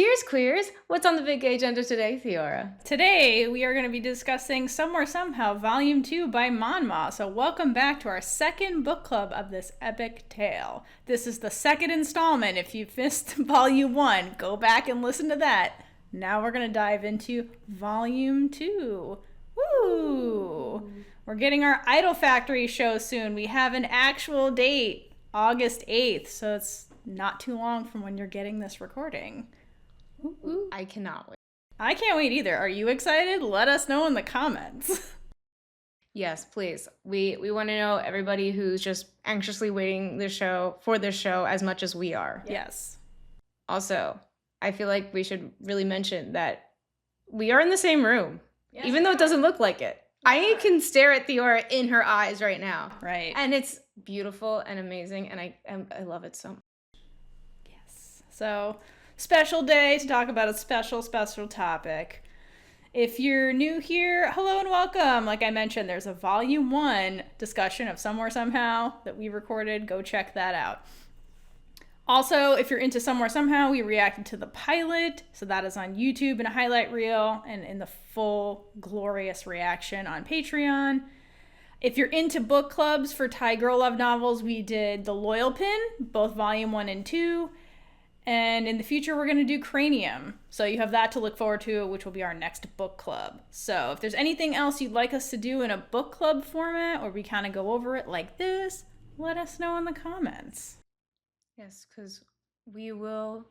Cheers, queers! What's on the big agenda today, Theora? Today, we are going to be discussing Somewhere Somehow, Volume 2 by Monmaw. So welcome back to our second book club of this epic tale. This is the second installment. If you've missed Volume 1, go back and listen to that. Now we're going to dive into Volume 2. Woo! We're getting our Idol Factory show soon. We have an actual date, August 8th, so it's not too long from when you're getting this recording. Ooh. I cannot wait. I can't wait either. Are you excited? Let us know in the comments. Yes, please. We want to know everybody who's just anxiously waiting for this show as much as we are. Yes. Also, I feel like we should really mention that we are in the same room, yes, even though it doesn't look like it. I can stare at Theora in her eyes right now. Right. And it's beautiful and amazing, and I love it so much. Yes. So, special day to talk about a special topic. If you're new here, hello and welcome. Like I mentioned, there's a Volume 1 discussion of Somewhere Somehow that we recorded. Go check that out. Also, if you're into Somewhere Somehow, we reacted to the pilot. So that is on YouTube in a highlight reel and in the full glorious reaction on Patreon. If you're into book clubs for Thai girl love novels, we did The Loyal Pin, both Volume 1 and 2. And in the future, we're going to do Cranium. So you have that to look forward to, which will be our next book club. So if there's anything else you'd like us to do in a book club format, or we kind of go over it like this, let us know in the comments. Yes, because we will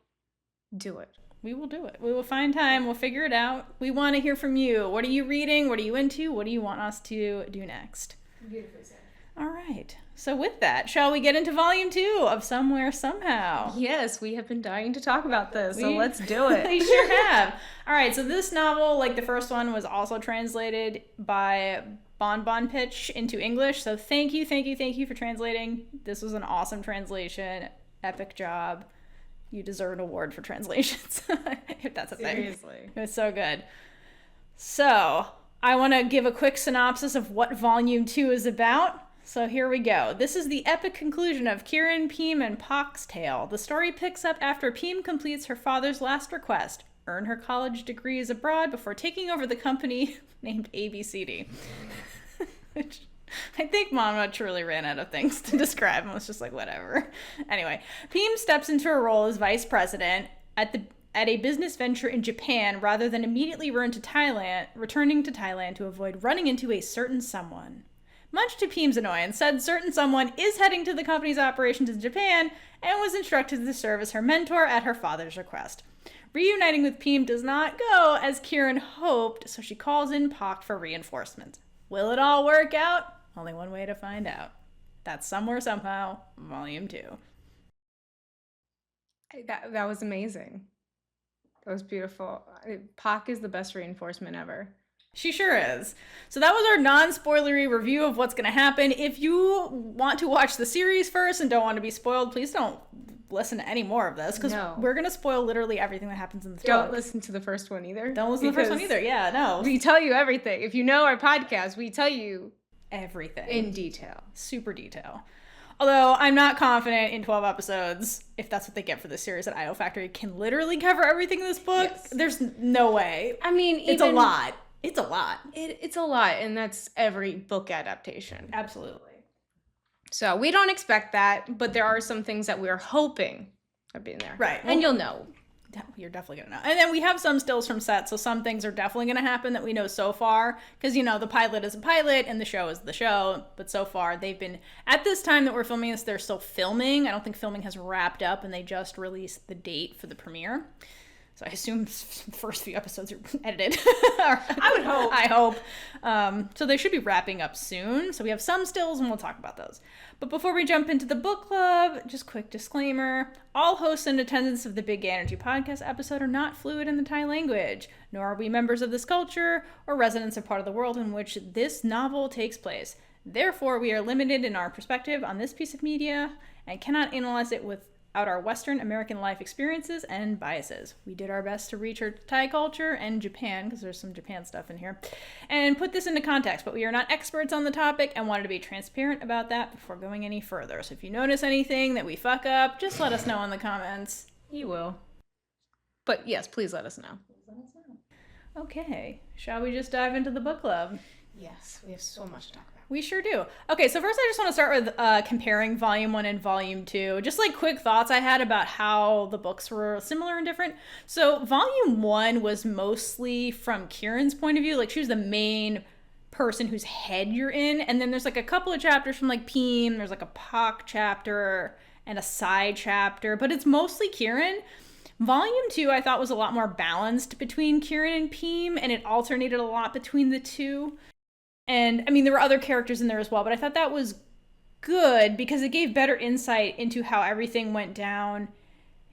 do it. We will do it. We will find time. We'll figure it out. We want to hear from you. What are you reading? What are you into? What do you want us to do next? Beautifully said. All right. So with that, shall we get into Volume 2 of Somewhere Somehow? Yes, we have been dying to talk about this, so let's do it. We sure have. All right, so this novel, like the first one, was also translated by Bon Pitch into English. So thank you for translating. This was an awesome translation. Epic job. You deserve an award for translations, if that's a thing. Seriously. It was so good. So I want to give a quick synopsis of what Volume 2 is about. So here we go. This is the epic conclusion of Kiran, Pheem, and Pock's tale. The story picks up after Pheem completes her father's last request, earn her college degrees abroad before taking over the company named ABCD. Which I think Mama truly ran out of things to describe and was just like, whatever. Anyway, Pheem steps into her role as vice president at a business venture in Japan rather than immediately returning to Thailand to avoid running into a certain someone. Much to Pheem's annoyance, said certain someone is heading to the company's operations in Japan and was instructed to serve as her mentor at her father's request. Reuniting with Pheem does not go as Kiran hoped, so she calls in Pock for reinforcements. Will it all work out? Only one way to find out. That's Somewhere Somehow, Volume 2. That was amazing. That was beautiful. Pock is the best reinforcement ever. She sure is. So that was our non-spoilery review of what's going to happen. If you want to watch the series first and don't want to be spoiled, please don't listen to any more of this, because we're going to spoil literally everything that happens in the story. Don't listen to the first one either. Don't listen to the first one either. Yeah, no. We tell you everything. If you know our podcast, we tell you everything. In detail. Super detail. Although I'm not confident in 12 episodes, if that's what they get for this series at Idol Factory, can literally cover everything in this book. Yes. There's no way. I mean, it's a lot. It's a lot. It's a lot, and that's every book adaptation. Absolutely. So we don't expect that, but there are some things that we're hoping are being there. Right. And you'll know. You're definitely going to know. And then we have some stills from set, so some things are definitely going to happen that we know so far. Because, the pilot is a pilot and the show is the show. But so far, they've been, at this time that we're filming this, they're still filming. I don't think filming has wrapped up, and they just released the date for the premiere. So I assume the first few episodes are edited. I would hope. I hope. So they should be wrapping up soon. So we have some stills, and we'll talk about those. But before we jump into the book club, just quick disclaimer. All hosts in attendance of the Big Gay Energy podcast episode are not fluent in the Thai language, nor are we members of this culture or residents of part of the world in which this novel takes place. Therefore, we are limited in our perspective on this piece of media and cannot analyze it without our Western American life experiences and biases. We did our best to research Thai culture and Japan, because there's some Japan stuff in here, and put this into context, but we are not experts on the topic and wanted to be transparent about that before going any further. So if you notice anything that we fuck up, just let us know in the comments. You will. But yes, please let us know. Okay, shall we just dive into the book club? Yes, we have so much to talk about. We sure do. Okay, so first I just want to start with comparing Volume 1 and Volume 2. Just like quick thoughts I had about how the books were similar and different. So Volume 1 was mostly from Kiran's point of view. Like, she was the main person whose head you're in. And then there's like a couple of chapters from like Pheem. There's like a Pock chapter and a side chapter. But it's mostly Kiran. Volume 2 I thought was a lot more balanced between Kiran and Pheem. And it alternated a lot between the two. And, I mean, there were other characters in there as well, but I thought that was good because it gave better insight into how everything went down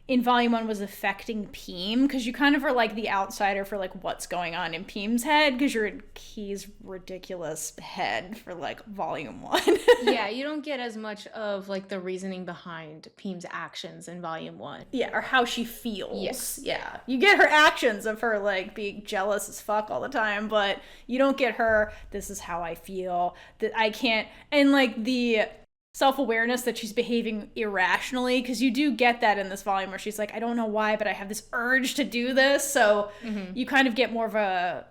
in Volume 1 was affecting Pheem, because you kind of are, like, the outsider for, like, what's going on in Pheem's head, because you're in Kie's ridiculous head for, like, Volume 1. Yeah, you don't get as much of, like, the reasoning behind Pheem's actions in Volume 1. Yeah, or how she feels. Yes. Yeah. You get her actions of her, like, being jealous as fuck all the time, but you don't get her, this is how I feel, that I can't, and, like, the self-awareness that she's behaving irrationally, because you do get that in this volume where she's like, I don't know why, but I have this urge to do this. So you kind of get more of a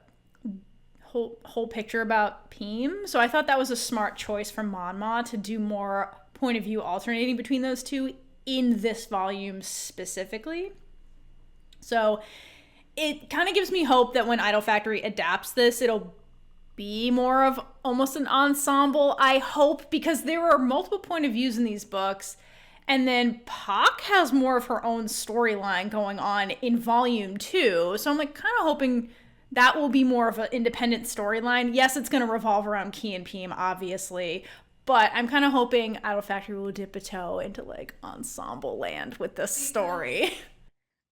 whole picture about Pheem. So I thought that was a smart choice from Monmaw to do more point of view alternating between those two in this volume specifically. So it kind of gives me hope that when Idol Factory adapts this, it'll be more of almost an ensemble, I hope, because there are multiple point of views in these books, and then Pock has more of her own storyline going on in Volume 2, so I'm like kind of hoping that will be more of an independent storyline. Yes, it's going to revolve around Kie and Pheem, obviously, but I'm kind of hoping Idol Factory will dip a toe into like ensemble land with this story.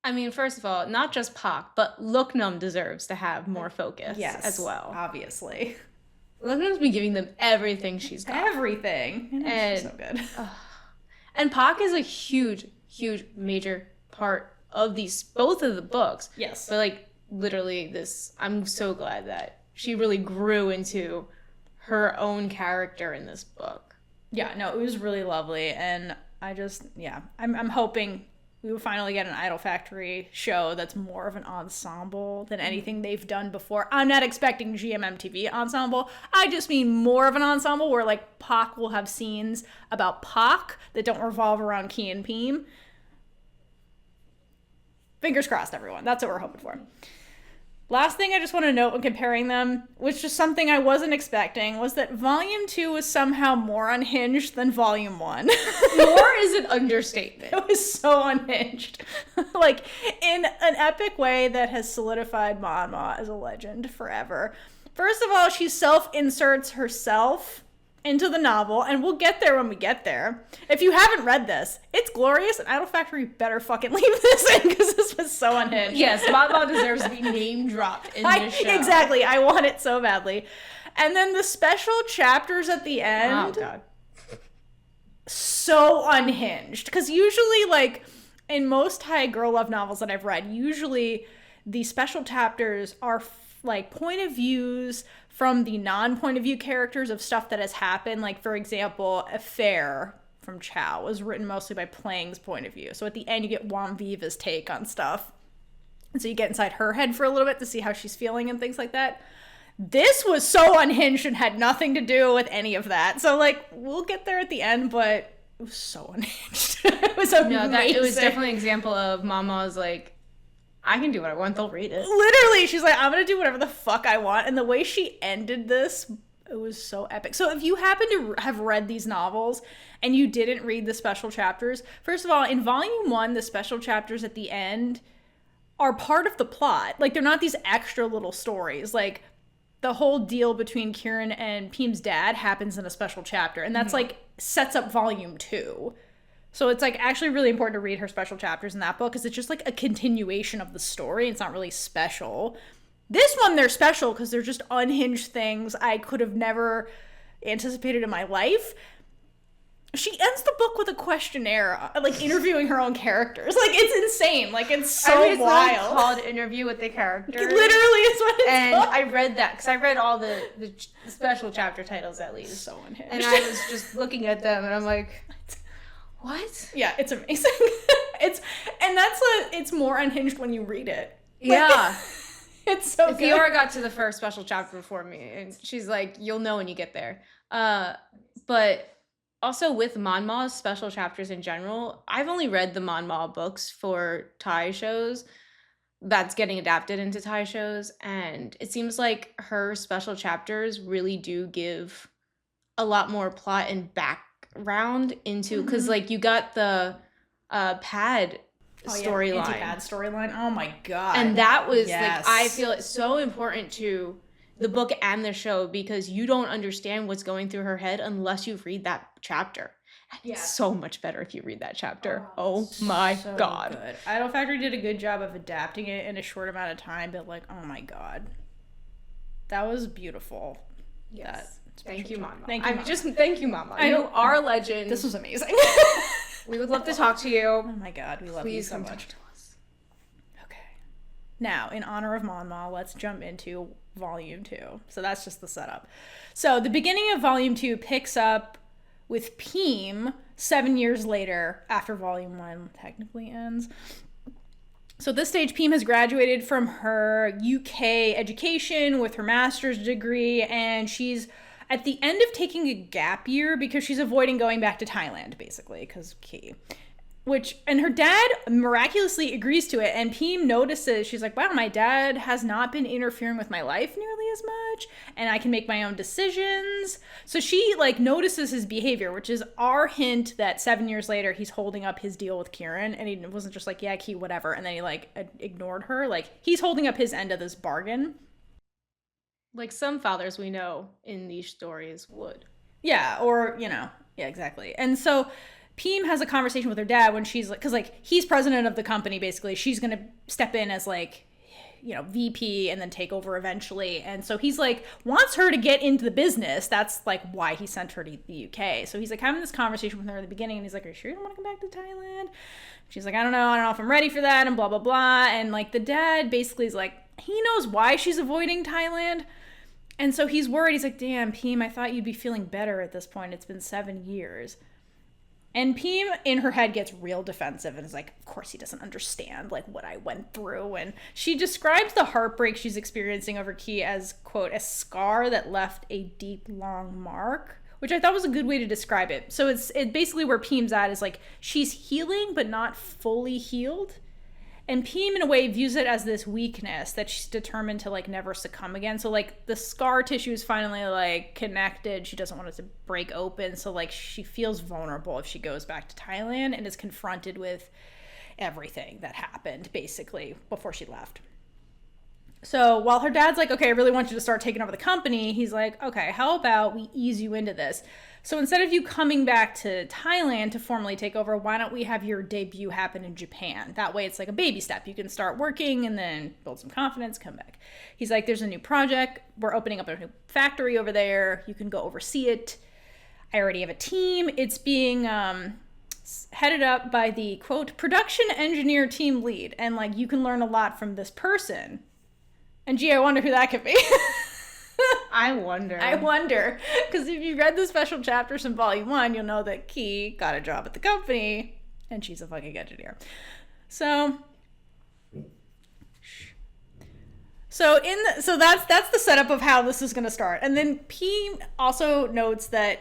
I mean, first of all, not just Pock, but Looknum deserves to have more focus as well. Obviously. Looknum's been giving them everything she's got. Everything. And she's so good. And Pock is a huge, huge, major part of both of the books. Yes. But like, literally I'm so glad that she really grew into her own character in this book. Yeah, no, it was really lovely. And I just, I'm hoping we will finally get an Idol Factory show that's more of an ensemble than anything they've done before. I'm not expecting GMMTV ensemble. I just mean more of an ensemble where, like, Pock will have scenes about Pock that don't revolve around Kie and Pheem. Fingers crossed, everyone. That's what we're hoping for. Last thing I just want to note when comparing them, which is something I wasn't expecting, was that Volume 2 was somehow more unhinged than Volume 1. More is an understatement. It was so unhinged. Like, in an epic way that has solidified Monmaw as a legend forever. First of all, she self-inserts herself into the novel, and we'll get there when we get there. If you haven't read this, it's glorious, and Idol Factory better fucking leave this in, because this was so unhinged. Yes, Monmaw deserves to be name dropped in this show. Exactly, I want it so badly. And then the special chapters at the end, oh god, so unhinged. Because usually, like, in most Thai girl love novels that I've read, usually the special chapters are like point of views from the non-point of view characters of stuff that has happened. Like, for example, Affair from Chow was written mostly by Plang's point of view. So at the end, you get Wam Viva's take on stuff. And so you get inside her head for a little bit to see how she's feeling and things like that. This was so unhinged and had nothing to do with any of that. So, like, we'll get there at the end, but it was so unhinged. It was amazing. No, it was definitely an example of Mama's, like, I can do what I want, they'll read it. Literally, she's like, I'm gonna do whatever the fuck I want. And the way she ended this, it was so epic. So if you happen to have read these novels and you didn't read the special chapters, first of all, in Volume 1, the special chapters at the end are part of the plot. Like, they're not these extra little stories. Like, the whole deal between Kiran and Pheem's dad happens in a special chapter. And that's, like, sets up Volume 2. So it's, like, actually really important to read her special chapters in that book, because it's just, like, a continuation of the story. It's not really special. This one, they're special because they're just unhinged things I could have never anticipated in my life. She ends the book with a questionnaire, like, interviewing her own characters. Like, it's insane. Like, it's so it's wild. It's called Interview with the Characters. It literally is what it's called. And I read that, because I read all the special chapter titles, at least. So unhinged. And I was just looking at them, and I'm like, what? Yeah, it's amazing. It's more unhinged when you read it. Yeah. It's so good. Fiora got to the first special chapter before me, and she's like, you'll know when you get there. But also with Monmaw's special chapters in general, I've only read the Monmaw books for Thai shows that's getting adapted into Thai shows, and it seems like her special chapters really do give a lot more plot and background into, because like you got the pad storyline. Anti-pad storyline. Oh my god. And that was like, I feel it's so important to the book and the show, because you don't understand what's going through her head unless you read that chapter. And it's so much better if you read that chapter. Oh my god. Good. Idol Factory did a good job of adapting it in a short amount of time, but like, oh my god. That was beautiful. Yes. Thank you, Mama. Thank you, Mama. Thank you, Mama. You are a legend. This was amazing. We would love to talk to you. Oh my god, we love you so much. Talk to us. Okay. Now, in honor of Monmaw, let's jump into Volume 2. So that's just the setup. So the beginning of Volume 2 picks up with Pheem 7 years later, after Volume 1 technically ends. So at this stage, Pheem has graduated from her UK education with her master's degree, and she's at the end of taking a gap year because she's avoiding going back to Thailand, basically, because Kie. And her dad miraculously agrees to it, and Pheem notices, she's like, wow, my dad has not been interfering with my life nearly as much, and I can make my own decisions. So she, like, notices his behavior, which is our hint that 7 years later, he's holding up his deal with Kiran, and he wasn't just like, yeah, Kie, whatever, and then he, like, ignored her. Like, he's holding up his end of this bargain. Like some fathers we know in these stories would. Yeah, or, yeah, exactly. And so Pheem has a conversation with her dad when she's like, because like he's president of the company, basically. She's going to step in as like, VP and then take over eventually. And so he's like, wants her to get into the business. That's like why he sent her to the UK. So he's like having this conversation with her in the beginning, and he's like, are you sure you don't want to come back to Thailand? She's like, I don't know if I'm ready for that, and blah, blah, blah. And like the dad basically is like, he knows why she's avoiding Thailand. And so he's worried. He's like, damn, Pheem, I thought you'd be feeling better at this point. It's been 7 years. And Pheem, in her head, gets real defensive and is like, of course he doesn't understand, like, what I went through. And she describes the heartbreak she's experiencing over Kie as, quote, a scar that left a deep, long mark, which I thought was a good way to describe it. So it basically where Pheem's at is, like, she's healing but not fully healed. And Pheem, in a way, views it as this weakness that she's determined to, like, never succumb again. So, like, the scar tissue is finally, like, connected. She doesn't want it to break open. So, like, she feels vulnerable if she goes back to Thailand and is confronted with everything that happened, basically, before she left. So, while her dad's like, okay, I really want you to start taking over the company, he's like, okay, how about we ease you into this? So instead of you coming back to Thailand to formally take over, why don't we have your debut happen in Japan? That way it's like a baby step. You can start working and then build some confidence, come back. He's like, there's a new project. We're opening up a new factory over there. You can go oversee it. I already have a team. It's being headed up by the, quote, production engineer team lead. And like, you can learn a lot from this person. And gee, I wonder who that could be. I wonder. Because if you read the special chapters in Volume 1, you'll know that Kie got a job at the company, and she's a fucking engineer. So that's the setup of how this is going to start. And then Pheem also notes that,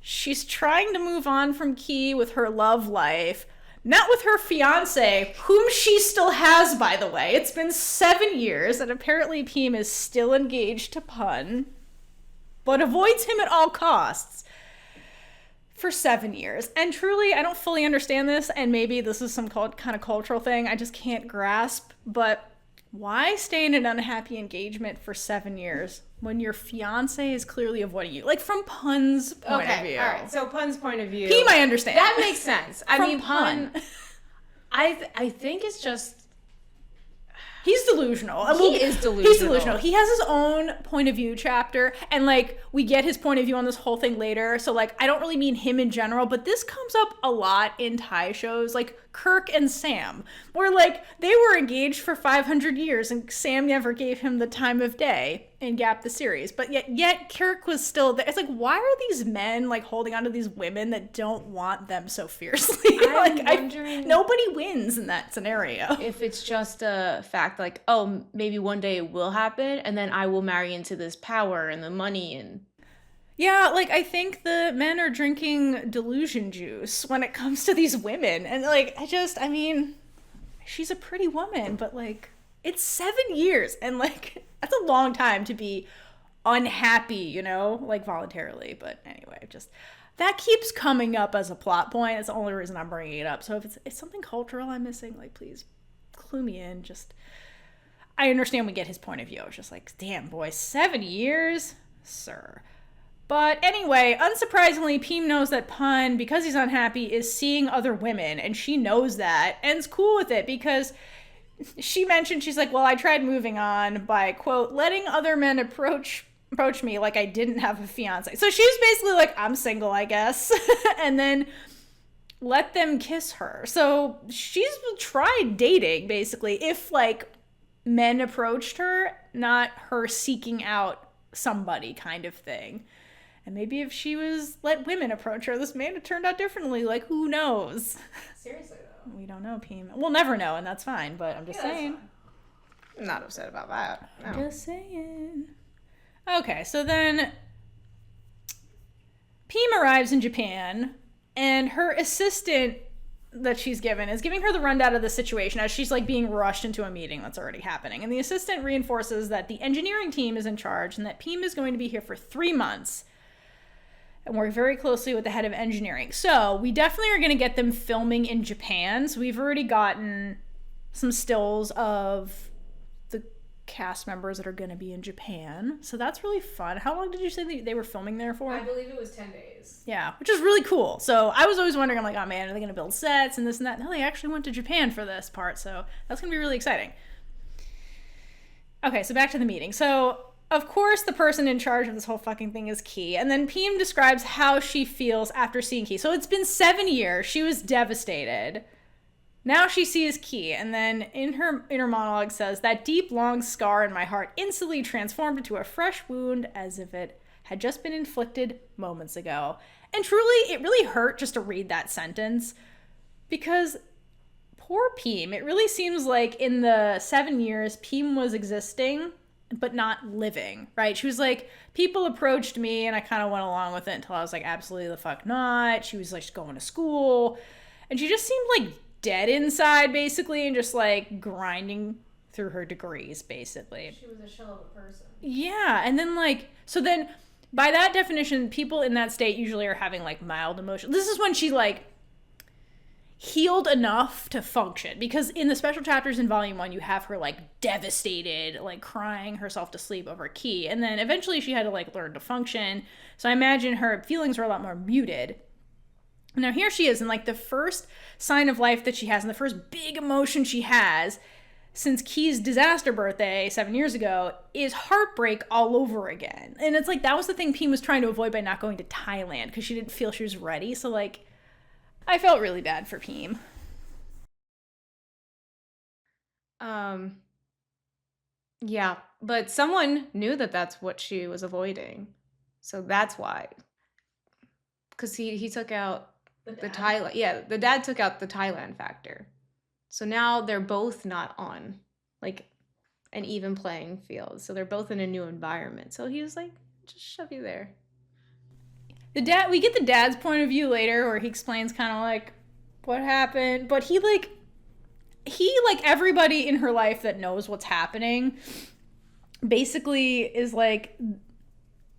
she's trying to move on from Kie with her love life, not with her fiance, whom she still has, by the way. It's been 7 years, and apparently Pheem is still engaged to Pun, but avoids him at all costs for 7 years. And truly, I don't fully understand this, and maybe this is some kind of cultural thing I just can't grasp, but why stay in an unhappy engagement for 7 years when your fiance is clearly avoiding you? Like, from Pun's point of view. All right, so Pun's point of view. Pheem, I understand. That makes sense. I mean, Pun. I think it's just... He's delusional. He is delusional. He's delusional. He has his own point of view chapter, and like we get his point of view on this whole thing later. So like I don't really mean him in general, but this comes up a lot in Thai shows, like Kirk and Sam, where like they were engaged for 500 years and Sam never gave him the time of day. in Gap the series, but yet Kirk was still there. It's like, why are these men like holding on to these women that don't want them so fiercely? I'm wondering nobody wins in that scenario. if it's just a fact like, oh, maybe one day it will happen and then I will marry into this power and the money and Yeah, like I think the men are drinking delusion juice when it comes to these women. And like I mean, she's a pretty woman, but like it's 7 years and like that's a long time to be unhappy, you know, like voluntarily. But anyway, just that keeps coming up as a plot point. It's the only reason I'm bringing it up. So if it's something cultural I'm missing, like please clue me in. Just I understand we get his point of view. It's just like, damn boy, 7 years, sir. But anyway, unsurprisingly, Pheem knows that Pun, because he's unhappy, is seeing other women, and she knows that and is cool with it because she mentioned, she's like, well, I tried moving on by, quote, letting other men approach me like I didn't have a fiance. So she's basically like, I'm single, I guess. And then let them kiss her. So she's tried dating, basically, if like men approached her, not her seeking out somebody kind of thing. And maybe if she was let women approach her, this may have turned out differently. Like, who knows? seriously though. We don't know, Pheem. We'll never know, and that's fine. But I'm just saying. I'm not upset about that. No. I'm just saying. Okay, so then Pheem arrives in Japan, and her assistant that she's given is giving her the rundown of the situation as she's like being rushed into a meeting that's already happening. And the assistant reinforces that the engineering team is in charge and that Pheem is going to be here for 3 months and work very closely with the head of engineering. So we definitely are going to get them filming in Japan. So we've already gotten some stills of the cast members that are going to be in Japan. So that's really fun. How long did you say they were filming there for? I believe it was 10 days. Yeah, which is really cool. So I was always wondering, I'm like, oh man, are they going to build sets and this and that? No, they actually went to Japan for this part. So that's going to be really exciting. Okay, so back to the meeting. So of course, the person in charge of this whole fucking thing is Kie. And then Pheem describes how she feels after seeing Kie. So it's been 7 years. She was devastated. Now she sees Kie. And then in her inner monologue says, that deep, long scar in my heart instantly transformed into a fresh wound as if it had just been inflicted moments ago. And truly, it really hurt just to read that sentence. Because poor Pheem, it really seems like in the 7 years Pheem was existing but not living, right? She was like, people approached me and I kind of went along with it until I was like, absolutely the fuck not. She was like going to school and she just seemed like dead inside basically and just like grinding through her degrees basically. She was a shell of a person. Yeah, and then like, so then by that definition, people in that state usually are having like mild emotion. This is when she like healed enough to function, because in the special chapters in volume 1 you have her like devastated, like crying herself to sleep over Kie, and then eventually she had to like learn to function. So I imagine her feelings were a lot more muted. Now here she is, and like the first sign of life that she has and the first big emotion she has since Kie's disaster birthday 7 years ago is heartbreak all over again. And it's like that was the thing Pheem was trying to avoid by not going to Thailand, because she didn't feel she was ready. So like I felt really bad for Pheem. Yeah, but someone knew that that's what she was avoiding. So that's why. Because he took out the Thailand. Yeah, the dad took out the Thailand factor. So now they're both not on like an even playing field. So they're both in a new environment. So he was like, just shove you there. We get the dad's point of view later where he explains kind of like what happened, but he like everybody in her life that knows what's happening basically is like,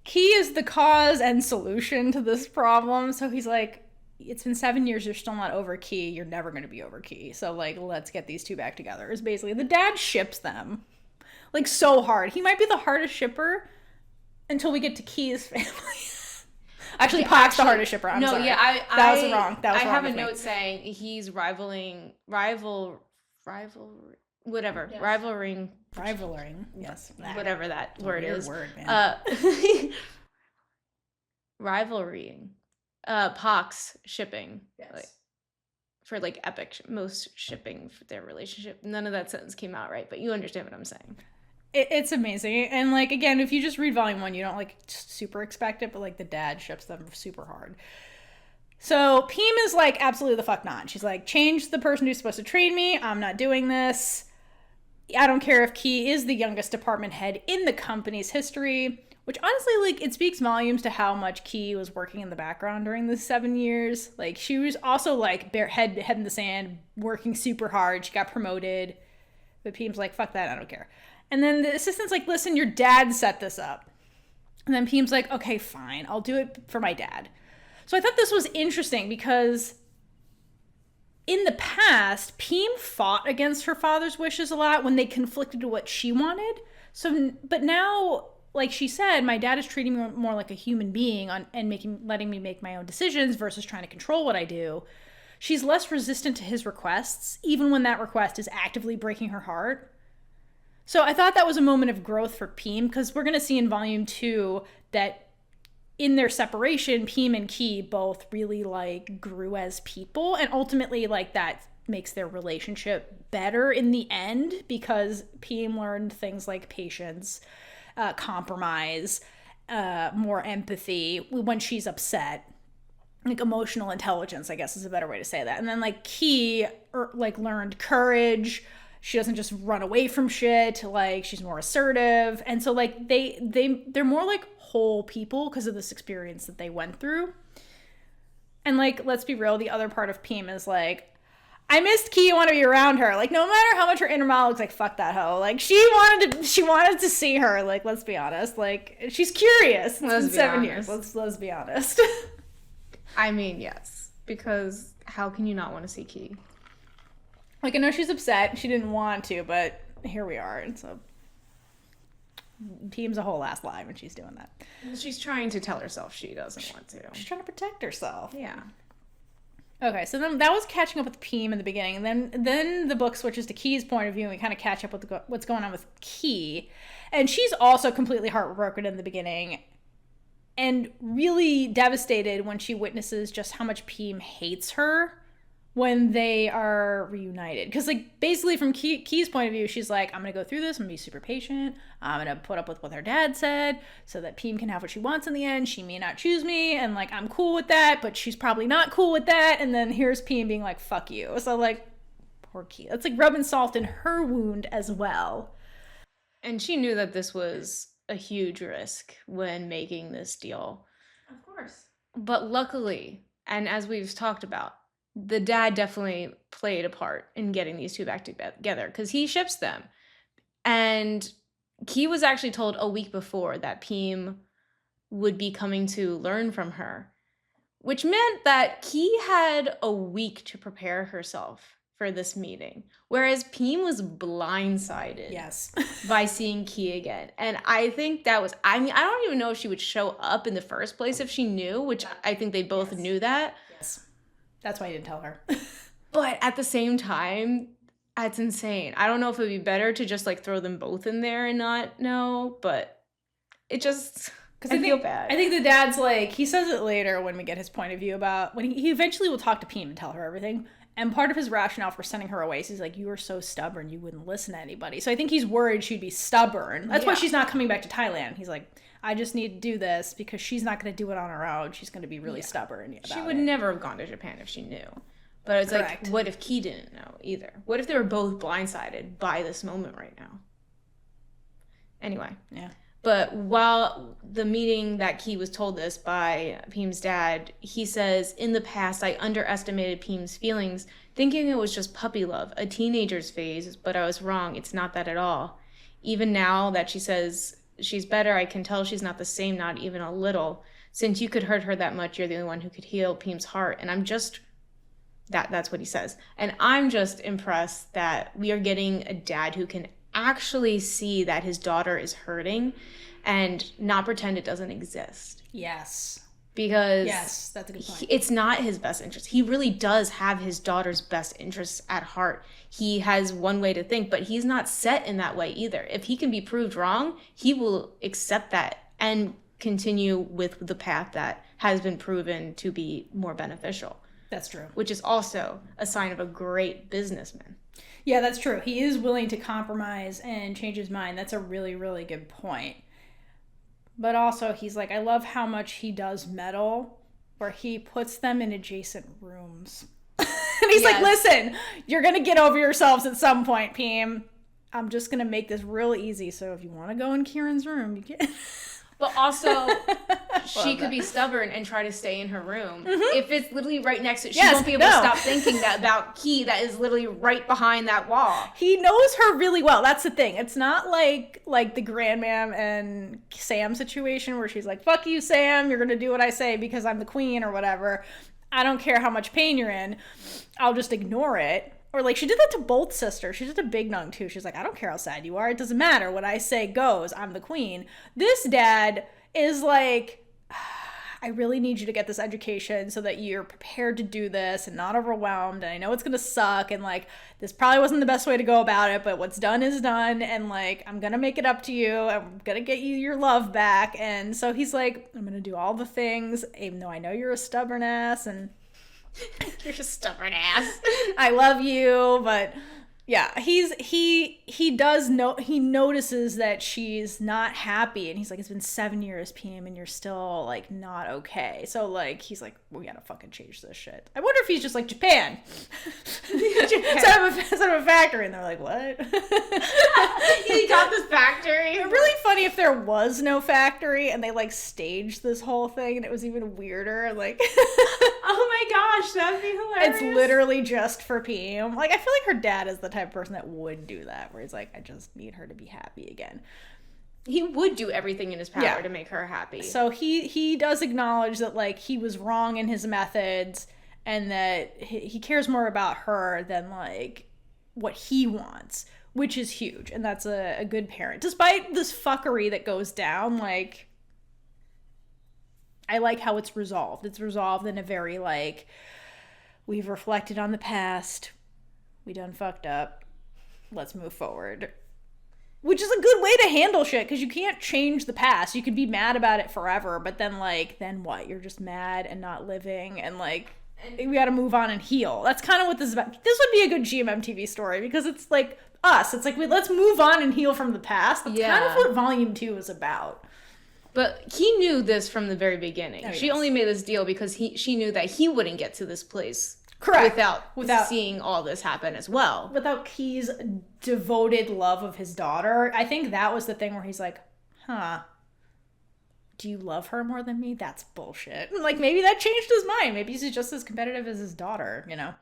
Kie is the cause and solution to this problem. So he's like, it's been 7 years, you're still not over Kie, you're never going to be over Kie, so like let's get these two back together. Is basically the dad ships them like so hard. He might be the hardest shipper until we get to Kie's family. Actually, Pock's the hardest shipper. I'm sorry. Yeah, that was wrong. That was I wrong have a with me. note saying he's rivaling. Yes. Whatever that word Weird is. word, man. Rivalrying. Pock's shipping. Yes. Like, for like epic most shipping for their relationship. None of that sentence came out right, but you understand what I'm saying. It's amazing. And like, again, if you just read volume 1, you don't like super expect it, but like the dad ships them super hard. So Pheem is like, absolutely the fuck not. She's like, change the person who's supposed to train me. I'm not doing this. I don't care if Kie is the youngest department head in the company's history, which honestly, like, it speaks volumes to how much Kie was working in the background during the 7 years. Like, she was also like bare head in the sand, working super hard. She got promoted. But Pheem's like, fuck that, I don't care. And then the assistant's like, listen, your dad set this up. And then Pheem's like, okay, fine, I'll do it for my dad. So I thought this was interesting because in the past, Pheem fought against her father's wishes a lot when they conflicted with what she wanted. So, but now, like she said, my dad is treating me more like a human being and letting me make my own decisions versus trying to control what I do. She's less resistant to his requests, even when that request is actively breaking her heart. So I thought that was a moment of growth for Pheem, because we're going to see in volume 2 that in their separation, Pheem and Kie both really like grew as people, and ultimately like that makes their relationship better in the end because Pheem learned things like patience, compromise, more empathy when she's upset. Like emotional intelligence, I guess is a better way to say that. And then like Kie like learned courage. She doesn't just run away from shit. Like she's more assertive. And so like they're more like whole people because of this experience that they went through. And like, let's be real, the other part of Pheem is like, I missed Kie, I want to be around her. Like no matter how much her inner monologue's like, fuck that hoe. Like she wanted to see her. Like let's be honest. Like she's curious. It's been 7 years. Let's be honest. I mean, yes, because how can you not want to see Kie? Like I know she's upset. She didn't want to, but here we are. And so Pheem's a whole ass lie when she's doing that. She's trying to tell herself she doesn't want to. She's trying to protect herself. Yeah. Okay, so then that was catching up with Pheem in the beginning, and then the book switches to Kie's point of view, and we kind of catch up with what's going on with Kie, and she's also completely heartbroken in the beginning, and really devastated when she witnesses just how much Pheem hates her when they are reunited. Because, like, basically from Kie's point of view, she's like, I'm going to go through this. I'm going to be super patient. I'm going to put up with what her dad said so that Pheem can have what she wants in the end. She may not choose me, and, like, I'm cool with that, but she's probably not cool with that. And then here's Pheem being like, fuck you. So, like, poor Kie. That's, like, rubbing salt in her wound as well. And she knew that this was a huge risk when making this deal. Of course. But luckily, and as we've talked about, the dad definitely played a part in getting these two back together because he ships them. And Kie was actually told a week before that Pheem would be coming to learn from her, which meant that Kie had a week to prepare herself for this meeting, whereas Pheem was blindsided by seeing Kie again. And I think that was, I mean, I don't even know if she would show up in the first place if she knew, which I think they both knew that. Yes. That's why I didn't tell her. But at the same time, that's insane. I don't know if it would be better to just like throw them both in there and not know, but it just, I feel bad. I think the dad's like, he says it later when we get his point of view about when he eventually will talk to Pheem and tell her everything. And part of his rationale for sending her away is he's like, you were so stubborn, you wouldn't listen to anybody. So I think he's worried she'd be stubborn. That's why she's not coming back to Thailand. He's like, I just need to do this because she's not going to do it on her own. She's going to be really stubborn about She would never have gone to Japan if she knew. But it's like, what if Kie didn't know either? What if they were both blindsided by this moment right now? Anyway. Yeah. But while the meeting that Kie was told this by Pheem's dad, he says, in the past, I underestimated Pheem's feelings, thinking it was just puppy love, a teenager's phase, but I was wrong. It's not that at all. Even now that she says she's better, I can tell she's not the same, not even a little. Since you could hurt her that much, you're the only one who could heal Pheem's heart. And I'm just, that's what he says. And I'm just impressed that we are getting a dad who can actually see that his daughter is hurting and not pretend it doesn't exist. Yes. Because yes, that's a good point. It's not his best interest. He really does have his daughter's best interests at heart. He has one way to think, but he's not set in that way either. If he can be proved wrong, he will accept that and continue with the path that has been proven to be more beneficial. That's true. Which is also a sign of a great businessman. Yeah, that's true. He is willing to compromise and change his mind. That's a really, really good point. But also, he's like, I love how much he does meddle, where he puts them in adjacent rooms. And he's like, listen, you're going to get over yourselves at some point, Pheem. I'm just going to make this real easy. So if you want to go in Kiran's room, you can. But also, she could be stubborn and try to stay in her room. Mm-hmm. If it's literally right next to it, she won't be able to stop thinking that about Kie that is literally right behind that wall. He knows her really well. That's the thing. It's not like the Grandmam and Sam situation where she's like, fuck you, Sam. You're going to do what I say because I'm the queen or whatever. I don't care how much pain you're in. I'll just ignore it. Or like she did that to both sisters. She did to Big Nung too. She's like, I don't care how sad you are. It doesn't matter. What I say goes. I'm the queen. This dad is like, I really need you to get this education so that you're prepared to do this and not overwhelmed. And I know it's going to suck. And like, this probably wasn't the best way to go about it, but what's done is done. And like, I'm going to make it up to you. I'm going to get you your love back. And so he's like, I'm going to do all the things, even though I know you're a stubborn ass and you're just stubborn ass. I love you, but yeah, he does know, he notices that she's not happy, and he's like, it's been 7 years, Pheem, and you're still like not okay. So like he's like, we gotta fucking change this shit. I wonder if he's just like Japan. Set up a factory, and they're like, what? He got this factory. It'd really funny if there was no factory and they like staged this whole thing and it was even weirder. Like, oh my gosh, that'd be hilarious. It's literally just for Pheem. Like, I feel like her dad is the type of person that would do that, where he's like, I just need her to be happy again. He would do everything in his power to make her happy. So he does acknowledge that like he was wrong in his methods and that he cares more about her than like what he wants, which is huge. And that's a good parent. Despite this fuckery that goes down, like, I like how it's resolved. It's resolved in a very like, we've reflected on the past. We done fucked up. Let's move forward. Which is a good way to handle shit, because you can't change the past. You could be mad about it forever, but then like, then what? You're just mad and not living, and like, we gotta move on and heal. That's kind of what this is about. This would be a good GMMTV story, because it's like us. It's like, let's move on and heal from the past. That's kind of what Volume 2 is about. But he knew this from the very beginning. She only made this deal because she knew that he wouldn't get to this place. Correct. Without seeing all this happen as well. Without Kie's devoted love of his daughter. I think that was the thing where he's like, do you love her more than me? That's bullshit. Like, maybe that changed his mind. Maybe he's just as competitive as his daughter, you know?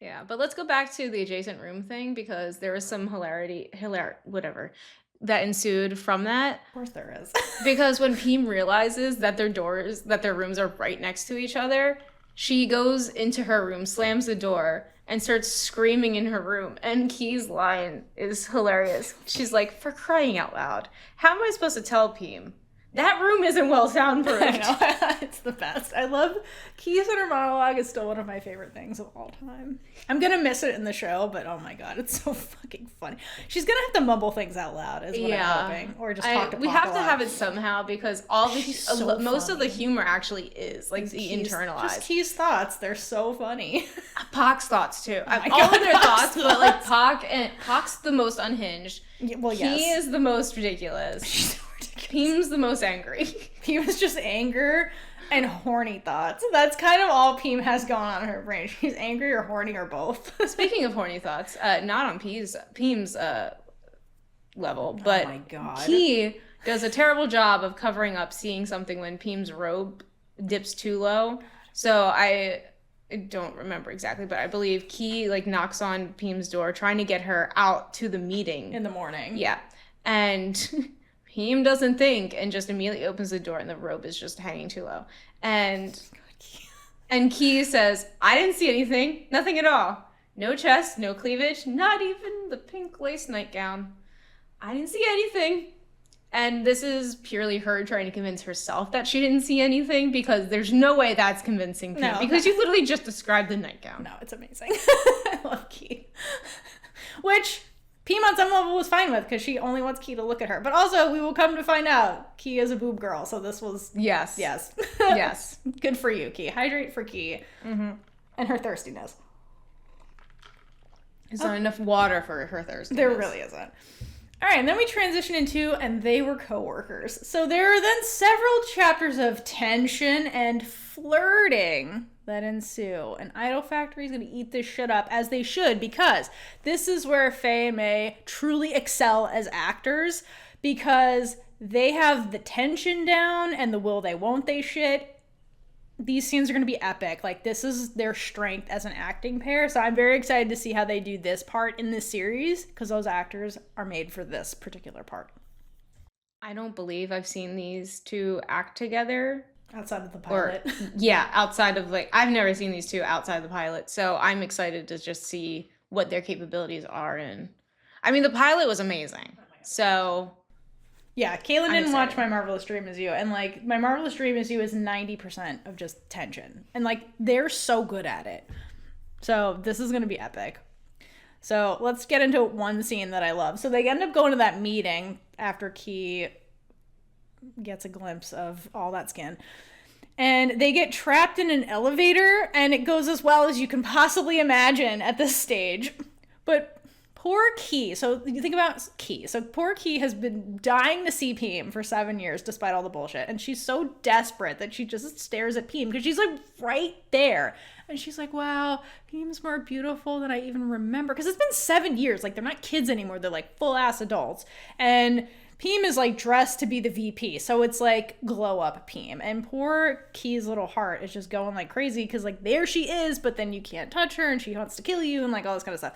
Yeah, but let's go back to the adjacent room thing, because there was some whatever, that ensued from that. Of course there is. Because when Pheem realizes that their rooms are right next to each other, she goes into her room, slams the door, and starts screaming in her room. And Kie's line is hilarious. She's like, for crying out loud, how am I supposed to tell Pheem? That room isn't well soundproofed. I know. It's the best. I love Kie's inner monologue is still one of my favorite things of all time. I'm going to miss it in the show, but oh my God, it's so fucking funny. She's going to have to mumble things out loud is what I'm hoping. Or just talk to Pock We have a to lot. have it somehow, because most of the humor actually is like the internalized. Just Kie's thoughts. They're so funny. Pock's thoughts too. Oh all of their thoughts, but like Pock's the most unhinged. Well, yes. He is the most ridiculous. Pheem's the most angry. Pheem is just anger and horny thoughts. That's kind of all Pheem has going on in her brain. She's angry or horny or both. Speaking of horny thoughts, not on Pheem's level, but oh my God. Kie does a terrible job of covering up seeing something when Pheem's robe dips too low. So I don't remember exactly, but I believe Kie like knocks on Pheem's door trying to get her out to the meeting in the morning. Yeah, and Pheem doesn't think and just immediately opens the door, and the robe is just hanging too low. And Kie says, I didn't see anything. Nothing at all. No chest, no cleavage, not even the pink lace nightgown. I didn't see anything. And this is purely her trying to convince herself that she didn't see anything, because there's no way that's convincing Pheem. Because you literally just described the nightgown. No, it's amazing. I love Kie. Which Pheem on some level was fine with, because she only wants Kie to look at her. But also, we will come to find out, Kie is a boob girl, so this was... Yes. Yes. Good for you, Kie. Hydrate for Kie. Mm-hmm. And her thirstiness. There's not enough water for her thirst. There really isn't. All right, and then we transition into, and they were coworkers. So there are then several chapters of tension and flirting that ensue. And Idol Factory is going to eat this shit up, as they should, because this is where Faye and May truly excel as actors, because they have the tension down and the will they won't they shit. These scenes are going to be epic. Like, this is their strength as an acting pair. So I'm very excited to see how they do this part in this series, because those actors are made for this particular part. I don't believe I've seen these two act together. Outside of the pilot. Outside of, like, I've never seen these two outside the pilot. So I'm excited to just see what their capabilities are. And I mean, the pilot was amazing. So... yeah, Caitlin didn't watch My Marvelous Dream as You, and, like, My Marvelous Dream as You is 90% of just tension. And, like, they're so good at it. So this is going to be epic. So let's get into one scene that I love. So they end up going to that meeting after Kie gets a glimpse of all that skin. And they get trapped in an elevator, and it goes as well as you can possibly imagine at this stage. But... poor Kie. So you think about Kie. So poor Kie has been dying to see Pheem for 7 years, despite all the bullshit. And she's so desperate that she just stares at Pheem because she's, like, right there. And she's like, wow, Pheem's more beautiful than I even remember. Because it's been 7 years. Like, they're not kids anymore. They're, like, full-ass adults. And Pheem is, like, dressed to be the VP. So it's, like, glow-up Pheem. And poor Kie's little heart is just going, like, crazy because, like, there she is, but then you can't touch her and she wants to kill you and, like, all this kind of stuff.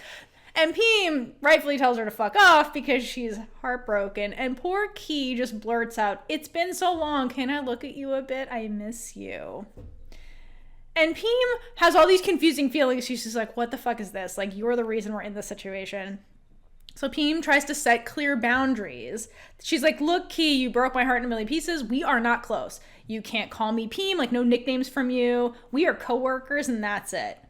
And Pheem rightfully tells her to fuck off because she's heartbroken. And poor Kie just blurts out, "It's been so long. Can I look at you a bit? I miss you." And Pheem has all these confusing feelings. She's just like, what the fuck is this? Like, you're the reason we're in this situation. So Pheem tries to set clear boundaries. She's like, look, Kie, you broke my heart in a million pieces. We are not close. You can't call me Pheem, like no nicknames from you. We are coworkers and that's it.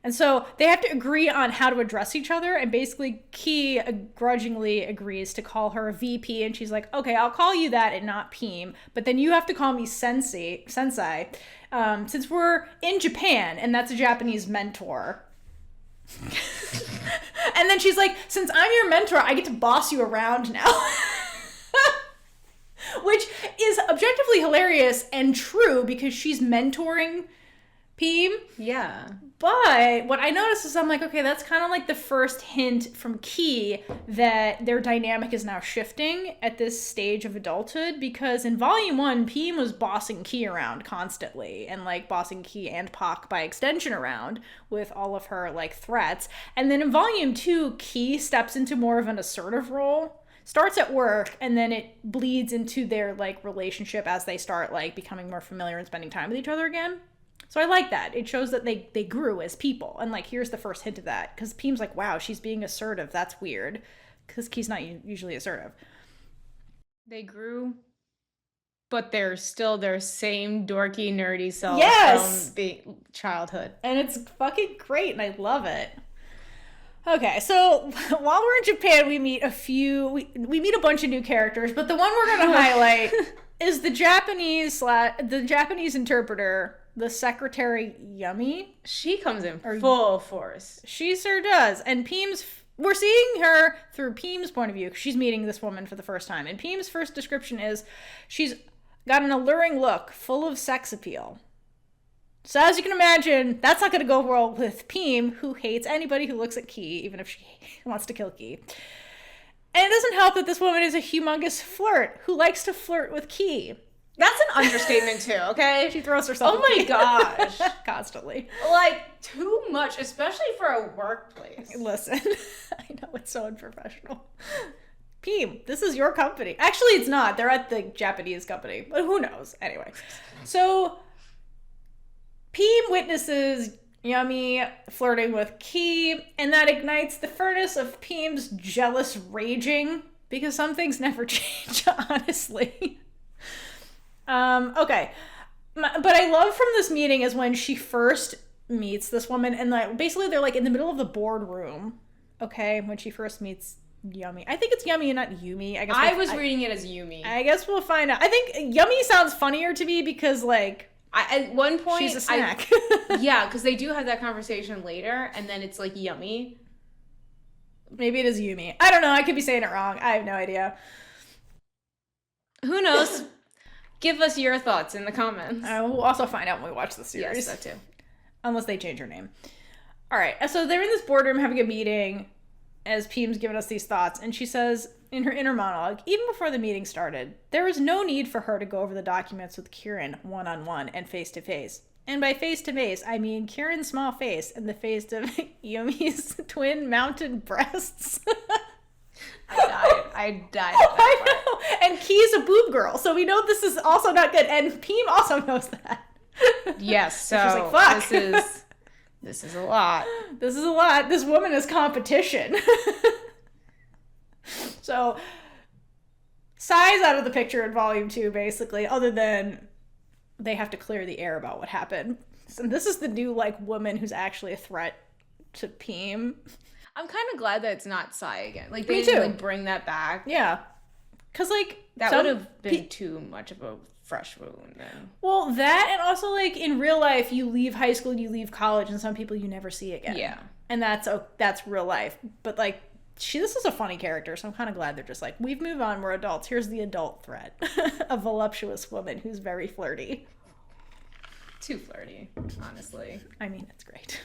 And so they have to agree on how to address each other. And basically Kie grudgingly agrees to call her a VP. And she's like, okay, I'll call you that and not Pheem. But then you have to call me Sensei, since we're in Japan and that's a Japanese mentor. And then she's like, since I'm your mentor, I get to boss you around now. Which is objectively hilarious and true because she's mentoring Pheem. Yeah. But what I noticed is I'm like, okay, that's kind of like the first hint from Kie that their dynamic is now shifting at this stage of adulthood, because in volume 1, Pheem was bossing Kie around constantly and like bossing Kie and Pock by extension around with all of her like threats. And then in volume 2, Kie steps into more of an assertive role. Starts at work and then it bleeds into their like relationship as they start like becoming more familiar and spending time with each other again. So I like that. It shows that they grew as people. And, like, here's the first hint of that. Because Pheem's like, wow, she's being assertive. That's weird. Because Kie's not usually assertive. They grew, but they're still their same dorky, nerdy selves from the childhood. And it's fucking great, and I love it. Okay, so while we're in Japan, we meet we meet a bunch of new characters, but the one we're going to highlight is the Japanese interpreter, the secretary Yummy. She comes in full force. She sure does. And we're seeing her through Pheem's point of view. She's meeting this woman for the first time. And Pheem's first description is she's got an alluring look full of sex appeal. So as you can imagine, that's not going to go well with Pheem, who hates anybody who looks at Kie, even if she wants to kill Kie. And it doesn't help that this woman is a humongous flirt who likes to flirt with Kie. That's an understatement too, okay? She throws herself. Oh my gosh. Constantly. Like, too much, especially for a workplace. Listen, I know it's so unprofessional. Pheem, this is your company. Actually, it's not. They're at the Japanese company, but who knows? Anyway. So, Pheem witnesses Yummy flirting with Kie, and that ignites the furnace of Pheem's jealous raging, because some things never change, honestly. Okay. But I love from this meeting is when she first meets this woman and like basically they're like in the middle of the boardroom. Okay. When she first meets Yummy. I think it's Yummy and not Yumi. I was reading it as Yumi. I guess we'll find out. I think Yummy sounds funnier to me because like at one point she's a snack. Yeah, because they do have that conversation later and then it's like Yummy. Maybe it is Yumi. I don't know. I could be saying it wrong. I have no idea. Who knows? Give us your thoughts in the comments. We'll also find out when we watch the series. Yes, that too. Unless they change her name. All right. So they're in this boardroom having a meeting as Pheem's giving us these thoughts. And she says in her inner monologue, even before the meeting started, there was no need for her to go over the documents with Kiran one-on-one and face-to-face. And by face-to-face, I mean Kiran's small face and the face of Yumi's twin mounted breasts. I died at that part. I know. And Kie's a boob girl, so we know this is also not good. And Pheem also knows that. Yes, so like, fuck. this is a lot. This is a lot. This woman is competition. So, Sai's out of the picture in volume 2, basically, other than they have to clear the air about what happened. So this is the new, like, woman who's actually a threat to Pheem. I'm kind of glad that it's not Sai again. Like, they Me didn't too. like, bring that back. Yeah. Because, like... That would have been too much of a fresh wound then. Well, that, and also, like, in real life, you leave high school, you leave college, and some people you never see again. Yeah. And that's real life. But, like, this is a funny character, so I'm kind of glad they're just like, we've moved on, we're adults. Here's the adult threat. A voluptuous woman who's very flirty. Too flirty, honestly. I mean, it's great.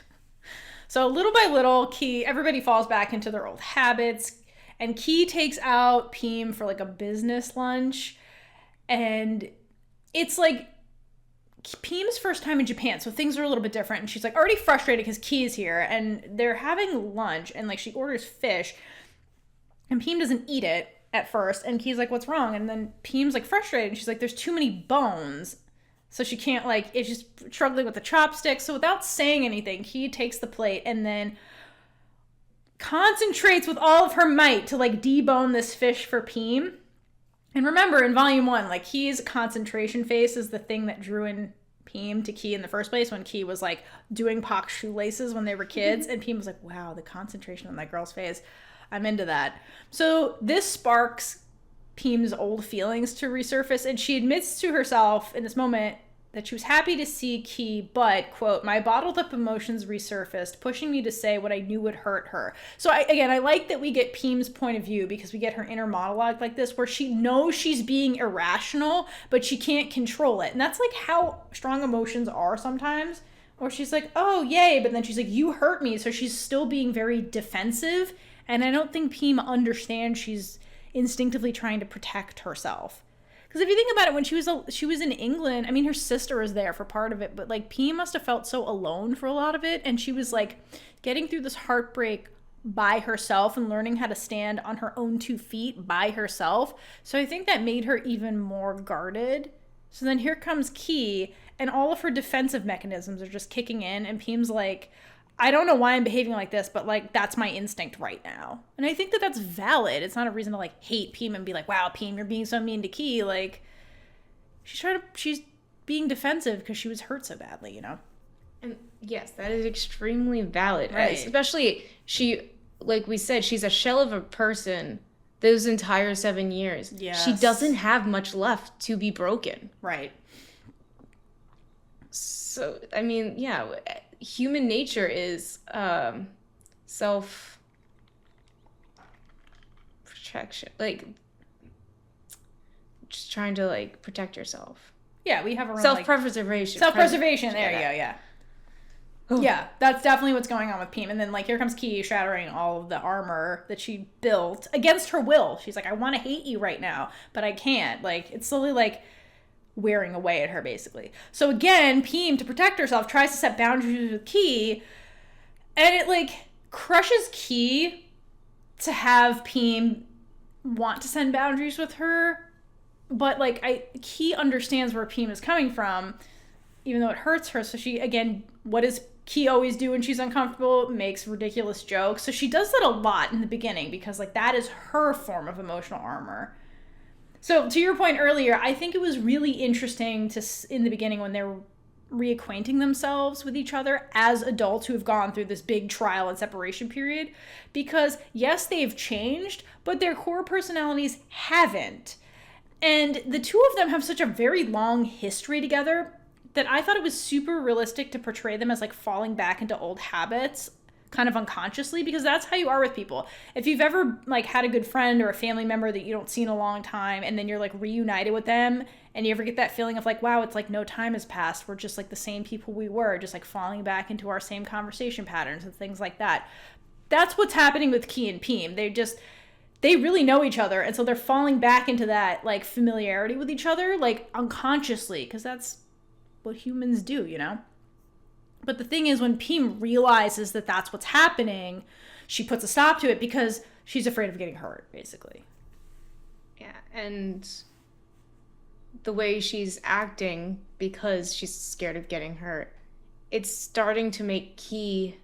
So little by little, everybody falls back into their old habits, and Kie takes out Pheem for like a business lunch, and it's like Pheem's first time in Japan, so things are a little bit different, and she's like already frustrated because Kie is here, and they're having lunch, and like she orders fish, and Pheem doesn't eat it at first, and Kie's like, what's wrong? And then Pheem's like frustrated, and she's like, there's too many bones. So she can't, like, it's just struggling with the chopsticks. So without saying anything, Kie takes the plate and then concentrates with all of her might to, like, debone this fish for Pheem. And remember, in Volume 1, like, Kie's concentration face is the thing that drew in Pheem to Kie in the first place, when Kie was, like, doing Pock's shoelaces when they were kids. And Pheem was like, wow, the concentration on that girl's face. I'm into that. So this sparks Pheem's old feelings to resurface, and she admits to herself in this moment that she was happy to see Kie, but, quote, my bottled up emotions resurfaced, pushing me to say what I knew would hurt her. So, I like that we get Pheem's point of view, because we get her inner monologue like this, where she knows she's being irrational, but she can't control it. And that's, like, how strong emotions are sometimes, where she's like, oh, yay, but then she's like, you hurt me, so she's still being very defensive, and I don't think Pheem understands she's instinctively trying to protect herself. Because if you think about it, when she was in England, I mean, her sister was there for part of it, but, like, Pheem must have felt so alone for a lot of it, and she was, like, getting through this heartbreak by herself and learning how to stand on her own 2 feet by herself. So I think that made her even more guarded. So then here comes Kie, and all of her defensive mechanisms are just kicking in, and Pheem's like, I don't know why I'm behaving like this, but, like, that's my instinct right now. And I think that that's valid. It's not a reason to, like, hate Pheem and be like, wow, Pheem, you're being so mean to Kie. Like, she's being defensive because she was hurt so badly, you know? And yes, that is extremely valid. Right. Especially, like we said, she's a shell of a person those entire 7 years. Yes. She doesn't have much left to be broken. Right. So, I mean, yeah, human nature is self-protection. Like, just trying to, like, protect yourself. Yeah, we have our own, self-preservation. Self-preservation, there you go, yeah. Ooh. Yeah, that's definitely what's going on with Pheem. And then, like, here comes Kie shattering all of the armor that she built against her will. She's like, I want to hate you right now, but I can't. Like, it's slowly, like, wearing away at her, basically. So again, Pheem, to protect herself, tries to set boundaries with Kie, and it, like, crushes Kie to have Pheem want to send boundaries with her. But, like, Kie understands where Pheem is coming from, even though it hurts her. So she, again, what does Kie always do when she's uncomfortable? Makes ridiculous jokes. So she does that a lot in the beginning, because, like, that is her form of emotional armor. So to your point earlier, I think it was really interesting in the beginning when they're reacquainting themselves with each other as adults who have gone through this big trial and separation period, because yes, they've changed, but their core personalities haven't. And the two of them have such a very long history together that I thought it was super realistic to portray them as, like, falling back into old habits. kind of unconsciously, because that's how you are with people. If you've ever like had a good friend or a family member that you don't see in a long time, and then you're like reunited with them, and you ever get that feeling of like, wow, it's like no time has passed. We're just like the same people we were, just like falling back into our same conversation patterns and things like that. That's what's happening with Kie and Pheem. They really know each other, and so they're falling back into that like familiarity with each other, like unconsciously, because that's what humans do, you know? But the thing is, when Pheem realizes that that's what's happening, she puts a stop to it because she's afraid of getting hurt, basically. Yeah, and the way she's acting because she's scared of getting hurt, it's starting to make Kie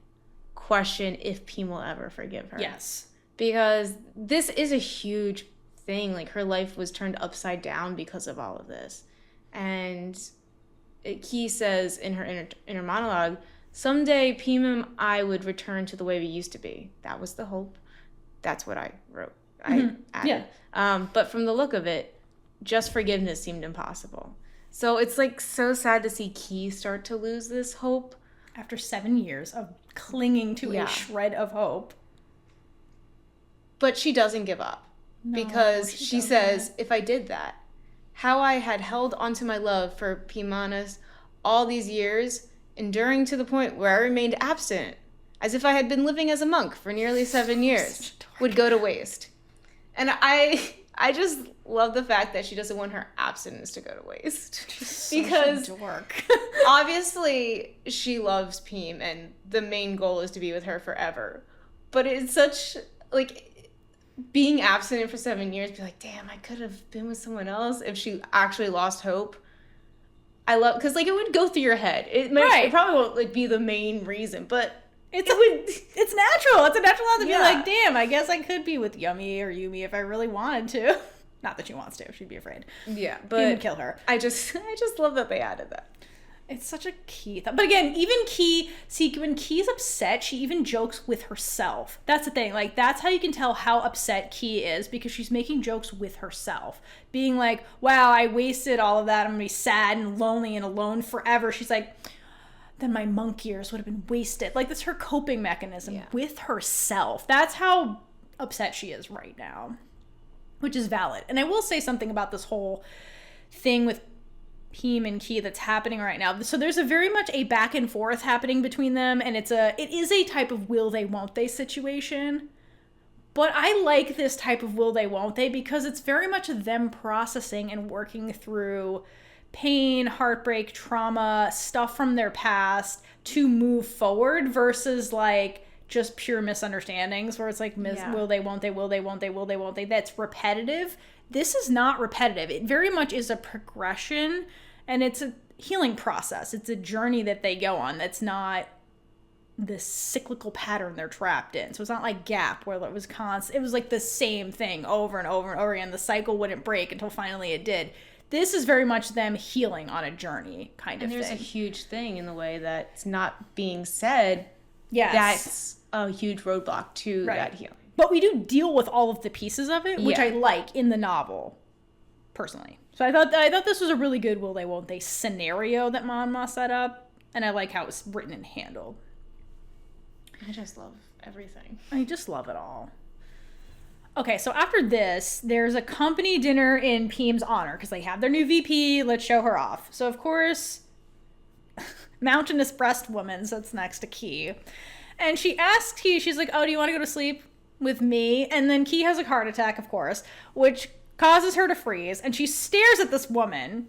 question if Pheem will ever forgive her. Yes. Because this is a huge thing. Like, her life was turned upside down because of all of this. And Kie says in her inner monologue, someday Pheem and I would return to the way we used to be. That was the hope. That's what I wrote. I added. Yeah. But from the look of it, just forgiveness seemed impossible. So it's like so sad to see Kie start to lose this hope. After 7 years of clinging to a shred of hope. But she doesn't give up. No, because she says, if I did that, how I had held onto my love for Pheemanas all these years, enduring to the point where I remained absent, as if I had been living as a monk for nearly 7 years, would go to waste. And I just love the fact that she doesn't want her abstinence to go to waste. Because obviously she loves Pheem and the main goal is to be with her forever. But it's such, like, being abstinent for 7 years, be like, damn, I could have been with someone else if she actually lost hope. I love, because like it would go through your head. It probably won't like be the main reason, but it's natural. It's a natural thought to be like, damn, I guess I could be with Yummy or Yumi if I really wanted to. Not that she wants to. She'd be afraid. Yeah, but Pheem would kill her. I just love that they added that. It's such a Kie thought. But again, even Kie, see, when Kie's upset, she even jokes with herself. That's the thing. Like, that's how you can tell how upset Kie is, because she's making jokes with herself. Being like, wow, I wasted all of that. I'm going to be sad and lonely and alone forever. She's like, then my monk years would have been wasted. Like, that's her coping mechanism with herself. That's how upset she is right now, which is valid. And I will say something about this whole thing with Pheem and Kie that's happening right now. So there's a very much a back and forth happening between them, and it is a type of will they won't they situation. But I like this type of will they won't they because it's very much them processing and working through pain, heartbreak, trauma, stuff from their past to move forward versus like just pure misunderstandings where it's like will they won't they, will they won't they, will they won't they. That's repetitive. This is not repetitive. It very much is a progression, and it's a healing process. It's a journey that they go on. That's not this cyclical pattern they're trapped in. So it's not like Gap, where it was constant. It was like the same thing over and over and over again. The cycle wouldn't break until finally it did. This is very much them healing on a journey kind of thing. And there's a huge thing in the way that it's not being said. Yes. That's a huge roadblock to that healing. But we do deal with all of the pieces of it, which I like in the novel, personally. So I thought this was a really good will they won't they scenario that Monmaw set up, and I like how it was written and handled. I just love everything. I just love it all. Okay, so after this, there's a company dinner in Pheem's honor because they have their new VP. Let's show her off. So of course, mountainous breast woman sits next to Kie, and she asks Kie. She's like, "Oh, do you want to go to sleep with me?" And then Kie has a heart attack, of course, which causes her to freeze, and she stares at this woman,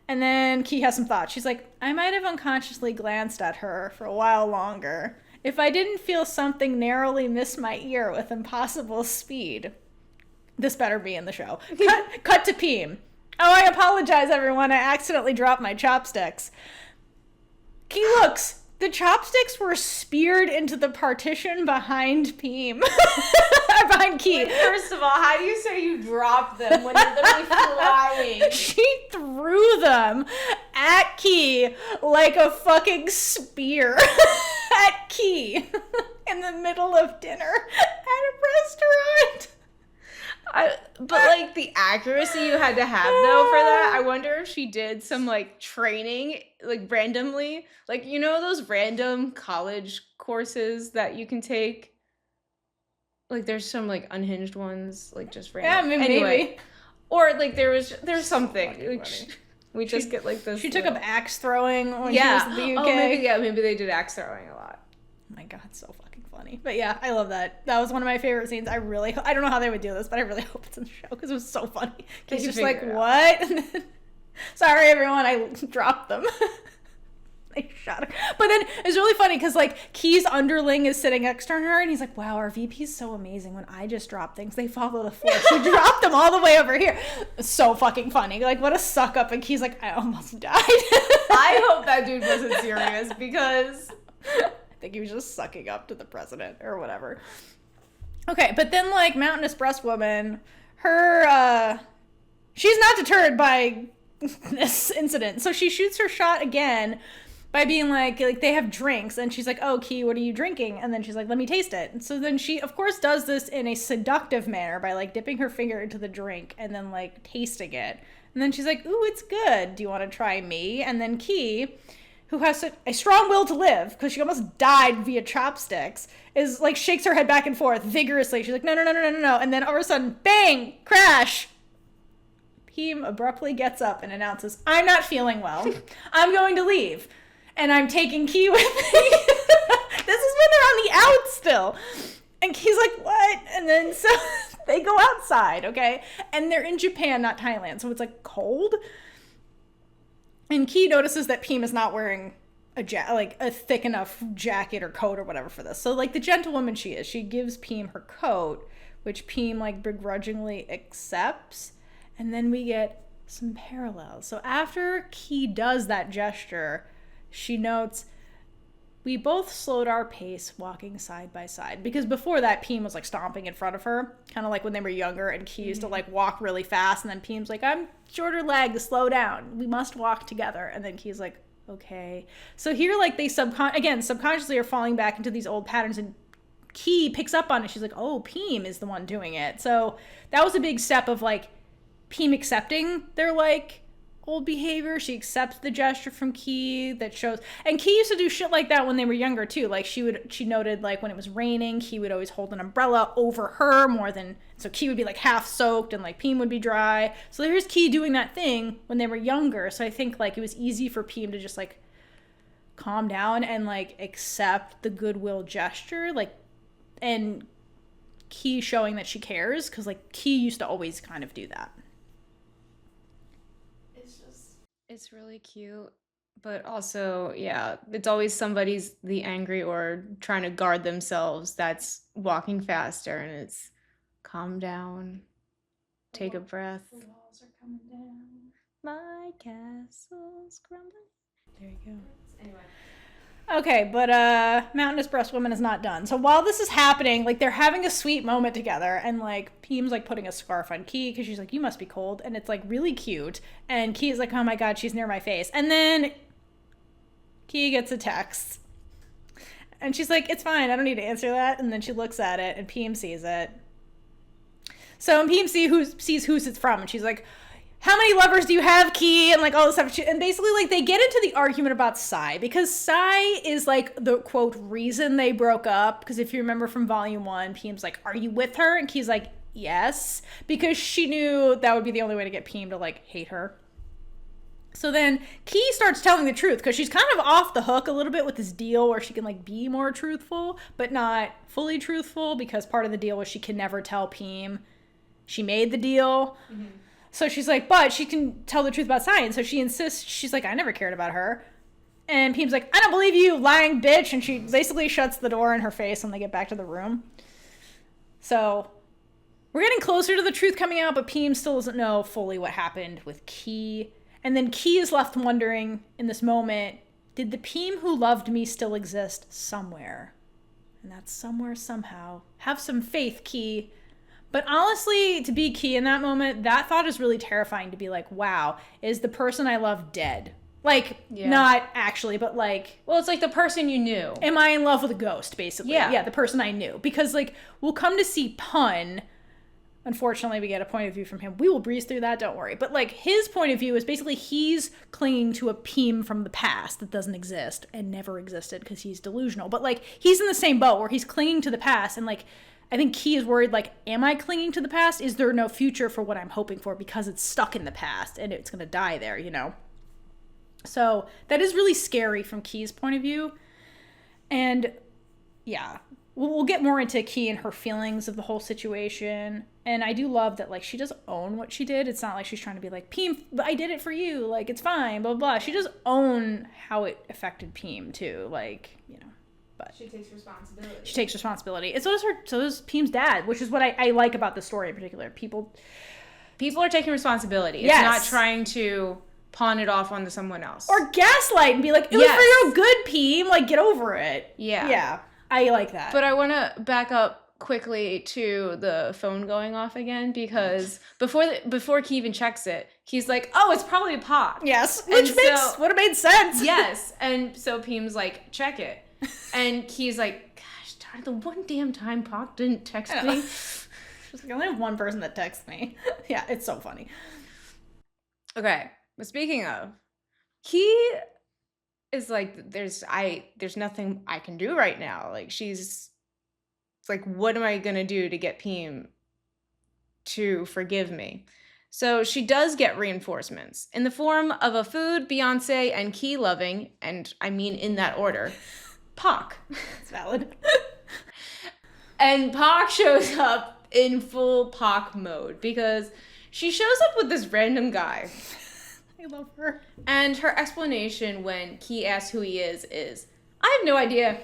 and then Kie has some thoughts. She's like, I might have unconsciously glanced at her for a while longer if I didn't feel something narrowly miss my ear with impossible speed. This better be in the show. Cut to Pheem. Oh, I apologize, everyone. I accidentally dropped my chopsticks. Kie looks. The chopsticks were speared into the partition behind Pheem. Behind Kie. Wait, first of all, how do you say you dropped them when they're literally flying? She threw them at Kie like a fucking spear at Kie in the middle of dinner at a restaurant. But, like, the accuracy you had to have, though, for that, I wonder if she did some, like, training, like, randomly. Like, you know those random college courses that you can take? Like, there's some, like, unhinged ones, like, just random. Yeah, anyway, maybe. Or, like, there's something. So Like, we just get, like, this. She took up axe throwing when she was in the UK. Oh, maybe they did axe throwing a lot. Oh my god, so fucking funny. But yeah, I love that. That was one of my favorite scenes. I don't know how they would do this, but I really hope it's in the show because it was so funny. He's just like, what? And then, sorry everyone, I dropped them. They shot her. But then it's really funny because like Kie's underling is sitting next to her and he's like, wow, our VP's so amazing. When I just drop things, they fall to the floor. She dropped them all the way over here. It's so fucking funny. Like, what a suck up. And Kie's like, I almost died. I hope that dude wasn't serious because I think he was just sucking up to the president or whatever. Okay, but then like Mountainous Breast Woman, she's not deterred by this incident. So she shoots her shot again by being like they have drinks and she's like, oh, Kie, what are you drinking? And then she's like, let me taste it. And so then she of course does this in a seductive manner by like dipping her finger into the drink and then like tasting it. And then she's like, ooh, it's good. Do you want to try me? And then Kie, who has a strong will to live because she almost died via chopsticks, is like shakes her head back and forth vigorously. She's like, no. And then all of a sudden, bang, crash. Pheem abruptly gets up and announces, I'm not feeling well. I'm going to leave. And I'm taking Kie with me. This is when they're on the out still. And Kie's like, what? And then so they go outside, okay? And they're in Japan, not Thailand. So it's like cold. And Kie notices that Pheem is not wearing a thick enough jacket or coat or whatever for this. So like the gentlewoman she is, she gives Pheem her coat, which Pheem like begrudgingly accepts. And then we get some parallels. So after Kie does that gesture, she notes, we both slowed our pace walking side by side. Because before that, Pheem was like stomping in front of her, kind of like when they were younger, and Kie used to like walk really fast. And then Pheem's like, I'm shorter leg, slow down. We must walk together. And then Kie's like, okay. So here, like they subconsciously are falling back into these old patterns, and Kie picks up on it. She's like, oh, Pheem is the one doing it. So that was a big step of like Pheem accepting their like old behavior. She accepts the gesture from Kie that shows, and Kie used to do shit like that when they were younger too. Like she noted like when it was raining, Kie would always hold an umbrella over her more than, so Kie would be like half soaked and like Pheem would be dry. So here's Kie doing that thing when they were younger. So I think like it was easy for Pheem to just like calm down and like accept the goodwill gesture, like, and Kie showing that she cares, because like Kie used to always kind of do that. It's really cute, but also, yeah, it's always somebody's the angry or trying to guard themselves that's walking faster, and it's calm down, take a breath. The walls are coming down. My castle's crumbling. There you go. Anyway. Okay, but Mountainous Breast Woman is not done. So while this is happening, like they're having a sweet moment together, and like Pheem's like putting a scarf on Kie because she's like, you must be cold, and it's like really cute. And Kie's like, oh my god, she's near my face. And then Kie gets a text, and she's like, it's fine, I don't need to answer that. And then she looks at it, and Pheem sees it. So Pheem sees who's it's from, and she's like, how many lovers do you have, Kie? And like all this stuff. And basically like they get into the argument about Sai, because Sai is like the quote reason they broke up. Because if you remember from volume 1, Pheem's like, are you with her? And Kie's like, yes, because she knew that would be the only way to get Pheem to like hate her. So then Kie starts telling the truth, because she's kind of off the hook a little bit with this deal where she can like be more truthful, but not fully truthful, because part of the deal was she can never tell Pheem she made the deal. Mm-hmm. So she's like, but she can tell the truth about science. So she insists, she's like, I never cared about her. And Pheem's like, I don't believe you, lying bitch. And she basically shuts the door in her face when they get back to the room. So we're getting closer to the truth coming out, but Pheem still doesn't know fully what happened with Kie. And then Kie is left wondering in this moment, did the Pheem who loved me still exist somewhere? And that's somewhere somehow. Have some faith, Kie. But honestly, to be Kie in that moment, that thought is really terrifying, to be like, wow, is the person I love dead? Like, yeah. Not actually, but like... Well, it's like the person you knew. Am I in love with a ghost, basically? Yeah. Yeah, the person I knew. Because, like, we'll come to see Pun Unfortunately, we get a point of view from him. We will breeze through that, don't worry. But, like, his point of view is basically he's clinging to a Pheem from the past that doesn't exist and never existed because he's delusional. But, like, he's in the same boat where he's clinging to the past. And, like, I think Kie is worried, like, am I clinging to the past? Is there no future for what I'm hoping for because it's stuck in the past and it's going to die there, you know? So that is really scary from Kie's point of view. And, yeah, we'll get more into Kie and her feelings of the whole situation. And I do love that, like, she does own what she did. It's not like she's trying to be like, Pheem, I did it for you. Like, it's fine, blah, blah. She does own how it affected Pheem, too. Like, you know, but. She takes responsibility. She takes responsibility. And so does Pheem's dad, which is what I like about the story in particular. People are taking responsibility. It's yes. not trying to pawn it off onto someone else. Or gaslight and be like, it was for your good, Pheem. Like, get over it. Yeah. Yeah. I like that. But I want to back up quickly to the phone going off again because before Kie even checks it, he's like, "Oh, it's probably Pock." Yes, which would have made sense. Yes, and so Pheem's like, "Check it," and Kie's like, "Gosh, darn, the one damn time Pock didn't text me." She's like, "I only have one person that texts me." Yeah, it's so funny. Okay, but speaking of, Kie is like, there's nothing I can do right now. Like it's like, what am I gonna do to get Pheem to forgive me? So she does get reinforcements in the form of a food, Beyonce, and Kie loving, and I mean in that order, Pock. It's valid. And Pock shows up in full Pock mode because she shows up with this random guy. I love her. And her explanation when Kie asks who he is, I have no idea.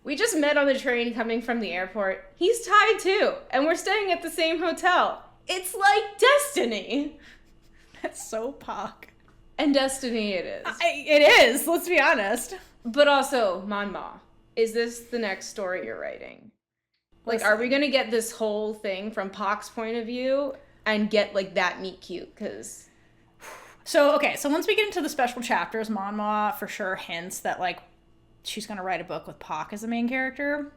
We just met on the train coming from the airport. He's Thai too, and we're staying at the same hotel. It's like destiny. That's so Pock. And destiny it is. It is, let's be honest. But also, Monmaw, is this the next story you're writing? Like, are we going to get this whole thing from Pock's point of view and get, like, that meet cute? Because... So once we get into the special chapters, Monmaw for sure hints that, like, she's going to write a book with Pock as the main character.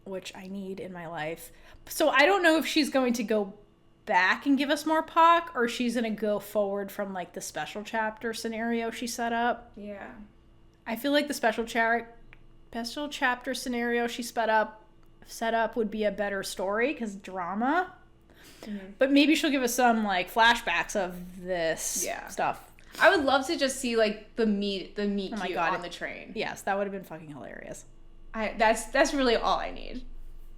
Which I need in my life. So I don't know if she's going to go back and give us more Pock, or she's going to go forward from, like, the special chapter scenario she set up. Yeah. I feel like the special chapter scenario she set up would be a better story, because drama. Mm-hmm. But maybe she'll give us some, like, flashbacks of this stuff. I would love to just see, like, the meet cute on the train. Yes, that would have been fucking hilarious. That's really all I need,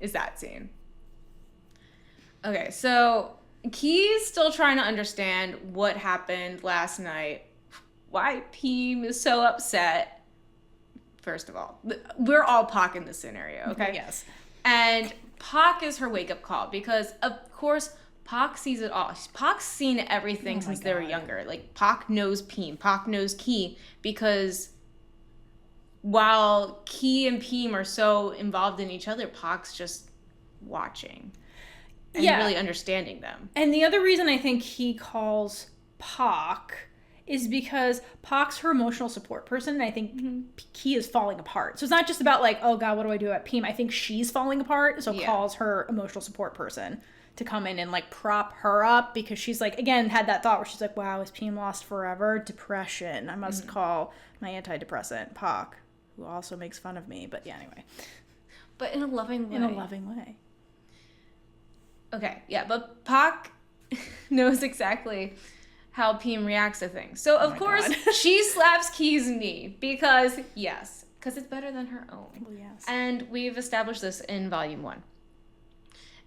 is that scene. Okay, so Kie's still trying to understand what happened last night, why Pheem is so upset. First of all, we're all Pock in this scenario, okay? Yes. And Pock is her wake-up call because, of course, Pock sees it all. Pock's seen everything since they were younger. Like, Pock knows Pheem. Pock knows Kie because while Kie and Pheem are so involved in each other, Pock's just watching and really understanding them. And the other reason I think he calls Pock is because Pock's her emotional support person, and I think Kie is falling apart. So it's not just about, like, oh God, what do I do at Pheem? I think she's falling apart, so calls her emotional support person to come in and, like, prop her up, because she's, like, again, had that thought where she's like, wow, is Pheem lost forever? Depression. I must call my antidepressant, Pock, who also makes fun of me. But yeah, anyway. But in a loving way. In a loving way. Okay, yeah, but Pock knows exactly how Pheem reacts to things. So, of course, she slaps Kie's knee because it's better than her own. Well, yes. And we've established this in Volume 1.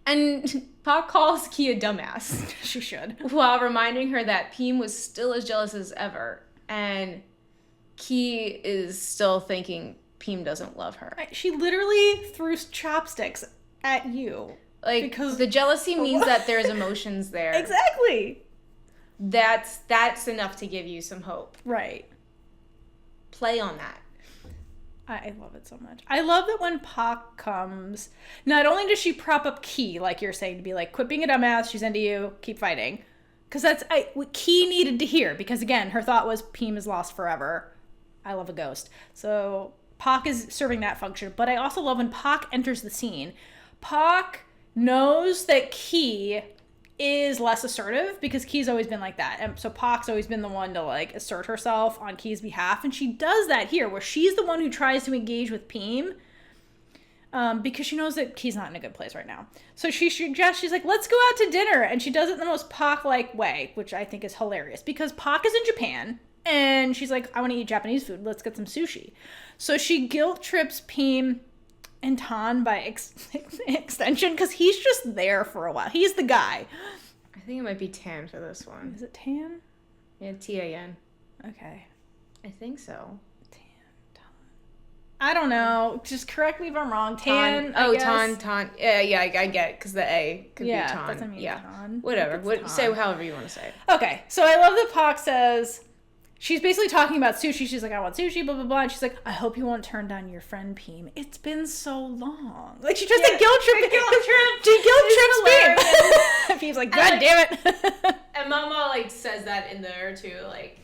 And Pock calls Kie a dumbass. She should. While reminding her that Pheem was still as jealous as ever. And Kie is still thinking Pheem doesn't love her. She literally threw chopsticks at you. Like, because the jealousy means that there's emotions there. Exactly. That's enough to give you some hope. Right. Play on that. I love it so much. I love that when Pock comes, not only does she prop up Kie, like you're saying, to be like, quit being a dumbass, she's into you, keep fighting. Because that's what Kie needed to hear. Because, again, her thought was, Pheem is lost forever. I love a ghost. So Pock is serving that function. But I also love when Pock enters the scene. Pock knows that Kie is less assertive because Kie's always been like that. And so Pock's always been the one to like assert herself on Kie's behalf. And she does that here where she's the one who tries to engage with Pheem because she knows that Kie's not in a good place right now. So she suggests, she's like, let's go out to dinner. And she does it in the most Pock-like way, which I think is hilarious because Pock is in Japan and she's like, I want to eat Japanese food. Let's get some sushi. So she guilt trips Pheem and Tan by extension because he's just there for a while. He's the guy. I think it might be Tan for this one. Is it Tan? Yeah, Tan. Okay. I think so. Tan. I don't know. Just correct me if I'm wrong. Tan. Tan. Yeah, I get it because the A could be Tan. Doesn't mean Tan. Whatever. Say however you want to say it. Okay. So I love that Pock says, she's basically talking about sushi. She's like, I want sushi, blah, blah, blah. And she's like, I hope you won't turn down your friend Pheem. It's been so long. Like, she tries to guilt trip. She guilt trips Pheem. Pheem's like, God damn it. And Monmaw, like, says that in there, too. Like,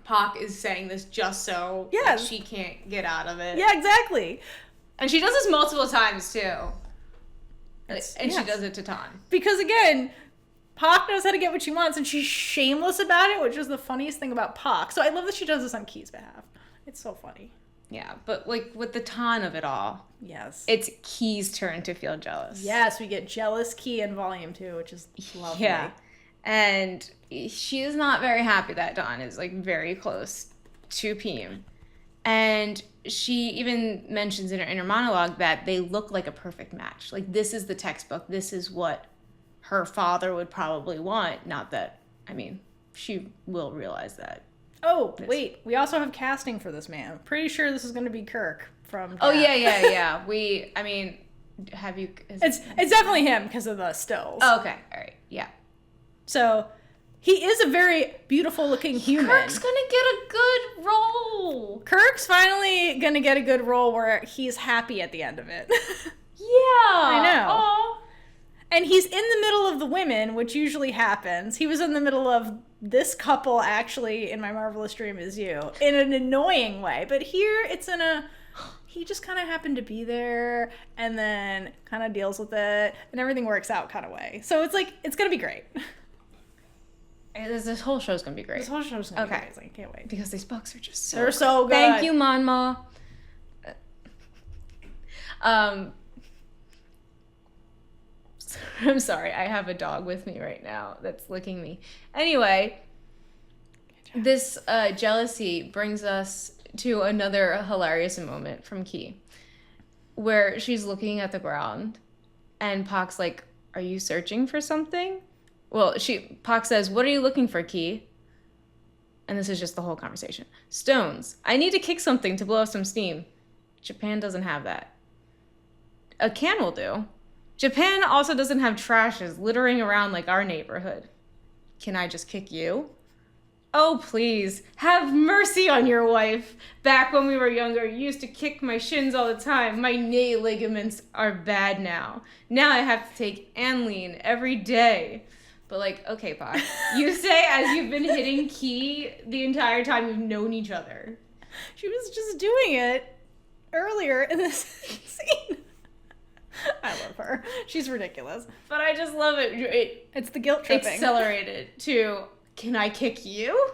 Pock is saying this just so like, she can't get out of it. Yeah, exactly. And she does this multiple times, too. And she does it to Tan. Because, again, Pock knows how to get what she wants, and she's shameless about it, which is the funniest thing about Pock. So I love that she does this on Kie's behalf. It's so funny. Yeah, but like with the Tan of it all, yes, it's Kie's turn to feel jealous. Yes, we get jealous Kie in Volume 2, which is lovely. Yeah, and she is not very happy that Tan is like very close to Pheem, and she even mentions in her inner monologue that they look like a perfect match. Like this is the textbook. This is what her father would probably want. Not that, I mean, she will realize that. Oh, wait. We also have casting for this man. I'm pretty sure this is going to be Kirk from Dad. Oh, yeah. Have you... It's definitely him because of the stills. Oh, okay. All right. Yeah. So, he is a very beautiful-looking human. Kirk's going to get a good role. Kirk's finally going to get a good role where he's happy at the end of it. Yeah. I know. Aww. And he's in the middle of the women, which usually happens. He was in the middle of this couple, actually, in My Marvelous Dream Is You, in an annoying way. But here, it's in a... He just kind of happened to be there, and then kind of deals with it, and everything works out kind of way. So it's like, it's going to be great. This whole show's going to be great. This whole show's going to be amazing. Can't wait. Because these books are just so They're so good. Thank you, Monmaw. I'm sorry, I have a dog with me right now that's licking me. Anyway, this jealousy brings us to another hilarious moment from Kie, where she's looking at the ground, and Pock's like, are you searching for something? Well, Pock says, what are you looking for, Kie? And this is just the whole conversation. Stones. I need to kick something to blow some steam. Japan doesn't have that. A can will do. Japan also doesn't have trashes littering around like our neighborhood. Can I just kick you? Oh, please, have mercy on your wife. Back when we were younger, you used to kick my shins all the time. My knee ligaments are bad now. Now I have to take Anline every day. But like, okay, Pock, you say as you've been hitting Kie the entire time you've known each other. She was just doing it earlier in this scene. I love her. She's ridiculous. But I just love it. It's the guilt tripping. Accelerated to, can I kick you?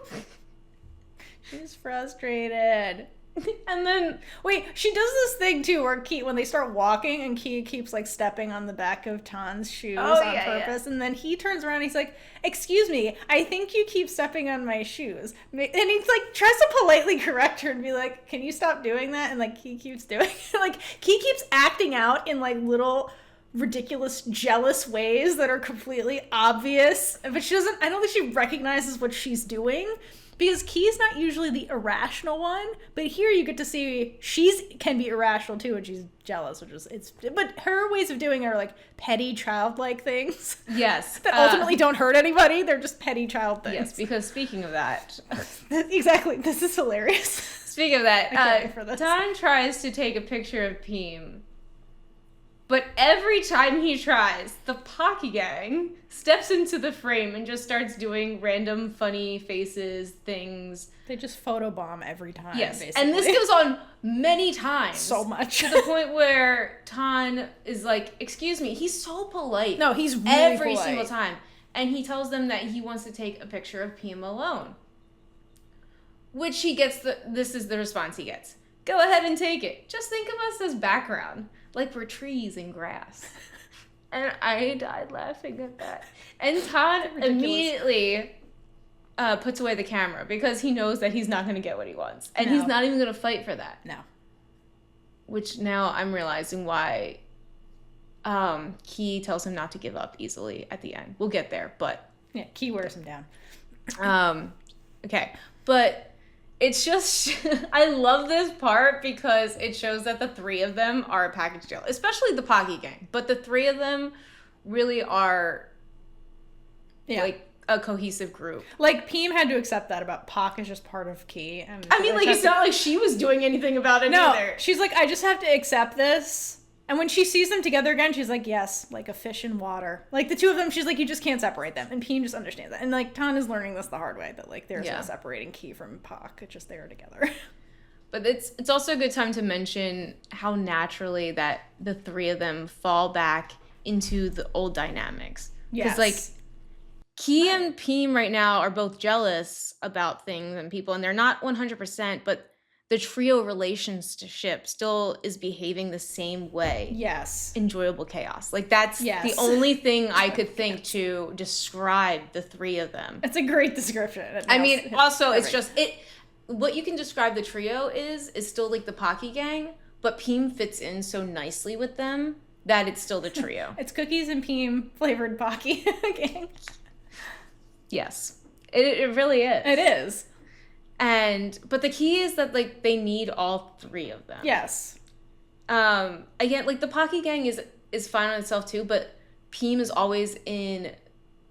She's frustrated. And then, wait, she does this thing too where Kie, when they start walking and Kie keeps like stepping on the back of Tan's shoes on purpose. Yeah. And then he turns around and he's like, excuse me, I think you keep stepping on my shoes. And he's like, tries to politely correct her and be like, can you stop doing that? And like, Kie keeps doing it. Like, Kie keeps acting out in like little ridiculous, jealous ways that are completely obvious. But she doesn't, I don't think she recognizes what she's doing. Because Kie's not usually the irrational one, but here you get to see can be irrational too when she's jealous, but her ways of doing it are like petty childlike things. Yes. That ultimately don't hurt anybody. They're just petty child things. Yes, because speaking of that. Exactly. This is hilarious. Speaking of that, Tan tries to take a picture of Pheem But every time he tries, the Pocky Gang steps into the frame and just starts doing random funny faces, things. They just photobomb every time, yes. basically. And this goes on many times. So much. To the point where Tan is like, excuse me, he's so polite. No, he's really every polite. single time. And he tells them that he wants to take a picture of Pheem alone. Which he gets, this is the response he gets. Go ahead and take it. Just think of us as background. Like we're trees and grass. And I died laughing at that. And Todd immediately puts away the camera because he knows that he's not going to get what he wants. And he's not even going to fight for that. No. Which now I'm realizing why Kie tells him not to give up easily at the end. We'll get there, but... Yeah, Kie wears him down. Okay, but... It's just, I love this part because it shows that the three of them are a package deal, especially the Pocky Gang. But the three of them really are like a cohesive group. Like Pheem had to accept that about Pock is just part of Kie. And I mean, like it's not like she was doing anything about it either. She's like, I just have to accept this. And when she sees them together again, she's like, yes, like a fish in water. Like the two of them, she's like, you just can't separate them. And Pheem just understands that. And like Tan is learning this the hard way, that like there's no separating Kie from Pock. It's just they're together. But it's also a good time to mention how naturally that the three of them fall back into the old dynamics. Yes. Because like Kie and Pheem right now are both jealous about things and people, and they're not 100%, but the trio relationship still is behaving the same way. Yes. Enjoyable chaos. Like that's the only thing I could think to describe the three of them. It's a great description. I mean, also it's just what you can describe the trio is still like the Pocky Gang, but Pheem fits in so nicely with them that it's still the trio. It's cookies and Pheem flavored Pocky Gang. Yes. It really is. It is. But the key is that like they need all three of them. Yes. Again, like the Pocky Gang is fine on itself too, but Pheem is always in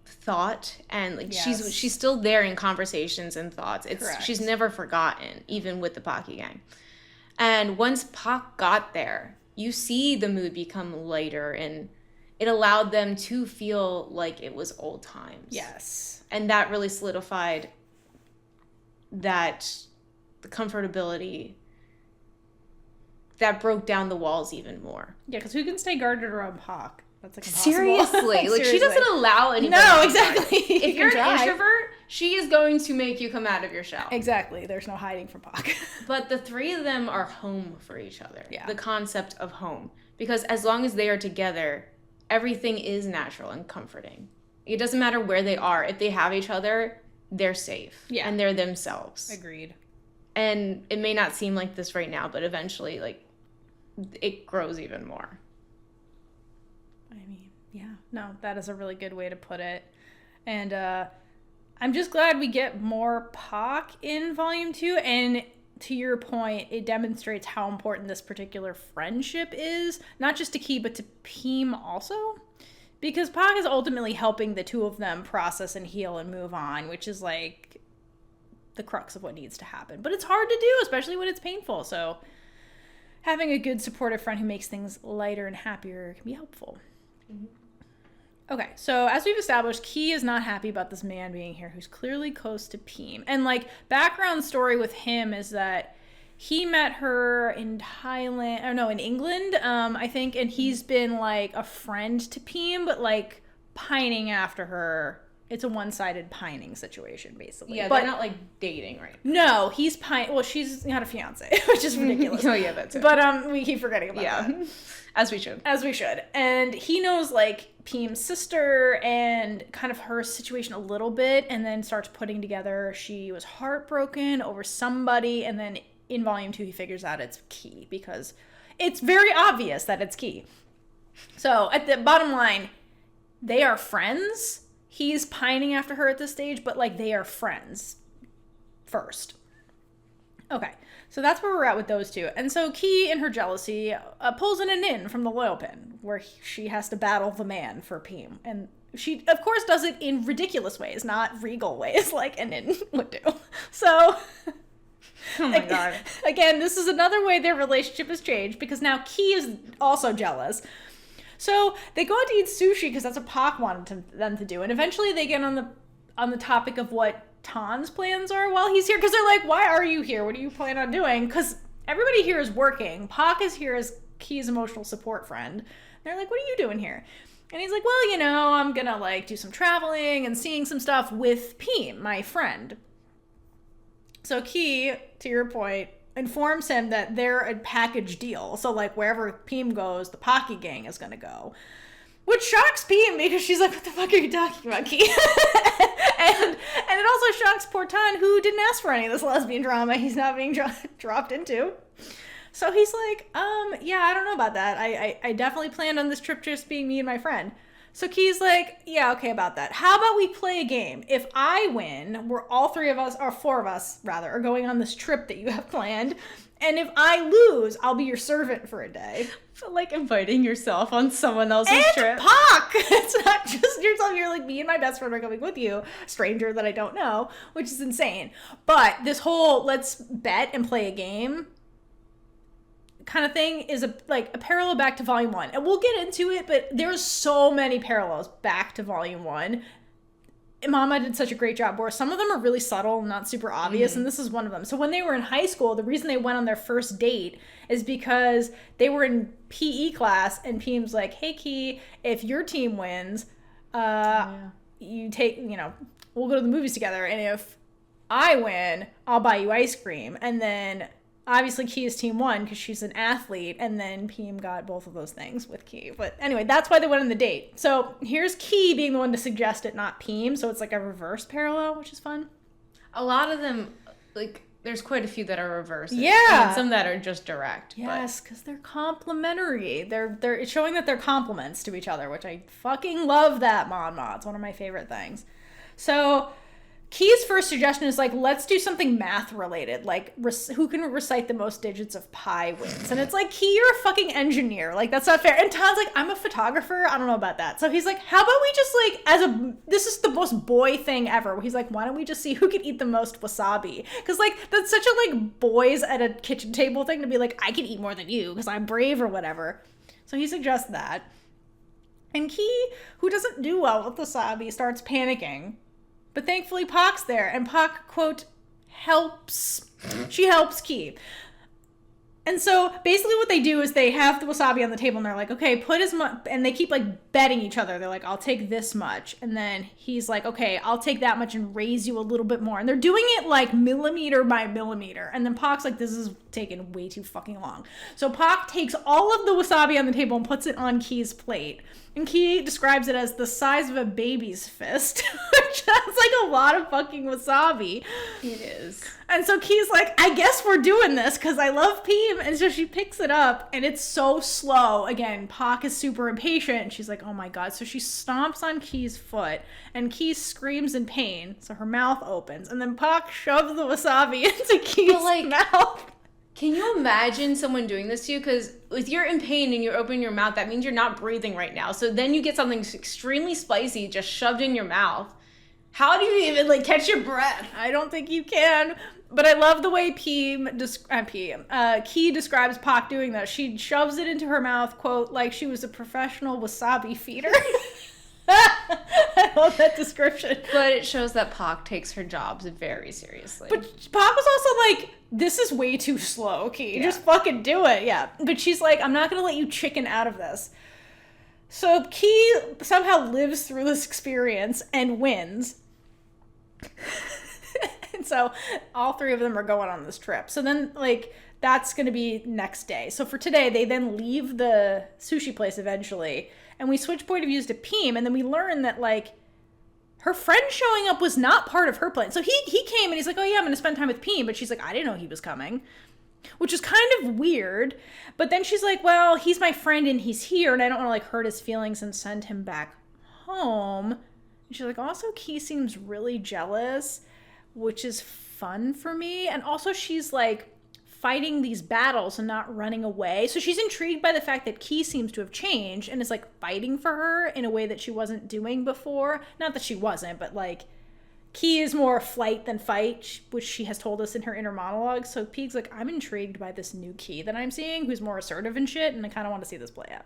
thought and like she's still there in conversations and thoughts. She's never forgotten, even with the Pocky Gang. And once Pock got there, you see the mood become lighter and it allowed them to feel like it was old times. Yes. And that really solidified that the comfortability that broke down the walls even more. Yeah, because who can stay guarded around Pock? That's like impossible. Seriously. Like she doesn't allow anybody. No, exactly. If you're an introvert, she is going to make you come out of your shell. Exactly. There's no hiding from Pock. But the three of them are home for each other. Yeah. The concept of home. Because as long as they are together, everything is natural and comforting. It doesn't matter where they are. If they have each other, they're safe. Yeah. And they're themselves. Agreed. And it may not seem like this right now, but eventually, like, it grows even more. I mean, yeah. No, that is a really good way to put it. And I'm just glad we get more Pock in Volume 2. And to your point, it demonstrates how important this particular friendship is. Not just to Kie, but to Pheem also. Because Pock is ultimately helping the two of them process and heal and move on, which is like the crux of what needs to happen. But it's hard to do, especially when it's painful. So having a good supportive friend who makes things lighter and happier can be helpful. Mm-hmm. Okay, so as we've established, Kie is not happy about this man being here who's clearly close to Pheem. And like background story with him is that he met her in Thailand, or no, in England, I think, and he's been like a friend to Pheem, but like pining after her. It's a one-sided pining situation, basically. Yeah, but they're not like dating, right? No, he's well, she's got a fiance, which is ridiculous. Oh yeah, that's it. But we keep forgetting about that. As we should. As we should. And he knows like Pheem's sister and kind of her situation a little bit, and then starts putting together she was heartbroken over somebody, and then in Volume 2 he figures out it's Kie, because it's very obvious that it's Kie. So at the bottom line, they are friends. He's pining after her at this stage, but like they are friends first. Okay, so that's where we're at with those two. And so Kie, in her jealousy, pulls in a nin from the loyal pin, where she has to battle the man for Pheem. And she, of course, does it in ridiculous ways, not regal ways like a nin would do. So, oh my god. Again, this is another way their relationship has changed, because now Kie is also jealous. So they go out to eat sushi because that's what Pock wanted them to do. And eventually they get on the topic of what Tan's plans are while he's here. Because they're like, why are you here? What do you plan on doing? Because everybody here is working. Pock is here as Kie's emotional support friend. They're like, what are you doing here? And he's like, well, I'm going to like do some traveling and seeing some stuff with Pheem, my friend. So Kie, to your point, informs him that they're a package deal. So like wherever Pheem goes, the Pocky gang is going to go. Which shocks Pheem because she's like, what the fuck are you talking about, Kie? and it also shocks poor Tan, who didn't ask for any of this lesbian drama he's not being dropped into. So he's like, yeah, I don't know about that. I definitely planned on this trip just being me and my friend. So Kie's like, yeah, okay about that. How about we play a game? If I win, we're all three of us, or four of us rather, are going on this trip that you have planned. And if I lose, I'll be your servant for a day. But like inviting yourself on someone else's trip. Pock! It's not just yourself. You're like, me and my best friend are coming with you. Stranger that I don't know, which is insane. But this whole let's bet and play a game kind of thing is a parallel back to Volume 1. And we'll get into it, but there's so many parallels back to Volume 1. Mama did such a great job where some of them are really subtle and not super obvious, and this is one of them. So when they were in high school, the reason they went on their first date is because they were in PE class, and Pheem's like, hey, Kie, if your team wins, you take, we'll go to the movies together, and if I win, I'll buy you ice cream. And then obviously Kie's team won because she's an athlete, and then Pheem got both of those things with Kie. But anyway, that's why they went on the date. So here's Kie being the one to suggest it, not Pheem. So it's like a reverse parallel, which is fun. A lot of them, like, there's quite a few that are reverses. Yeah. And some that are just direct. Yes, because they're complementary. It's showing that they're complements to each other, which I fucking love that, Monmaw. It's one of my favorite things. So Kie's first suggestion is like, let's do something math related, like who can recite the most digits of pi wins. And it's like, Kie, you're a fucking engineer, like that's not fair. And Tan's like, I'm a photographer, I don't know about that. So he's like, how about we just like, this is the most boy thing ever. He's like, why don't we just see who can eat the most wasabi? Because like that's such a like boys at a kitchen table thing to be like, I can eat more than you because I'm brave or whatever. So he suggests that, and Kie, who doesn't do well with wasabi, starts panicking. But thankfully, Pock's there, and Pock, quote, helps. She helps Kie. And so basically what they do is they have the wasabi on the table, and they're like, okay, put as much, and they keep like betting each other. They're like, I'll take this much. And then he's like, okay, I'll take that much and raise you a little bit more. And they're doing it like millimeter by millimeter. And then Pock's like, this is taking way too fucking long. So Pock takes all of the wasabi on the table and puts it on Kie's plate. And Kie describes it as the size of a baby's fist, which sounds like a lot of fucking wasabi. It is. And so Kie's like, I guess we're doing this because I love Pheem. And so she picks it up, and it's so slow. Again, Pock is super impatient, and she's like, oh my god. So she stomps on Kie's foot, and Kie screams in pain. So her mouth opens, and then Pock shoves the wasabi into Kie's mouth. Can you imagine someone doing this to you? Because if you're in pain and you're opening your mouth, that means you're not breathing right now. So then you get something extremely spicy just shoved in your mouth. How do you even like catch your breath? I don't think you can. But I love the way Kie describes Pock doing that. She shoves it into her mouth, quote, like she was a professional wasabi feeder. I love that description. But it shows that Pock takes her jobs very seriously. But Pock was also like, this is way too slow, Kie. Yeah. Just fucking do it. Yeah. But she's like, I'm not going to let you chicken out of this. So Kie somehow lives through this experience and wins. And so all three of them are going on this trip. So then, like, that's going to be next day. So for today, they then leave the sushi place eventually. And we switch point of views to Pheem. And then we learn that, like, her friend showing up was not part of her plan. So he came and he's like, oh yeah, I'm going to spend time with Pheem. But she's like, I didn't know he was coming. Which is kind of weird. But then she's like, well, he's my friend and he's here. And I don't want to, like, hurt his feelings and send him back home. And she's like, also, Kie seems really jealous, which is fun for me. And also she's, like, fighting these battles and not running away. So she's intrigued by the fact that Kie seems to have changed and is like fighting for her in a way that she wasn't doing before. Not that she wasn't, but like Kie is more flight than fight, which she has told us in her inner monologue. So Peeg's like, I'm intrigued by this new Kie that I'm seeing, who's more assertive and shit, and I kind of want to see this play out.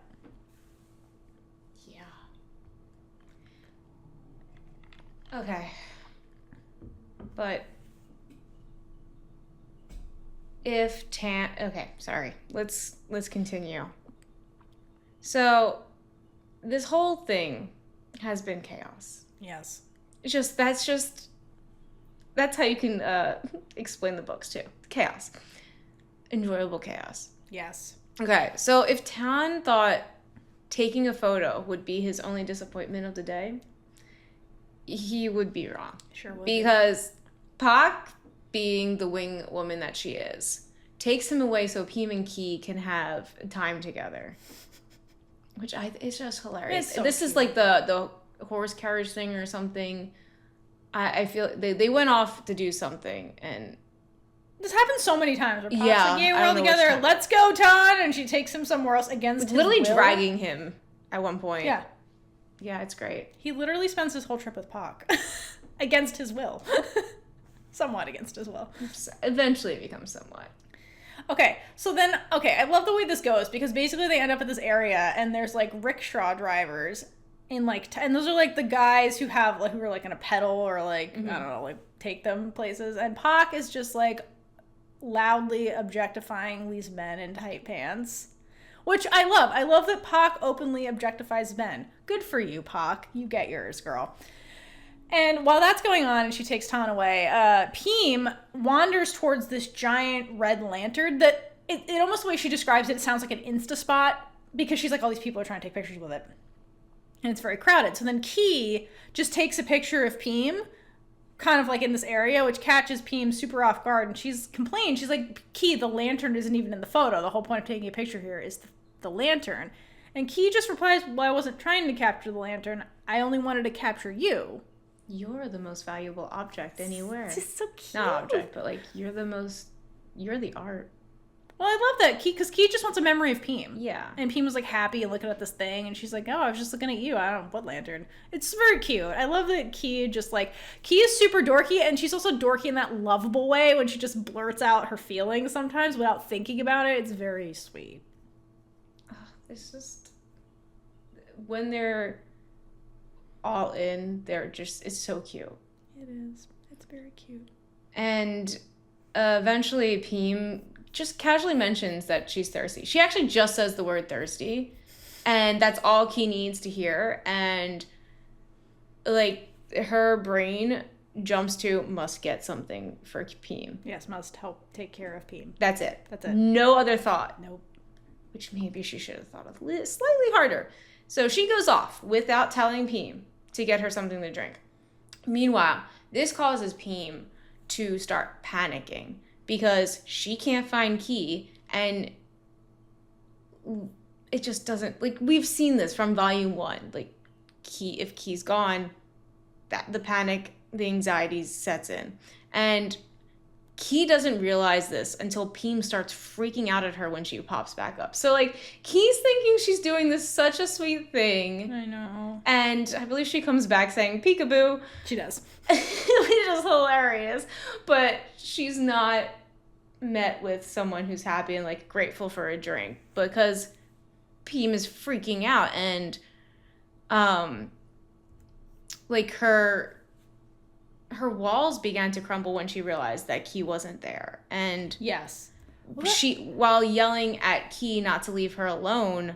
Okay. But if Tan okay, sorry. Let's continue. So this whole thing has been chaos. Yes. That's how you can explain the books too. Chaos. Enjoyable chaos. Yes. Okay, so if Tan thought taking a photo would be his only disappointment of the day, he would be wrong. Sure would. Because Pock, being the wing woman that she is, takes him away so Pheem and Kie can have time together. Which it's just hilarious. It's so this cute. is like the horse carriage thing or something. I feel they went off to do something, and this happens so many times. Where Pock's Yeah, like, yeah, I we're all don't know which together. time. Let's go, Ton. And she takes him somewhere else against his literally will. dragging him at one point. Yeah. Yeah, it's great. He literally spends his whole trip with Pock. Against his will. Somewhat against his will. Eventually it becomes somewhat. Okay, so then, I love the way this goes because basically they end up at this area and there's like rickshaw drivers in like, and those are like the guys who have like, who are like gonna pedal or like, I don't know, like take them places. And Pock is just like loudly objectifying these men in tight pants, which I love. I love that Pock openly objectifies men. Good for you, Pock. You get yours, girl. And while that's going on and she takes Tan away, Pheem wanders towards this giant red lantern that it almost the way she describes it, it sounds like an Insta spot because she's like, all these people are trying to take pictures with it. And it's very crowded. So then Kie just takes a picture of Pheem kind of like in this area, which catches Pheem super off guard. And she's complained. She's like, Kie, the lantern isn't even in the photo. The whole point of taking a picture here is the lantern. And Kie just replies, well, I wasn't trying to capture the lantern. I only wanted to capture you. You're the most valuable object anywhere. It's just so cute. Not object, but like you're the art. Well, I love that because Kie just wants a memory of Pheem. Yeah. And Pheem was like happy and looking at this thing, and she's like, "Oh, I was just looking at you. I don't know what lantern." It's very cute. I love that Kie just like Kie is super dorky, and she's also dorky in that lovable way when she just blurts out her feelings sometimes without thinking about it. It's very sweet. It's just when they're all in, it's so cute. It is. It's very cute. And eventually Pheem just casually mentions that she's thirsty. She actually just says the word thirsty, and that's all Kie needs to hear. And like her brain jumps to must get something for Pheem. Yes, must help take care of Pheem. That's it. That's it. No other thought. Nope. Which maybe she should have thought of slightly harder. So she goes off without telling Pheem to get her something to drink. Meanwhile, this causes Pheem to start panicking because she can't find Kie, and it just doesn't, like, we've seen this from volume 1. Like, if Kie's gone, the panic, the anxiety sets in. And Kie doesn't realize this until Pheem starts freaking out at her when she pops back up. So, like, Kie's thinking she's doing this such a sweet thing. I know. And I believe she comes back saying, peekaboo. She does. Which is hilarious. But she's not met with someone who's happy and, like, grateful for a drink. Because Pheem is freaking out. And, like, her walls began to crumble when she realized that Kie wasn't there. And Yes. while yelling at Kie not to leave her alone,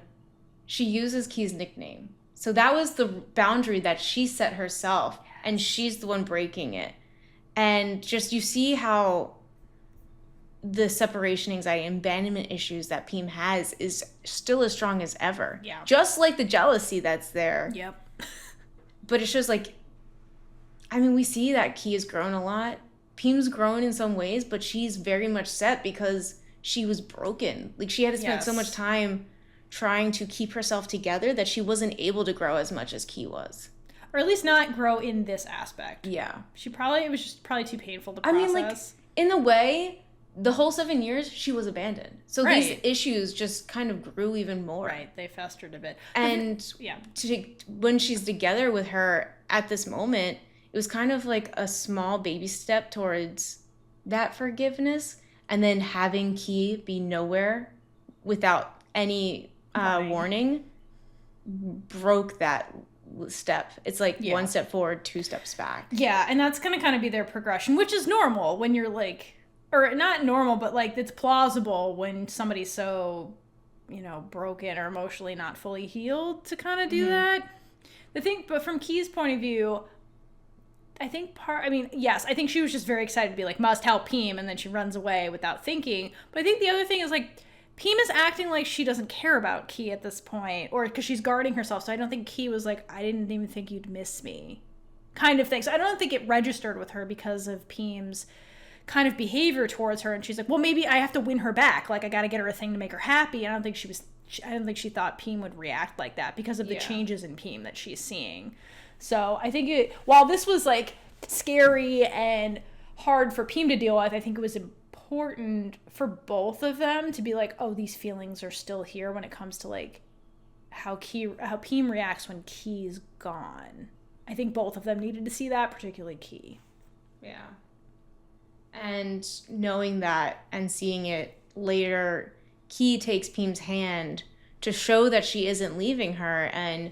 she uses Kie's nickname. So that was the boundary that she set herself, and she's the one breaking it. And just you see how the separation anxiety and abandonment issues that Pheem has is still as strong as ever. Yeah. Just like the jealousy that's there. Yep. But it's just like, I mean, we see that Kie has grown a lot. Pheem's grown in some ways, but she's very much set because she was broken. Like, she had to spend so much time trying to keep herself together that she wasn't able to grow as much as Kie was. Or at least not grow in this aspect. Yeah. It was just probably too painful to process. I mean, like, in a way, the whole 7 years, she was abandoned. So these issues just kind of grew even more. Right, they festered a bit. And when she's together with her at this moment, it was kind of like a small baby step towards that forgiveness, and then having Kie be nowhere without any warning broke that step. It's like Yeah. 1 step forward, 2 steps back. Yeah, and that's going to kind of be their progression, which is normal when you're like, or not normal, but like it's plausible when somebody's so, broken or emotionally not fully healed to kind of do that. But from Kie's point of view, I think yes, I think she was just very excited to be like, must help Pheem, and then she runs away without thinking. But I think the other thing is like, Pheem is acting like she doesn't care about Kie at this point, or because she's guarding herself. So I don't think Kie was like, I didn't even think you'd miss me, kind of thing. So I don't think it registered with her because of Pheem's kind of behavior towards her. And she's like, well, maybe I have to win her back. Like, I got to get her a thing to make her happy. And I don't think she thought Pheem would react like that because of the changes in Pheem that she's seeing. So I think while this was like scary and hard for Pheem to deal with, I think it was important for both of them to be like, oh, these feelings are still here when it comes to like how Pheem reacts when Kie's gone. I think both of them needed to see that, particularly Kie. Yeah. And knowing that and seeing it later, Kie takes Pheem's hand to show that she isn't leaving her, and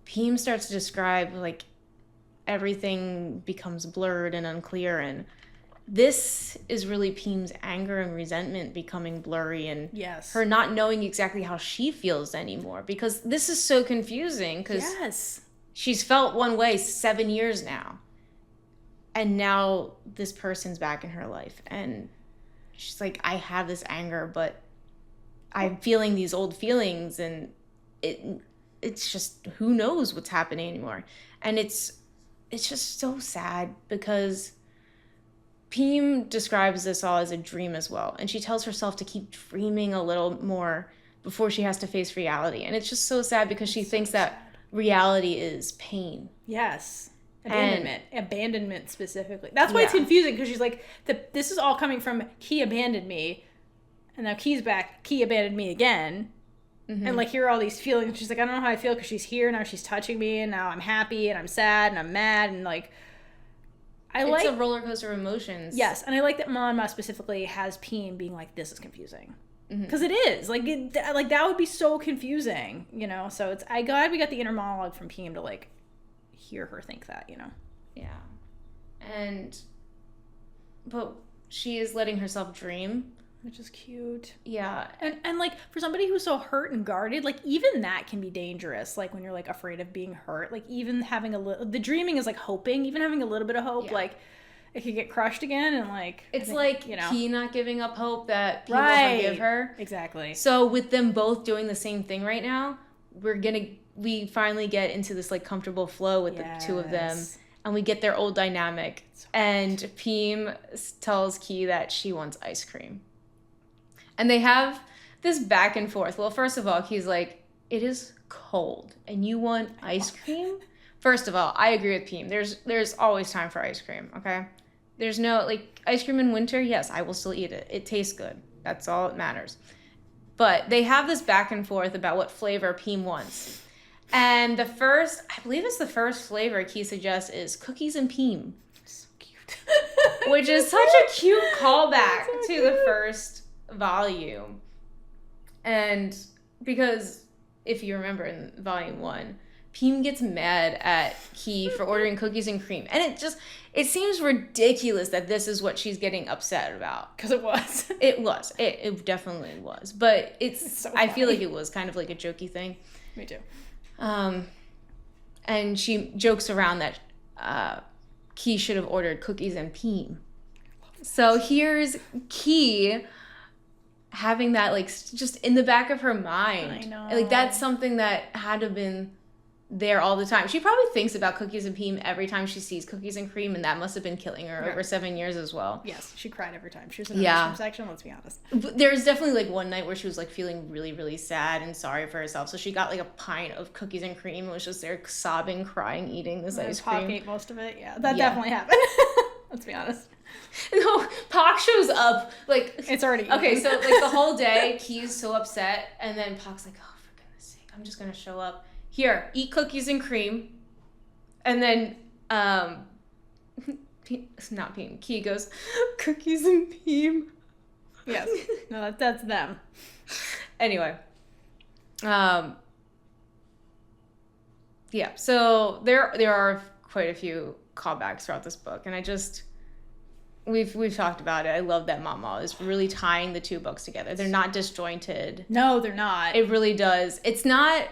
Pheem starts to describe like everything becomes blurred and unclear, and this is really Pheem's anger and resentment becoming blurry, and her not knowing exactly how she feels anymore, because this is so confusing because she's felt one way 7 years now, and now this person's back in her life, and she's like, I have this anger, but I'm feeling these old feelings, and it's just, who knows what's happening anymore. And it's just so sad because Pheem describes this all as a dream as well. And she tells herself to keep dreaming a little more before she has to face reality. And it's just so sad because she thinks that reality is pain. Yes. Abandonment specifically. That's why it's confusing, because she's like, this is all coming from Kie abandoned me, and now Kie's back, Kie abandoned me again. And like, here are all these feelings. She's like, I don't know how I feel because she's here now. She's touching me, and now I'm happy and I'm sad and I'm mad, and like, it's a roller coaster of emotions. Yes, and I like that Monmaw specifically has Pheem being like, this is confusing, because it is like that would be so confusing, So I'm glad we got the inner monologue from Pheem to like hear her think that, Yeah, but she is letting herself dream. Which is cute. Yeah. And like, for somebody who's so hurt and guarded, like, even that can be dangerous. Like, when you're, like, afraid of being hurt. Like, even having the dreaming is, like, hoping. Even having a little bit of hope, like, it could get crushed again, and, like... It's like, Kie not giving up hope that people will forgive her. Exactly. So, with them both doing the same thing right now, we finally get into this, like, comfortable flow with the two of them. And we get their old dynamic. And Pheem tells Kie that she wants ice cream. And they have this back and forth. Well, first of all, Kie's like, it is cold and you want ice cream? First of all, I agree with Pheem. There's always time for ice cream, okay? There's no, like, ice cream in winter, yes, I will still eat it. It tastes good. That's all that matters. But they have this back and forth about what flavor Pheem wants. And I believe it's the first flavor Kie suggests is cookies and Pheem. So cute. Which is such a cute callback to the first volume. And because if you remember in volume 1, Pheem gets mad at Kie for ordering cookies and cream, and it seems ridiculous that this is what she's getting upset about, because it definitely was, but it's so I feel like it was kind of like a jokey thing. Me too. And she jokes around that Kie should have ordered cookies and Pheem. So here's Kie having that, like, just in the back of her mind. I know. Like, that's something that had to have been there all the time. She probably thinks about cookies and Pheem every time she sees cookies and cream, and that must have been killing her over 7 years as well. Yes, she cried every time. She was in the ice cream section, let's be honest. But there was definitely, like, one night where she was, like, feeling really, really sad and sorry for herself. So she got, like, a pint of cookies and cream and was just there sobbing, crying, eating this ice cream. Pock ate most of it, that definitely happened. Let's be honest. No, Pock shows up, like... It's already eaten. Okay, so, like, the whole day, Kie's so upset, and then Pock's like, oh, for goodness sake, I'm just gonna show up. Here, eat cookies and cream. And then, not Pheem, Kie goes, cookies and Pheem. Yes, no, that's them. Anyway, Yeah, so there are quite a few callbacks throughout this book, and we've talked about it. I love that Monmaw is really tying the two books together. They're not disjointed. No, they're not. It really does. It's not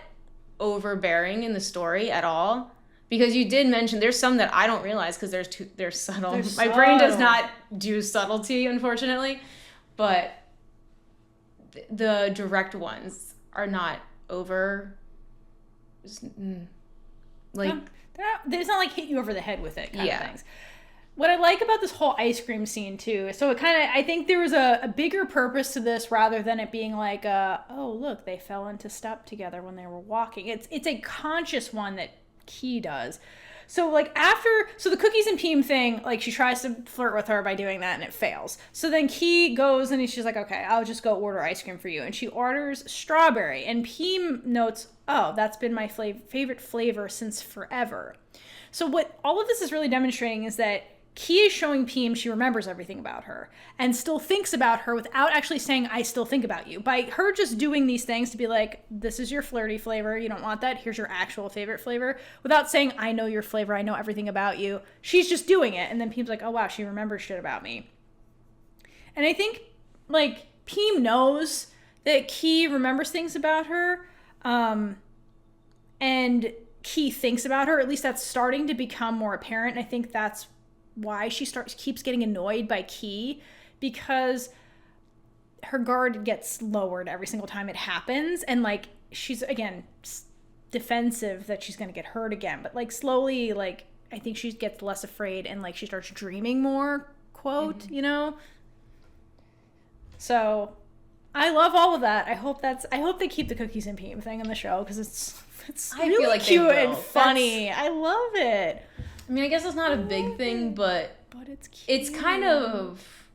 overbearing in the story at all, because you did mention there's some that I don't realize because they're subtle. My brain does not do subtlety, unfortunately, but the direct ones are not over. Like it's not like hit you over the head with it kind of things. What I like about this whole ice cream scene too, so it kind of, I think there was a bigger purpose to this rather than it being like, oh look, they fell into step together when they were walking. It's a conscious one that Kie does. So like so the cookies and Pheem thing, like she tries to flirt with her by doing that and it fails. So then Kie goes and she's like, okay, I'll just go order ice cream for you. And she orders strawberry, and Pheem notes, oh, that's been my favorite flavor since forever. So what all of this is really demonstrating is that Kie is showing Pheem she remembers everything about her and still thinks about her without actually saying, I still think about you. By her just doing these things to be like, this is your flirty flavor, you don't want that, here's your actual favorite flavor, without saying, I know your flavor, I know everything about you. She's just doing it. And then Pheem's like, oh wow, she remembers shit about me. And I think like Pheem knows that Kie remembers things about her, and Kie thinks about her. At least that's starting to become more apparent. And I think that's why she keeps getting annoyed by Kie, because her guard gets lowered every single time it happens, and like she's again defensive that she's gonna get hurt again, but like slowly, like I think she gets less afraid and like she starts dreaming more, quote, you know. So I love all of that. I hope they keep the cookies and Pheem thing in the show, because it's really feel like cute and funny. I love it. I mean, I guess it's not a big thing, but it's cute. It's kind of,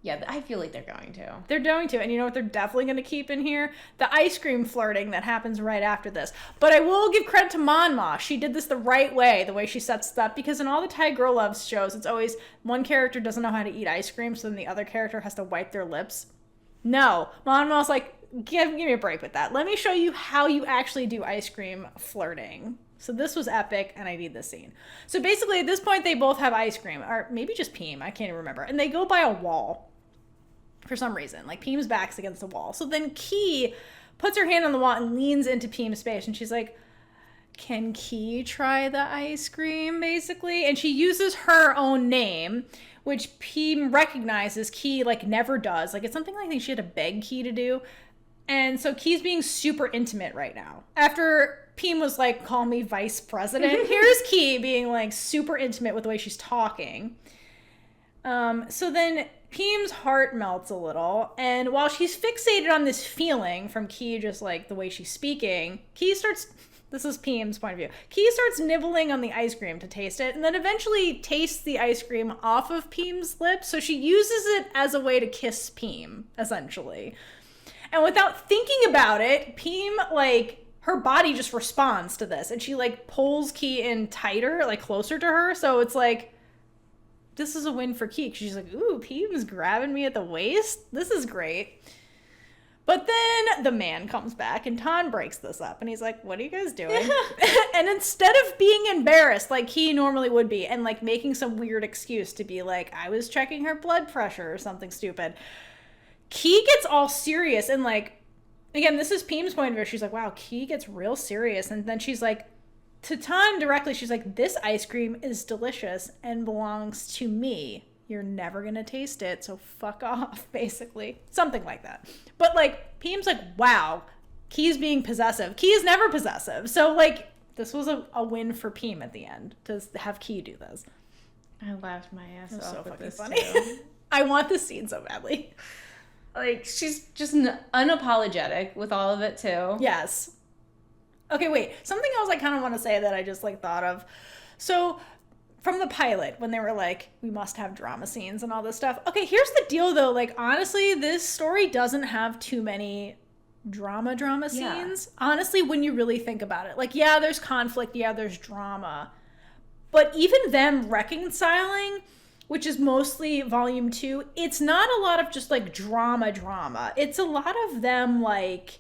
yeah, I feel like they're going to. They're going to, and you know what they're definitely going to keep in here? The ice cream flirting that happens right after this. But I will give credit to Monmaw. She did this the right way, the way she sets it up, because in all the Thai girl love shows, it's always one character doesn't know how to eat ice cream, so then the other character has to wipe their lips. No, Monmaw's like, give me a break with that. Let me show you how you actually do ice cream flirting. So this was epic, and I need this scene. So basically, at this point, they both have ice cream, or maybe just Pheem, I can't even remember. And they go by a wall for some reason. Like, Pheem's back's against the wall. So then Kie puts her hand on the wall and leans into Pheem's space, and she's like, can Kie try the ice cream, basically? And she uses her own name, which Pheem recognizes. Kie, like, never does. Like, it's something I think she had to beg Kie to do. And so Kie's being super intimate right now. After Pheem was like, call me vice president, here's Kie being like super intimate with the way she's talking. So then Pheem's heart melts a little, and while she's fixated on this feeling from Kie, just like the way she's speaking, this is Pheem's point of view, Kie starts nibbling on the ice cream to taste it, and then eventually tastes the ice cream off of Pheem's lips, so she uses it as a way to kiss Pheem, essentially. And without thinking about it, Pheem, like, her body just responds to this. And she, like, pulls Kie in tighter, like, closer to her. So it's like, this is a win for Kie. She's like, ooh, Pheem's grabbing me at the waist. This is great. But then the man comes back, and Tan breaks this up. And he's like, what are you guys doing? And instead of being embarrassed, like Kie normally would be, and, like, making some weird excuse to be like, I was checking her blood pressure or something stupid, Kie gets all serious, and like, again, this is Pheem's point of view. She's like, wow, Kie gets real serious. And then she's like, to Tan directly, she's like, this ice cream is delicious and belongs to me. You're never going to taste it, so fuck off, basically. Something like that. But like, Pheem's like, wow, Kie's being possessive. Kie is never possessive. So like, this was a win for Pheem at the end, to have Kie do this. I laughed my ass off so with fucking this funny. too. I want this scene so badly. Like, she's just unapologetic with all of it, too. Yes. Okay, wait. Something else I kind of want to say that I just, like, thought of. So, from the pilot, when they were like, we must have drama scenes and all this stuff. Okay, here's the deal, though. Like, honestly, this story doesn't have too many drama scenes. Yeah. Honestly, when you really think about it. Like, yeah, there's conflict. Yeah, there's drama. But even them reconciling, which is mostly volume 2, it's not a lot of just like drama. It's a lot of them like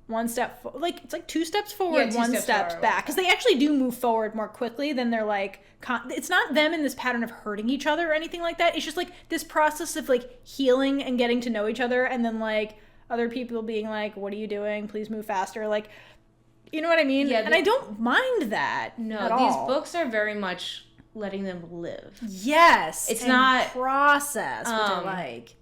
one step it's like two steps forward, two one steps step forward. back, because they actually do move forward more quickly than they're like it's not them in this pattern of hurting each other or anything like that. It's just like this process of like healing and getting to know each other, and then like other people being like, what are you doing, please move faster, like, you know what I mean? And I don't mind that. No, at these all. books are very much letting them live. Yes, it's not process, which I like.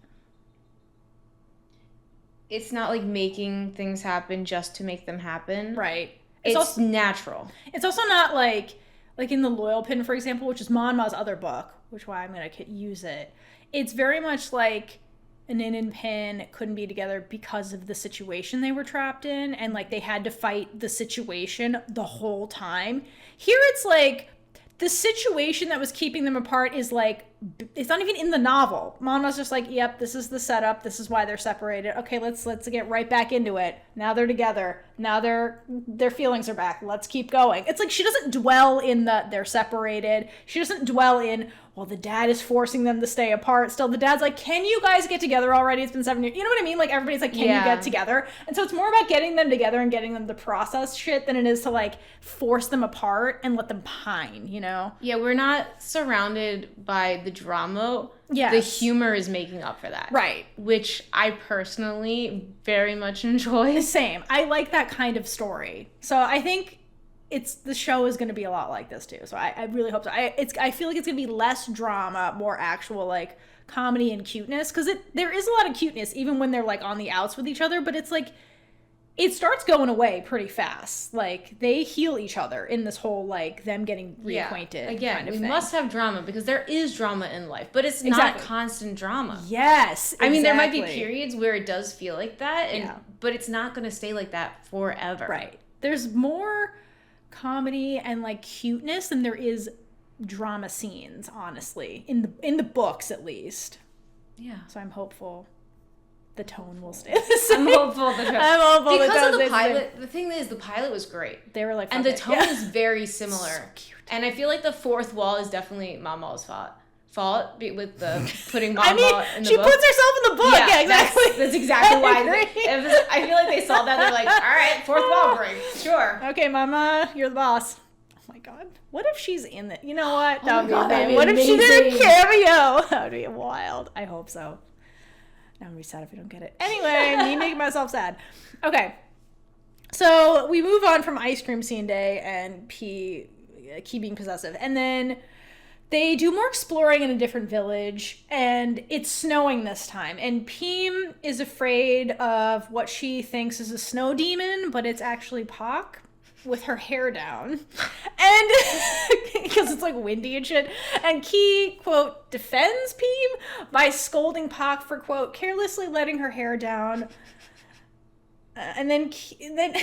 It's not like making things happen just to make them happen. Right. It's also natural. It's also not like in the Loyal Pin, for example, which is Monmaw's other book, which is why I'm going to use it. It's very much like Nin and Pin couldn't be together because of the situation they were trapped in, and like they had to fight the situation the whole time. Here it's like the situation that was keeping them apart is like, it's not even in the novel. Monmaw's just like, yep, this is the setup. This is why they're separated. Okay, let's get right back into it. Now they're together. Now their feelings are back. Let's keep going. It's like she doesn't dwell in they're separated. She doesn't dwell in, well, the dad is forcing them to stay apart. Still, the dad's like, can you guys get together already? It's been 7 years. You know what I mean? Like, everybody's like, can you get together? And so it's more about getting them together and getting them to process shit than it is to like force them apart and let them pine, you know? Yeah, we're not surrounded by the drama. Yes. The humor is making up for that. Right. Which I personally very much enjoy. Same. I like that kind of story. So I think the show is going to be a lot like this too. So I really hope so. I feel like it's going to be less drama, more actual like comedy and cuteness, because there is a lot of cuteness even when they're like on the outs with each other, but it's like it starts going away pretty fast. Like they heal each other in this whole like them getting reacquainted. Again, kind of we thing. must have drama because there is drama in life, but it's not constant drama. Yes, exactly. I mean, there might be periods where it does feel like that, but it's not going to stay like that forever. Right. There's more comedy and like cuteness than there is drama scenes, honestly, in the books at least. Yeah. So I'm hopeful the tone will stay the same. I'm hopeful because of the pilot. The thing is, the pilot was great. They were like, and the tone is very similar. So cute. And I feel like the fourth wall is definitely Monmaw's fault with the putting Monmaw in the book. She puts herself in the book. Yeah, exactly. That's exactly why. I feel like they saw that. They're like, all right, fourth wall break. Sure. Okay, Mama, you're the boss. Oh my God. What if she's in it? You know what? That would be amazing. What if she did a cameo? That would be wild. I hope so. I'm gonna be sad if I don't get it. Anyway, me making myself sad. Okay. So we move on from ice cream scene day and Kie being possessive. And then they do more exploring in a different village, and it's snowing this time. And Pheem is afraid of what she thinks is a snow demon, but it's actually Pock with her hair down. And because it's like windy and shit. And Kie, quote, defends Pheem by scolding Pock for, quote, carelessly letting her hair down. Then Kie and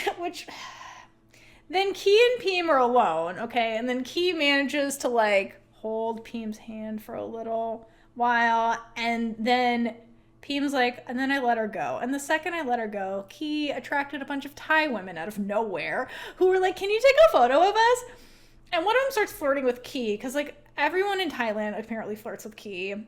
Pheem are alone, okay? And then Kie manages to like hold Pheem's hand for a little while, and then Pheem's like, and then I let her go. And the second I let her go, Kie attracted a bunch of Thai women out of nowhere who were like, can you take a photo of us? And one of them starts flirting with Kie, because like everyone in Thailand apparently flirts with Kie,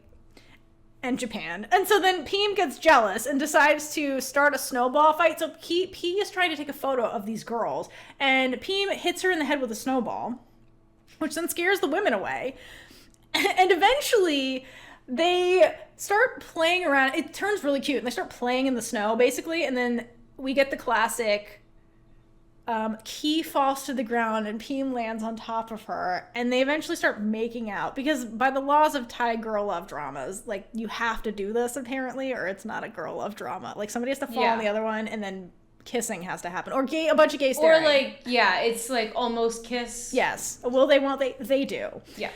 and Japan. And so then Pheem gets jealous and decides to start a snowball fight. So Kie is trying to take a photo of these girls, and Pheem hits her in the head with a snowball, which then scares the women away. And eventually they start playing around. It turns really cute, and they start playing in the snow, basically. And then we get the classic Kie falls to the ground and Pheem lands on top of her, and they eventually start making out, because by the laws of Thai girl love dramas, like, you have to do this apparently, or it's not a girl love drama. Like, somebody has to fall on the other one, and then kissing has to happen, or a bunch of gay staring. Or like, it's like almost kiss. Yes. Will they, won't they do. Yeah.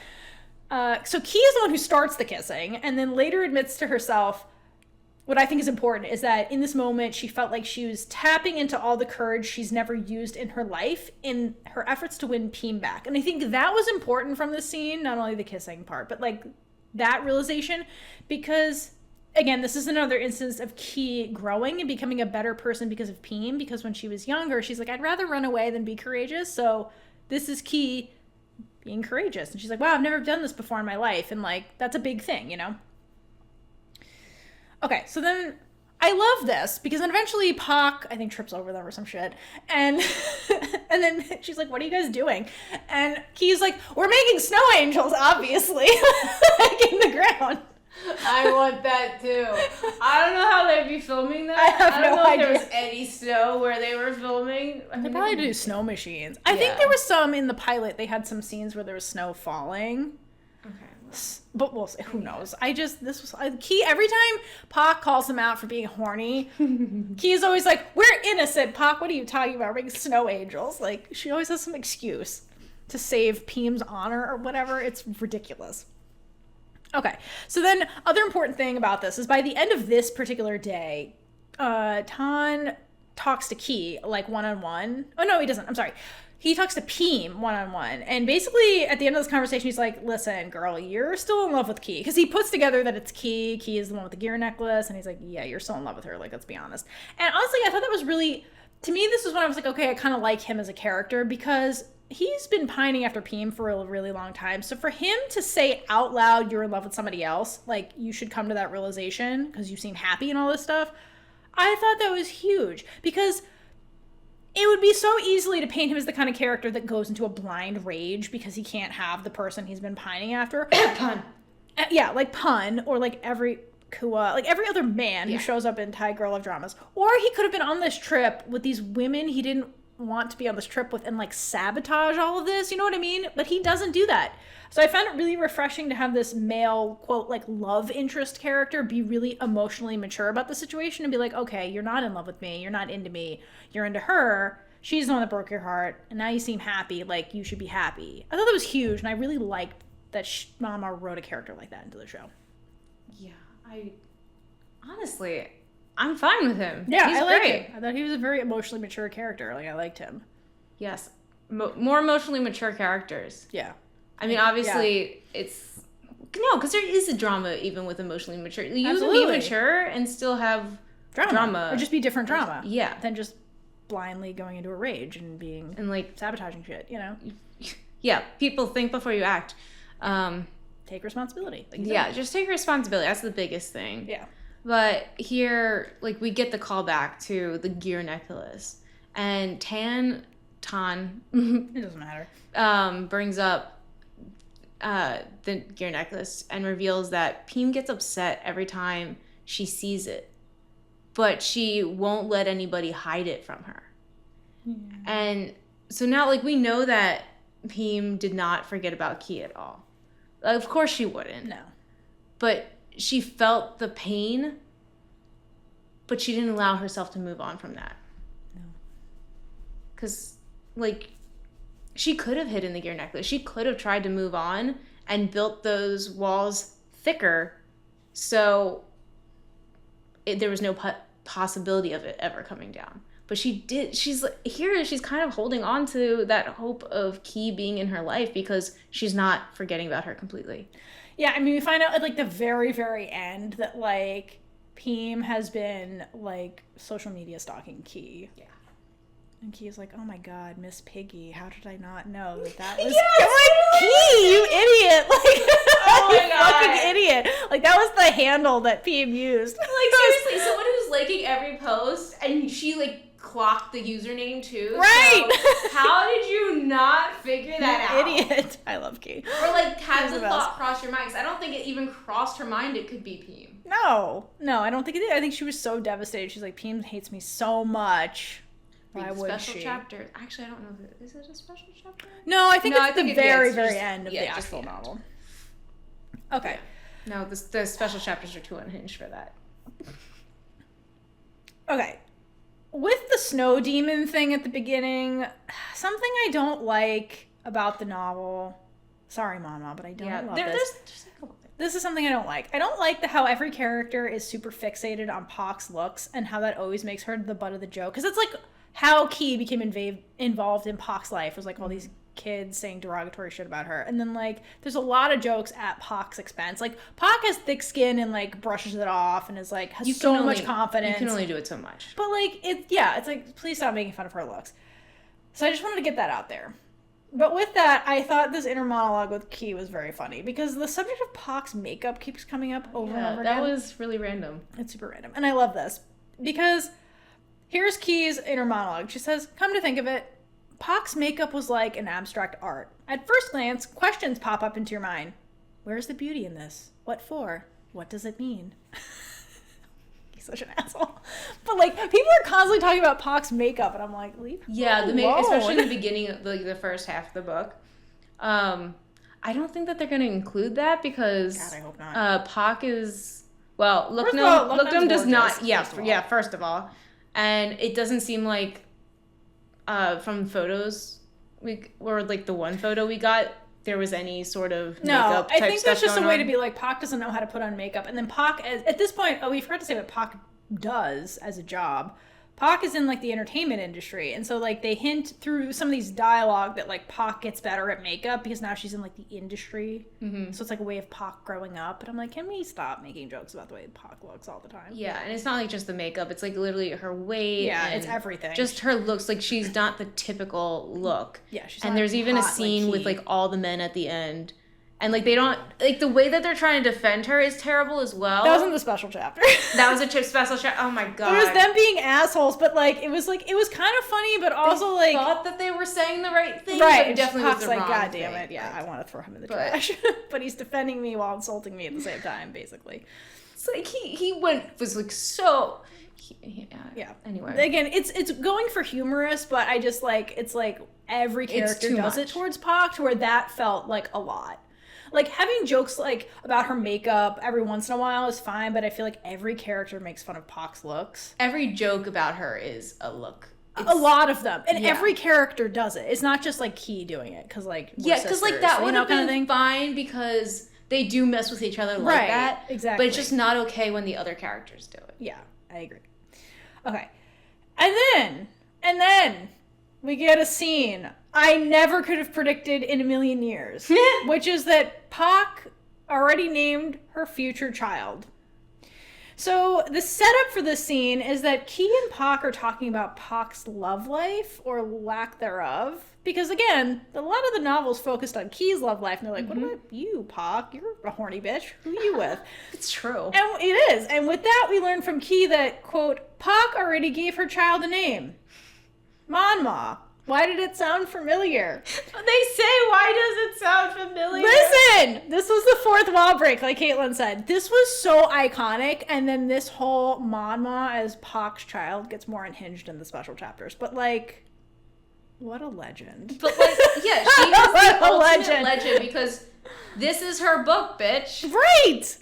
So Kie is the one who starts the kissing, and then later admits to herself, what I think is important is that in this moment, she felt like she was tapping into all the courage she's never used in her life in her efforts to win Pheem back. And I think that was important from this scene, not only the kissing part, but like that realization, because again, this is another instance of Kie growing and becoming a better person because of Pheem, because when she was younger, she's like, I'd rather run away than be courageous. So this is Kie being courageous. And she's like, wow, I've never done this before in my life. And like, that's a big thing, you know? Okay, so then I love this because then eventually Pock, I think, trips over them or some shit. And and then she's like, what are you guys doing? And Kie's like, we're making snow angels, obviously. Like in the ground. I want that too. I don't know how they'd be filming that. I have don't no know idea. if there was any snow where they were filming. I They mean, probably do snow machines. I think there was some in the pilot. They had some scenes where there was snow falling. Okay. But we'll see. Who knows? Kie, every time Pock calls him out for being horny, Kie's always like, we're innocent, Pock. What are you talking about? We're making snow angels. Like, she always has some excuse to save Pheem's honor or whatever. It's ridiculous. Okay, so then other important thing about this is by the end of this particular day, Tan talks to Kie, like, one-on-one. Oh, no, he doesn't. I'm sorry. He talks to Pheem one-on-one. And basically, at the end of this conversation, he's like, listen, girl, you're still in love with Kie. Because he puts together that it's Kie. Kie is the one with the gear necklace. And he's like, yeah, you're still in love with her. Like, let's be honest. And honestly, I thought that was really... To me, this was when I was like, okay, I kind of like him as a character because he's been pining after Pheem for a really long time. So for him to say out loud you're in love with somebody else, like, you should come to that realization because you seem happy and all this stuff, I thought that was huge. Because it would be so easily to paint him as the kind of character that goes into a blind rage because he can't have the person he's been pining after. Pun. Yeah, like Pun, or like every Kua, like every other man who shows up in Thai girl love dramas. Or he could have been on this trip with these women he didn't want to be on this trip with and like sabotage all of this, you know what I mean? But he doesn't do that. So I found it really refreshing to have this male, quote, like love interest character be really emotionally mature about the situation and be like, okay, you're not in love with me, you're not into me, you're into her, she's the one that broke your heart, and now you seem happy, like you should be happy. I thought that was huge, and I really liked that Monmaw wrote a character like that into the show. Yeah, honestly, I'm fine with him. Yeah, he's I like great. him. I thought he was a very emotionally mature character. Like, I liked him. Yes, more emotionally mature characters. Yeah. I mean, obviously, it's... No, because there is a drama even with emotionally mature. You can be mature and still have drama. Or just be different drama. Yeah. Than just blindly going into a rage and being... And, like... sabotaging shit, you know? Yeah, people think before you act. Take responsibility. Like yeah, just take responsibility. That's the biggest thing. Yeah. But here, like, we get the call back to the gear necklace. And Tan... It doesn't matter. Brings up the gear necklace and reveals that Pheem gets upset every time she sees it, but she won't let anybody hide it from her. And so now, like, we know that Pheem did not forget about Kie at all. Of course she wouldn't. No. But she felt the pain, but she didn't allow herself to move on from that. No. Because, like, she could have hidden the gear necklace. She could have tried to move on and built those walls thicker so there was no possibility of it ever coming down. But she did. She's kind of holding on to that hope of Kie being in her life because she's not forgetting about her completely. Yeah, I mean, we find out at, like, the very, very end that, like, Pheem has been, like, social media stalking Kie. Yeah. And Kie's like, oh my god, Miss Piggy, how did I not know that was... Yes! I'm like, Kie, you idiot! Like, oh my you god. fucking idiot! Like, that was the handle that Pheem used. Like, seriously, someone who's liking every post, and she, like, clocked the username, too. Right! So how did you not figure that out? Idiot. I love Kie. Or, like, have She's the the thought best. cross your mind, because I don't think it even crossed her mind it could be Pheem. No, I don't think it did. I think she was so devastated. She's like, Pheem hates me so much. Why would Special she? chapter. Actually, I don't know. Is it a special chapter? No, I think it's the very, it's very just- end of yeah, the just actual the end. novel. Okay. No, the special chapters are too unhinged for that. Okay. With the snow demon thing at the beginning, something I don't like about the novel. Sorry, Mama, but I don't love this. There's a couple things. This is something I don't like. I don't like how every character is super fixated on Pock's looks and how that always makes her the butt of the joke. Because it's like how Kie became involved in Pock's life was like all these kids saying derogatory shit about her. And then, like, there's a lot of jokes at Pock's expense. Like, Pock has thick skin and, like, brushes it off and is, like, has so much confidence. You can only do it so much. But, like, it's like, please stop making fun of her looks. So I just wanted to get that out there. But with that, I thought this inner monologue with Kie was very funny because the subject of Pock's makeup keeps coming up over and over again. That was really random. It's super random. And I love this. Because here's Kie's inner monologue. She says, come to think of it, Pock's makeup was like an abstract art. At first glance, questions pop up into your mind. Where's the beauty in this? What for? What does it mean? He's such an asshole. But like, people are constantly talking about Pock's makeup, and I'm like, leave her alone. Especially in the beginning of the first half of the book. I don't think that they're going to include that because God, I hope not. Pock is, well, Looknum does not, first of all. And it doesn't seem like from photos or like the one photo we got, there was any sort of makeup type I think stuff that's just a going way on. to be like, Pock doesn't know how to put on makeup. And then Pock, at this point, we forgot to say what Pock does as a job. Pock is in like the entertainment industry, and so like they hint through some of these dialogue that like Pock gets better at makeup because now she's in like the industry. Mm-hmm. So it's like a way of Pock growing up. And I'm like, can we stop making jokes about the way Pock looks all the time? Yeah, and it's not like just the makeup; it's like literally her weight. Yeah, it's everything. Just her looks, like she's not the typical look. Yeah, she's. And there's even a scene with like all the men at the end. And, like, they don't... Like, the way that they're trying to defend her is terrible as well. That was in the special chapter. That was a special chapter. Oh, my God. It was them being assholes, but, like, it was kind of funny, but also, they like... thought that they were saying the right thing, right, but it definitely was the like, wrong God thing. damn it, yeah, I want to throw him in the trash. But he's defending me while insulting me at the same time, basically. It's like, was, like, so... Yeah. Anyway. Again, it's going for humorous, but I just, like, it's, like, every character does it towards Pock, to where that felt, like, a lot. Like, having jokes, like, about her makeup every once in a while is fine, but I feel like every character makes fun of Pock's looks. Every joke about her is a look. A lot of them. And every character does it. It's not just, like, Kie doing it, because, like, yeah, because, like, that would have been fine, because they do mess with each other like that. Exactly. But it's just not okay when the other characters do it. Yeah, I agree. Okay. And then we get a scene I never could have predicted in a million years, which is that Pock already named her future child. So the setup for this scene is that Kie and Pock are talking about Pock's love life, or lack thereof. Because again, a lot of the novels focused on Kie's love life, and they're like, what about you, Pock? You're a horny bitch. Who are you with? It's true. And it is. And with that, we learn from Kie that, quote, Pock already gave her child a name. Monmaw. Why did it sound familiar? They say, why does it sound familiar? Listen! This was the fourth wall break, like Caitlin said. This was so iconic, and then this whole Monmaw as Pock's child gets more unhinged in the special chapters. But, like, what a legend. But, like, yeah, she is the ultimate legend, because this is her book, bitch. Right!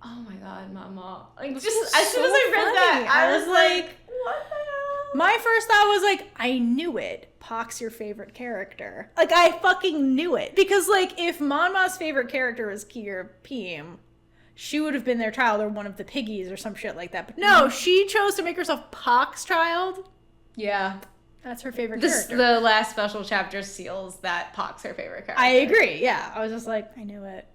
Oh my God, Monmaw. Like, just as soon as I read that, I was like, what the hell? My first thought was like, I knew it. Pock's your favorite character. Like, I fucking knew it. Because, like, if Monmaw's favorite character was Kie or Pheem, she would have been their child, or one of the piggies or some shit like that. But no, she chose to make herself Pock's child. Yeah. That's her favorite character. The last special chapter seals that Pock's her favorite character. I agree, yeah. I was just like, I knew it.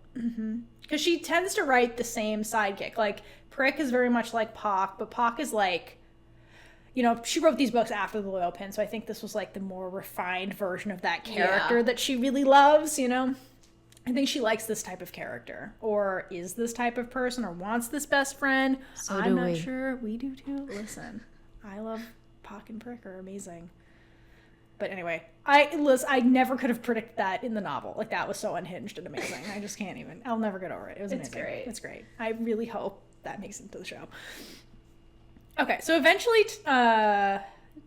Because she tends to write the same sidekick. Like, Prick is very much like Pock, but Pock is like... You know, she wrote these books after The Loyal Pin, so I think this was, like, the more refined version of that character that she really loves, you know? I think she likes this type of character, or is this type of person, or wants this best friend. So I'm not sure. We do, too. Listen, I love Pock and Prick are amazing. But anyway, I never could have predicted that in the novel. Like, that was so unhinged and amazing. I just can't even. I'll never get over it. It was amazing. Great. It's great. I really hope that makes it to the show. Okay, so eventually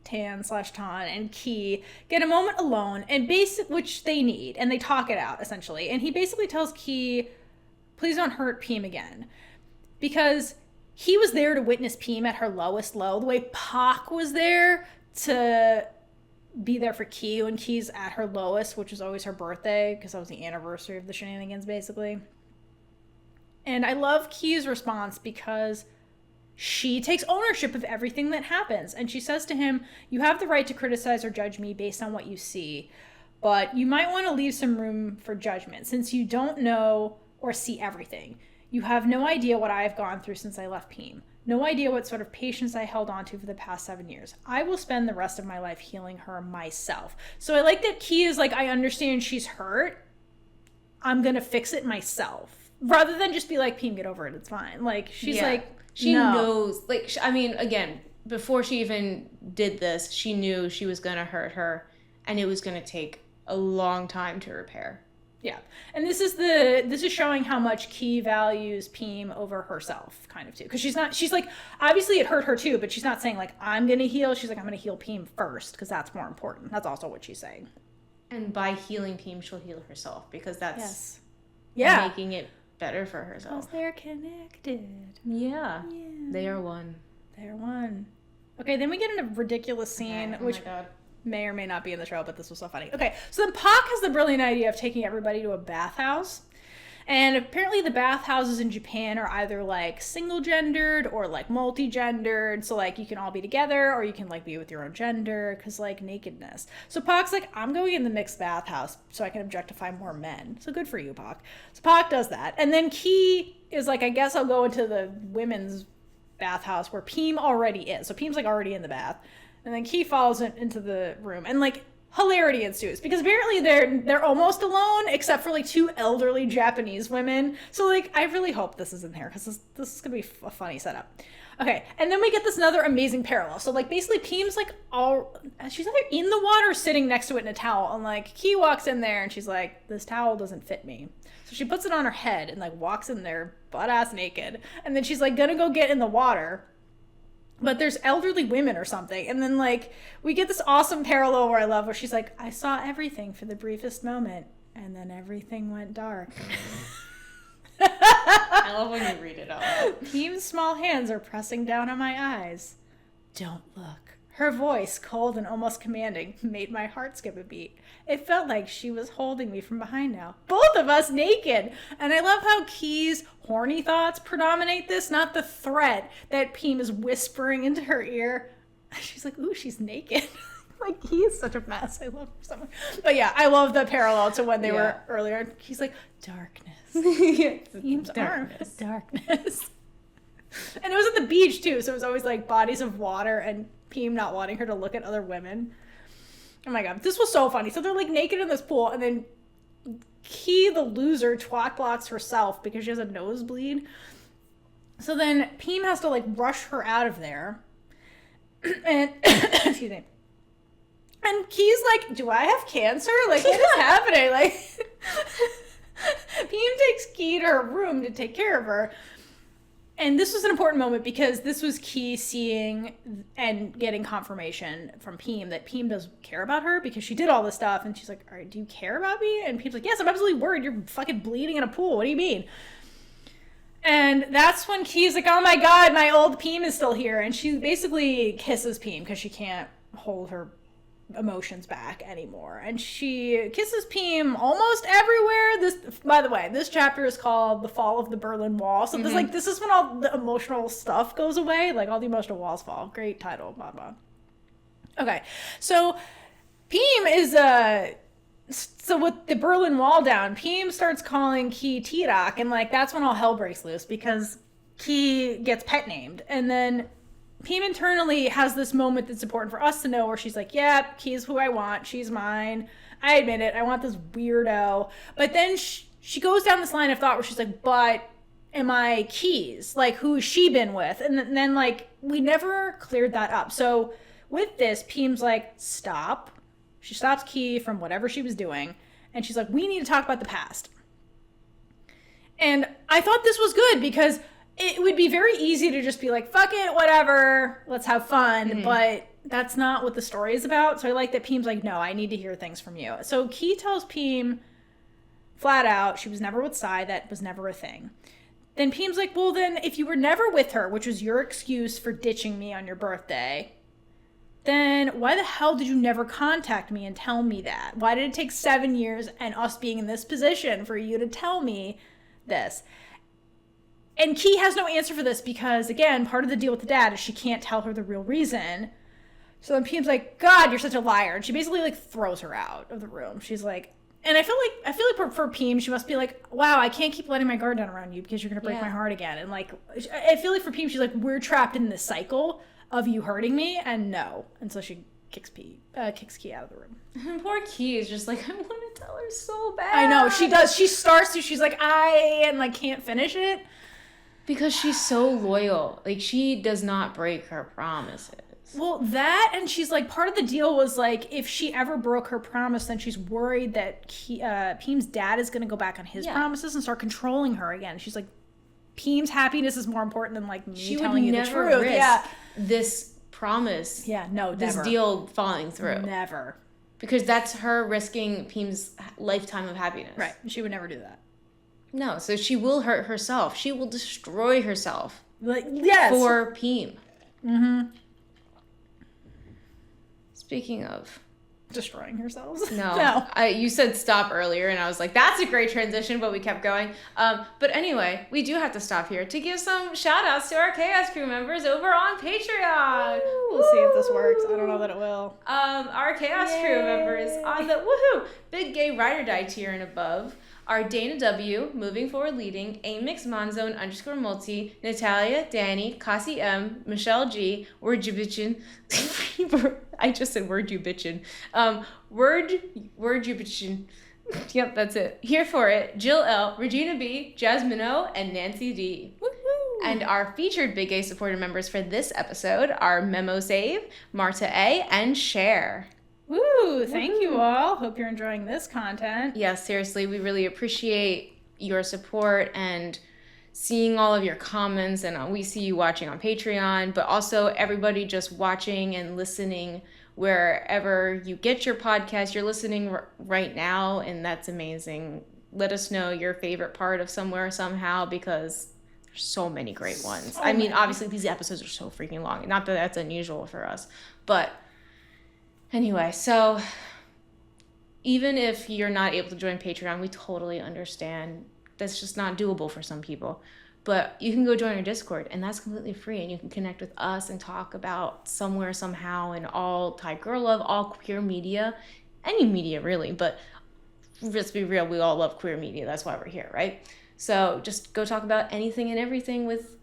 Tan/Ton and Kie get a moment alone, and which they need, and they talk it out, essentially. And he basically tells Kie, please don't hurt Pheem again. Because he was there to witness Pheem at her lowest low, the way Pock was there to be there for Kie when Kie's at her lowest, which was always her birthday, because that was the anniversary of the shenanigans, basically. And I love Kie's response because... she takes ownership of everything that happens. And she says to him, you have the right to criticize or judge me based on what you see, but you might want to leave some room for judgment since you don't know or see everything. You have no idea what I have gone through since I left Pheem. No idea what sort of patience I held on to for the past 7 years. I will spend the rest of my life healing her myself. So I like that Kie is like, I understand she's hurt. I'm going to fix it myself. Rather than just be like, Pheem, get over it. It's fine. Like, she's like, She No. knows, like, I mean, again, before she even did this, she knew she was going to hurt her, and it was going to take a long time to repair. Yeah. And this is showing how much Kie values Pheem over herself, kind of, too. Because she's like, obviously it hurt her too, but she's not saying, like, I'm going to heal. She's like, I'm going to heal Pheem first, because that's more important. That's also what she's saying. And by healing Pheem, she'll heal herself, because that's making it better for herself. Because they're connected. Yeah. They are one. They're one. Okay, then we get in a ridiculous scene, Okay. Oh which my God. may or may not be in the show, but this was so funny. Okay, so then Pock has the brilliant idea of taking everybody to a bathhouse. And apparently the bathhouses in Japan are either, like, single-gendered or, like, multi-gendered. So, like, you can all be together or you can, like, be with your own gender because, like, nakedness. So Pock's like, I'm going in the mixed bathhouse so I can objectify more men. So good for you, Pock. So Pock does that. And then Kie is like, I guess I'll go into the women's bathhouse where Pheem already is. So Pheem's, like, already in the bath. And then Kie follows into the room. And, like, hilarity ensues because apparently they're almost alone except for, like, two elderly Japanese women. So, like, I really hope this is in here because this is gonna be a funny setup. Okay, and then we get this another amazing parallel. So, like, basically Pheem's, like, she's either in the water or sitting next to it in a towel, and, like, Kie walks in there and she's like, this towel doesn't fit me. So she puts it on her head and, like, walks in there butt ass naked, and then she's like gonna go get in the water. But there's elderly women or something. And then, like, we get this awesome parallel where I love where she's like, I saw everything for the briefest moment, and then everything went dark. I love when you read it out loud. Pheem's small hands are pressing down on my eyes. Don't look. Her voice, cold and almost commanding, made my heart skip a beat. It felt like she was holding me from behind now. Both of us naked. And I love how Kie's horny thoughts predominate this, not the threat that Pheem is whispering into her ear. She's like, ooh, she's naked. Like, Kie is such a mess. I love her so much. But yeah, I love the parallel to when they were earlier. He's like, darkness. Pheem's darkness. Darkness. And it was at the beach too, so it was always like bodies of water and Pheem not wanting her to look at other women. Oh my god, this was so funny. So they're like naked in this pool, and then Kie, the loser, twat blocks herself because she has a nosebleed. So then Pheem has to like rush her out of there. And excuse me. And Kie's like, do I have cancer? Like, what is happening? Like, Pheem takes Kie to her room to take care of her. And this was an important moment because this was Kie seeing and getting confirmation from Pheem that Pheem does care about her because she did all this stuff. And she's like, all right, do you care about me? And Pheem's like, yes, I'm absolutely worried. You're fucking bleeding in a pool. What do you mean? And that's when Kie's like, oh my god, my old Pheem is still here. And she basically kisses Pheem because she can't hold her emotions back anymore, and she kisses Pheem almost everywhere. This, by the way, this chapter is called The Fall of the Berlin Wall, so this is when all the emotional stuff goes away, like all the emotional walls fall. Great title, blah blah. Okay, so Pheem is so with the Berlin Wall down, Pheem starts calling Kie Tirak, and like that's when all hell breaks loose because Kie gets pet named, and then Pheem internally has this moment that's important for us to know where she's like, yeah, Kie's who I want. She's mine. I admit it. I want this weirdo. But then she goes down this line of thought where she's like, but am I Kie's? Like, who's she been with? And then like, we never cleared that up. So with this, Pheem's like, stop. She stops Kie from whatever she was doing. And she's like, we need to talk about the past. And I thought this was good because it would be very easy to just be like, fuck it, whatever, let's have fun. But that's not what the story is about. So I like that Pheem's like, no, I need to hear things from you. So Kie tells Pheem flat out she was never with Sai. That was never a thing. Then Pheem's like, well, then if you were never with her, which was your excuse for ditching me on your birthday, then why the hell did you never contact me and tell me that? Why did it take 7 years and us being in this position for you to tell me this? And Kie has no answer for this because, again, part of the deal with the dad is she can't tell her the real reason. So then Pheem's like, God, you're such a liar. And she basically, like, throws her out of the room. She's like, and I feel like for Pheem, she must be like, wow, I can't keep letting my guard down around you because you're going to break my heart again. And, like, I feel like for Pheem, she's like, we're trapped in this cycle of you hurting me, and no. And so she kicks Kie out of the room. Poor Kie is just like, I want to tell her so bad. I know, she does. She starts to, she's like, and, like, can't finish it. Because she's so loyal. Like, she does not break her promises. Well, that, and she's like, part of the deal was like, if she ever broke her promise, then she's worried that Pheem's dad is going to go back on his promises and start controlling her again. She's like, Pheem's happiness is more important than like me telling you the truth. Risk this promise. Yeah, no, this never. Deal falling through. Never. Because that's her risking Pheem's lifetime of happiness. Right. She would never do that. No, so she will hurt herself. She will destroy herself. Like, yes. For Pheem. Mm-hmm. Speaking of destroying yourselves. No. You said stop earlier, and I was like, that's a great transition, but we kept going. But anyway, we do have to stop here to give some shout outs to our Chaos Crew members over on Patreon. We'll see if this works. I don't know that it will. Our Chaos Crew members on the Big Gay Ride or Die tier and above are Dana W, Moving Forward Leading, Amix Monzone _multi, Natalia, Danny, Cassie M, Michelle G, Word You Bitchin. I just said Word You Bitchin. Word You Bitchin. Yep, that's it. Here for it, Jill L, Regina B, Jasmine O, and Nancy D. Woo-hoo. And our featured Big Gay supporter members for this episode are Memo Save, Marta A, and Cher. Woo! Thank you all. Hope you're enjoying this content. Yeah, seriously, we really appreciate your support and seeing all of your comments, and we see you watching on Patreon, but also everybody just watching and listening wherever you get your podcast. You're listening right now, and that's amazing. Let us know your favorite part of Somewhere Somehow, because there's so many great ones. I mean, obviously these episodes are so freaking long. Not that that's unusual for us, but anyway, so even if you're not able to join Patreon, we totally understand. That's just not doable for some people. But you can go join our Discord, and that's completely free, and you can connect with us and talk about Somewhere Somehow and all Thai girl love, all queer media, any media really, but let's be real, we all love queer media. That's why we're here, right? So just go talk about anything and everything with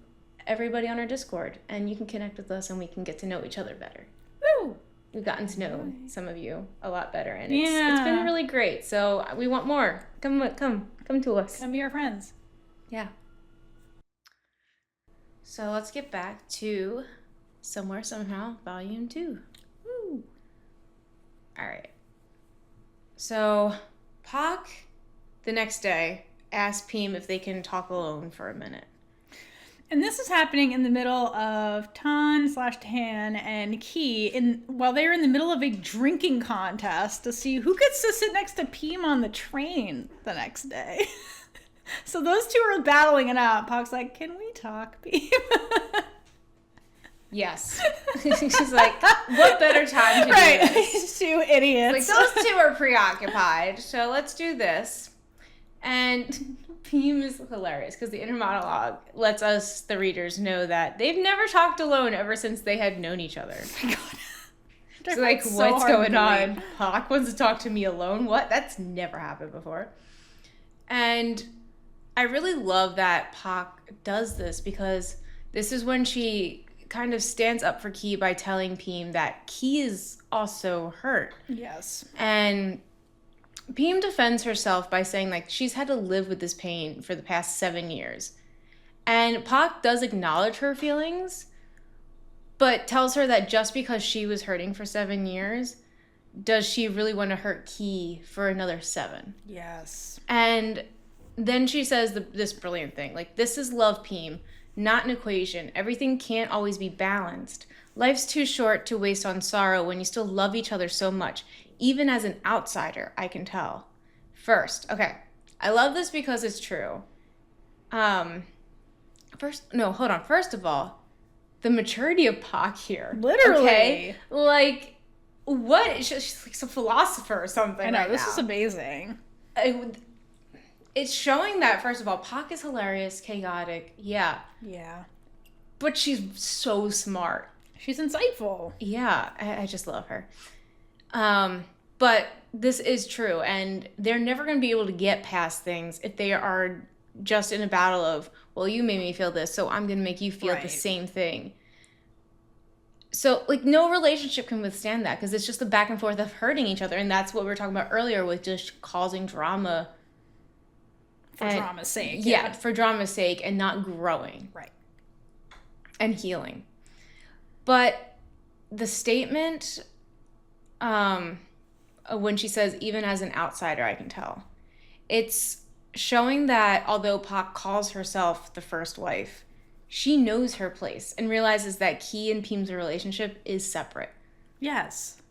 everybody on our Discord, and you can connect with us, and we can get to know each other better. Woo! We've gotten to know some of you a lot better, and it's been really great. So we want more. Come to us. Come be our friends. Yeah. So let's get back to Somewhere Somehow, Volume 2. Woo! All right. So Pock, the next day, asked Pheem if they can talk alone for a minute. And this is happening in the middle of Tan and Kie while they're in the middle of a drinking contest to see who gets to sit next to Pheem on the train the next day. So those two are battling it out. Pock's like, can we talk, Pheem? Yes. She's like, what better time to do this? Two idiots. Like, those two are preoccupied, so let's do this. And Pheem is hilarious because the inner monologue lets us, the readers, know that they've never talked alone ever since they had known each other. Oh my God. So like, what's going on? Pock wants to talk to me alone? What? That's never happened before. And I really love that Pock does this, because this is when she kind of stands up for Kie by telling Pheem that Kie is also hurt. Yes. And Pheem defends herself by saying, like, she's had to live with this pain for the past 7 years. And Pock does acknowledge her feelings, but tells her that just because she was hurting for 7 years, does she really want to hurt Kie for another 7? Yes. And then she says this brilliant thing, like, this is love, Pheem, not an equation. Everything can't always be balanced. Life's too short to waste on sorrow when you still love each other so much. Even as an outsider, I can tell. First, okay, I love this because it's true. First of all, the maturity of Pock here. Literally. Okay? Like, what? She's like some philosopher or something. I know, right this now. is amazing. It's showing that, first of all, Pock is hilarious, chaotic, yeah. Yeah. But she's so smart. She's insightful. Yeah, I just love her. But this is true, and they're never going to be able to get past things if they are just in a battle of, well, you made me feel this, so I'm going to make you feel the same thing. So, like, no relationship can withstand that, because it's just the back and forth of hurting each other, and that's what we were talking about earlier with just causing drama For drama's sake. Yeah, for drama's sake, and not growing. Right. And healing. But the statement, when she says, even as an outsider, I can tell, it's showing that although Pock calls herself the first wife, she knows her place and realizes that Kie and Pheem's relationship is separate. Yes.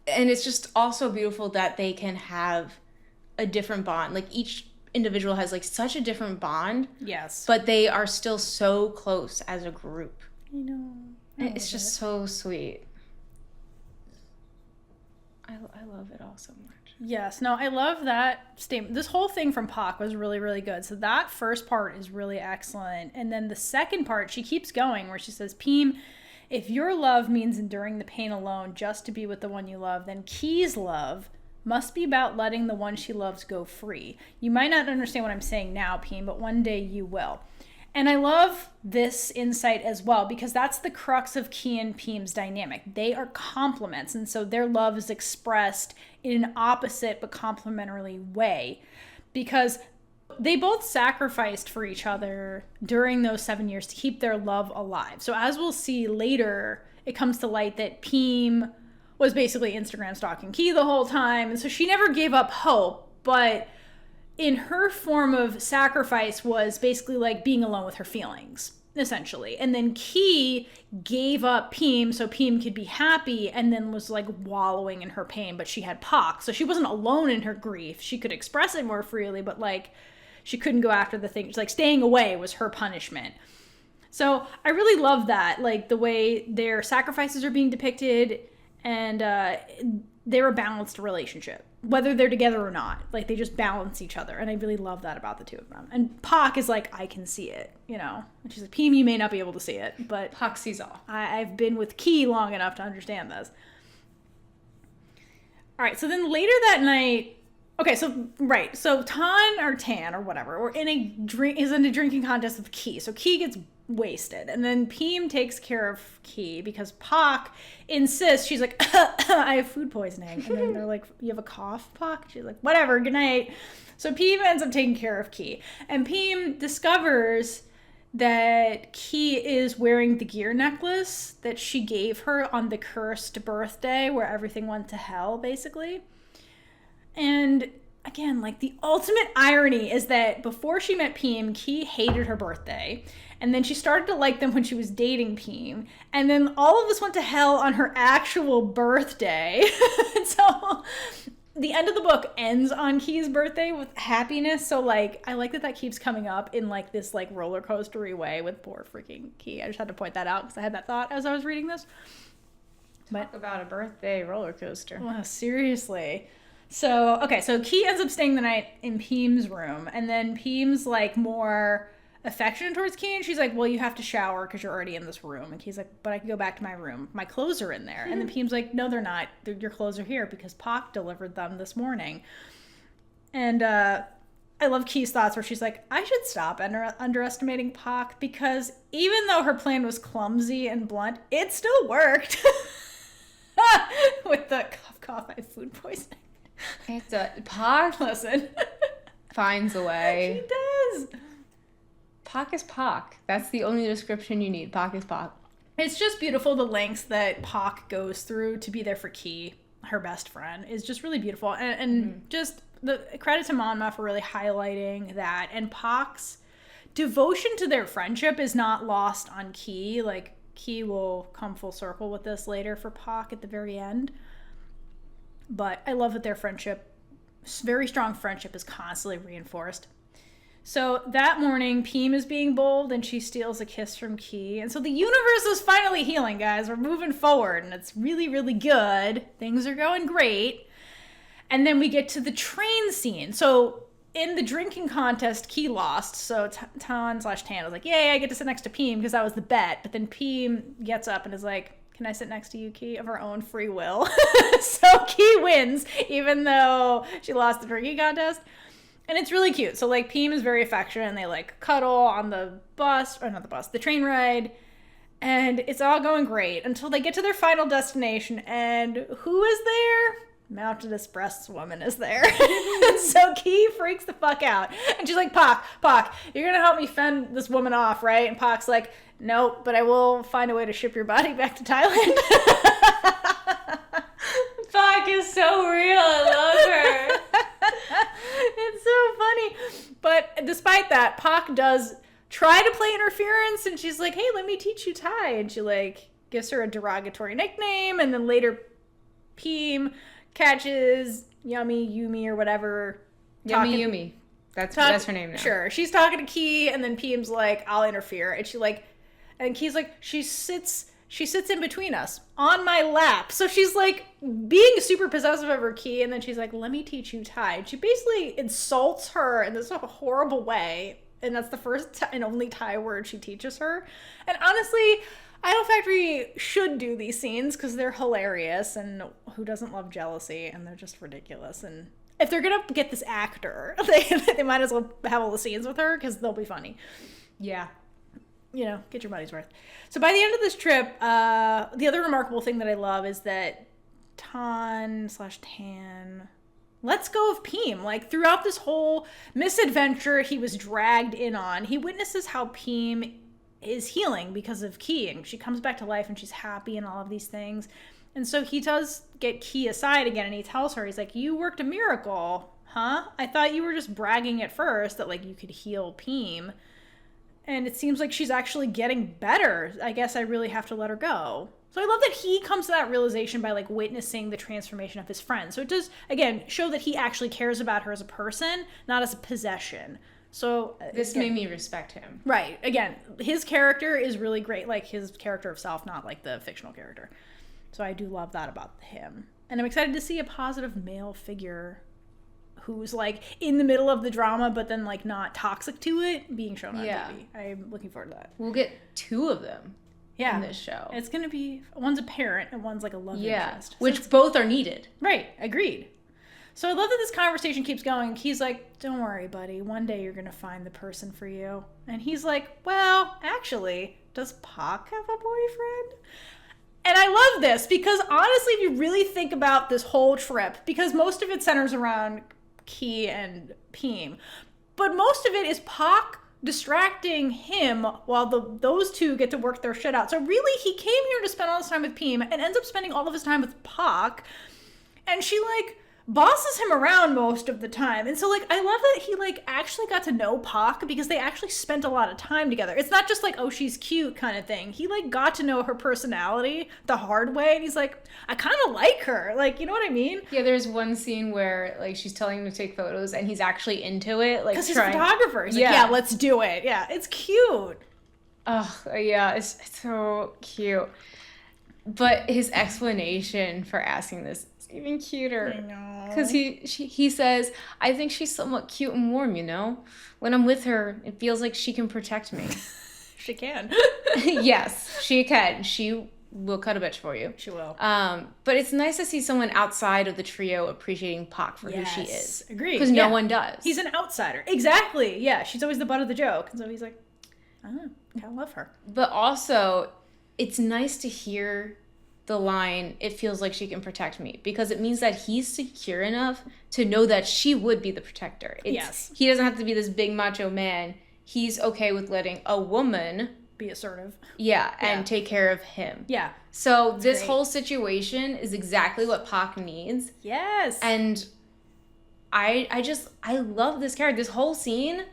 And it's just also beautiful that they can have a different bond. Like, each individual has, like, such a different bond. Yes. But they are still so close as a group. I know. It's just so sweet. I love it all so much. Yes. No, I love that statement. This whole thing from Pock was really, really good. So that first part is really excellent. And then the second part, she keeps going where she says, Pheem, if your love means enduring the pain alone just to be with the one you love, then Kie's love must be about letting the one she loves go free. You might not understand what I'm saying now, Pheem, but one day you will. And I love this insight as well, because that's the crux of Kie and Pheem's dynamic. They are complements, and so their love is expressed in an opposite but complementary way, because they both sacrificed for each other during those 7 years to keep their love alive. So as we'll see later, it comes to light that Pheem was basically Instagram stalking Kie the whole time, and so she never gave up hope, but in her form of sacrifice was basically like being alone with her feelings, essentially. And then Kie gave up Pheem so Pheem could be happy, and then was like wallowing in her pain, but she had Pock. So she wasn't alone in her grief. She could express it more freely, but like she couldn't go after the things. Like staying away was her punishment. So I really love that, like the way their sacrifices are being depicted, and they're a balanced relationship, whether they're together or not. Like they just balance each other, and I really love that about the two of them. And Pock is like, I can see it, you know. And she's like, Pheem, you may not be able to see it, but Pock sees all. I've been with Kie long enough to understand this. All right, so then later that night, okay, so right, so Tan or whatever, is in a drinking contest with Kie. So Kie gets wasted, and then Pheem takes care of Kie because Pock insists. She's like, I have food poisoning, and then they're like, you have a cough, Pock? She's like, whatever, good night. So Pheem ends up taking care of Kie, and Pheem discovers that Kie is wearing the gear necklace that she gave her on the cursed birthday where everything went to hell, basically. And again, like the ultimate irony is that before she met Pheem, Kie hated her birthday. And then she started to like them when she was dating Pheem. And then all of this went to hell on her actual birthday. So the end of the book ends on Kie's birthday with happiness. So like, I like that keeps coming up in like this like roller coastery way with poor freaking Kie. I just had to point that out because I had that thought as I was reading this. Talk about a birthday roller coaster. Well, seriously. So, okay, so Kie ends up staying the night in Pheem's room, and then Pheem's like more affectionate towards Kie, and she's like, well, you have to shower because you're already in this room. And Kie's like, but I can go back to my room. My clothes are in there. And then Pheem's like, no, they're not. Your clothes are here because Pock delivered them this morning. And I love Kie's thoughts where she's like, I should stop underestimating Pock because even though her plan was clumsy and blunt, it still worked. With the cough, I have food poisoning. It's Pock. Listen. Finds a way. She does. Pock is Pock. That's the only description you need. Pock is Pock. It's just beautiful, the lengths that Pock goes through to be there for Kie, her best friend, is just really beautiful. And just the credit to Monmaw for really highlighting that. And Pock's devotion to their friendship is not lost on Kie. Like, Kie will come full circle with this later for Pock at the very end. But I love that their friendship, very strong friendship, is constantly reinforced. So that morning, Pheem is being bold, and she steals a kiss from Kie. And so the universe is finally healing, guys. We're moving forward, and it's really, really good. Things are going great. And then we get to the train scene. So in the drinking contest, Kie lost. So Tan was like, yay, I get to sit next to Pheem because that was the bet. But then Pheem gets up and is like, can I sit next to you, Kie, of her own free will? So Kie wins, even though she lost the drinking contest. And it's really cute. So, like, Pheem is very affectionate, and they, like, cuddle on the the train ride. And it's all going great until they get to their final destination. And who is there? mountainous breasts woman is there. So Kie freaks the fuck out. And she's like, Pock, you're going to help me fend this woman off, right? And Pock's like, nope, but I will find a way to ship your body back to Thailand. Pock is so real. I love her. It's so funny. But despite that, Pock does try to play interference, and she's like, hey, let me teach you Thai. And she like gives her a derogatory nickname, and then later Pheem catches Yumi or whatever. Yumi. That's her name now. Sure. She's talking to Kie, and then Pheem's like, I'll interfere. And Kie's like, she sits in between us on my lap. So she's like being super possessive of her Kie, and then she's like, let me teach you Thai. And she basically insults her in this horrible way. And that's the first and only Thai word she teaches her. And honestly, Idol Factory should do these scenes because they're hilarious, and who doesn't love jealousy? And they're just ridiculous. And if they're gonna get this actor, they might as well have all the scenes with her because they'll be funny. Yeah. Get your money's worth. So by the end of this trip, the other remarkable thing that I love is that Tan lets go of Pheem. Like, throughout this whole misadventure he was dragged in on, he witnesses how Pheem is healing because of Kie, and she comes back to life and she's happy and all of these things. And so he does get Kie aside again, and he tells her, he's like, you worked a miracle, huh? I thought you were just bragging at first that like you could heal Pheem. And it seems like she's actually getting better. I guess I really have to let her go. So I love that he comes to that realization by like witnessing the transformation of his friend. So it does, again, show that he actually cares about her as a person, not as a possession. So this made me respect him. Right. Again, his character is really great. Like his character of self, not like the fictional character. So I do love that about him. And I'm excited to see a positive male figure who's like in the middle of the drama, but then like not toxic to it, being shown on TV. I'm looking forward to that. We'll get two of them in this show. It's going to be, one's a parent and one's like a love interest. Which both are needed. Right. Agreed. So I love that this conversation keeps going. He's like, don't worry, buddy. One day you're going to find the person for you. And he's like, well, actually, does Pock have a boyfriend? And I love this because honestly, if you really think about this whole trip, because most of it centers around Kie and Pheem, but most of it is Pock distracting him while those two get to work their shit out. So really, he came here to spend all his time with Pheem and ends up spending all of his time with Pock. And she like bosses him around most of the time. And so like I love that he like actually got to know Pock because they actually spent a lot of time together. It's not just like, oh, she's cute kind of thing. He like got to know her personality the hard way, and he's like, I kind of like her. Like, you know what I mean? Yeah, there's one scene where like she's telling him to take photos and he's actually into it. Like, because he's a photographer. He's like, yeah, let's do it. Yeah, it's cute. Oh, yeah, it's so cute. But his explanation for asking this is even cuter. I know. Because he says, I think she's somewhat cute and warm, you know? When I'm with her, it feels like she can protect me. She can. Yes, she can. She will cut a bitch for you. She will. But it's nice to see someone outside of the trio appreciating Pock for who she is. Agreed. Because no one does. He's an outsider. Exactly. Yeah, she's always the butt of the joke. And so he's like, I love her. But also, it's nice to hear the line, it feels like she can protect me, because it means that he's secure enough to know that she would be the protector. Yes. He doesn't have to be this big macho man. He's okay with letting a woman be assertive. Yeah, and take care of him. Yeah. So this whole situation is exactly what Pock needs. Yes. And I love this character. This whole scene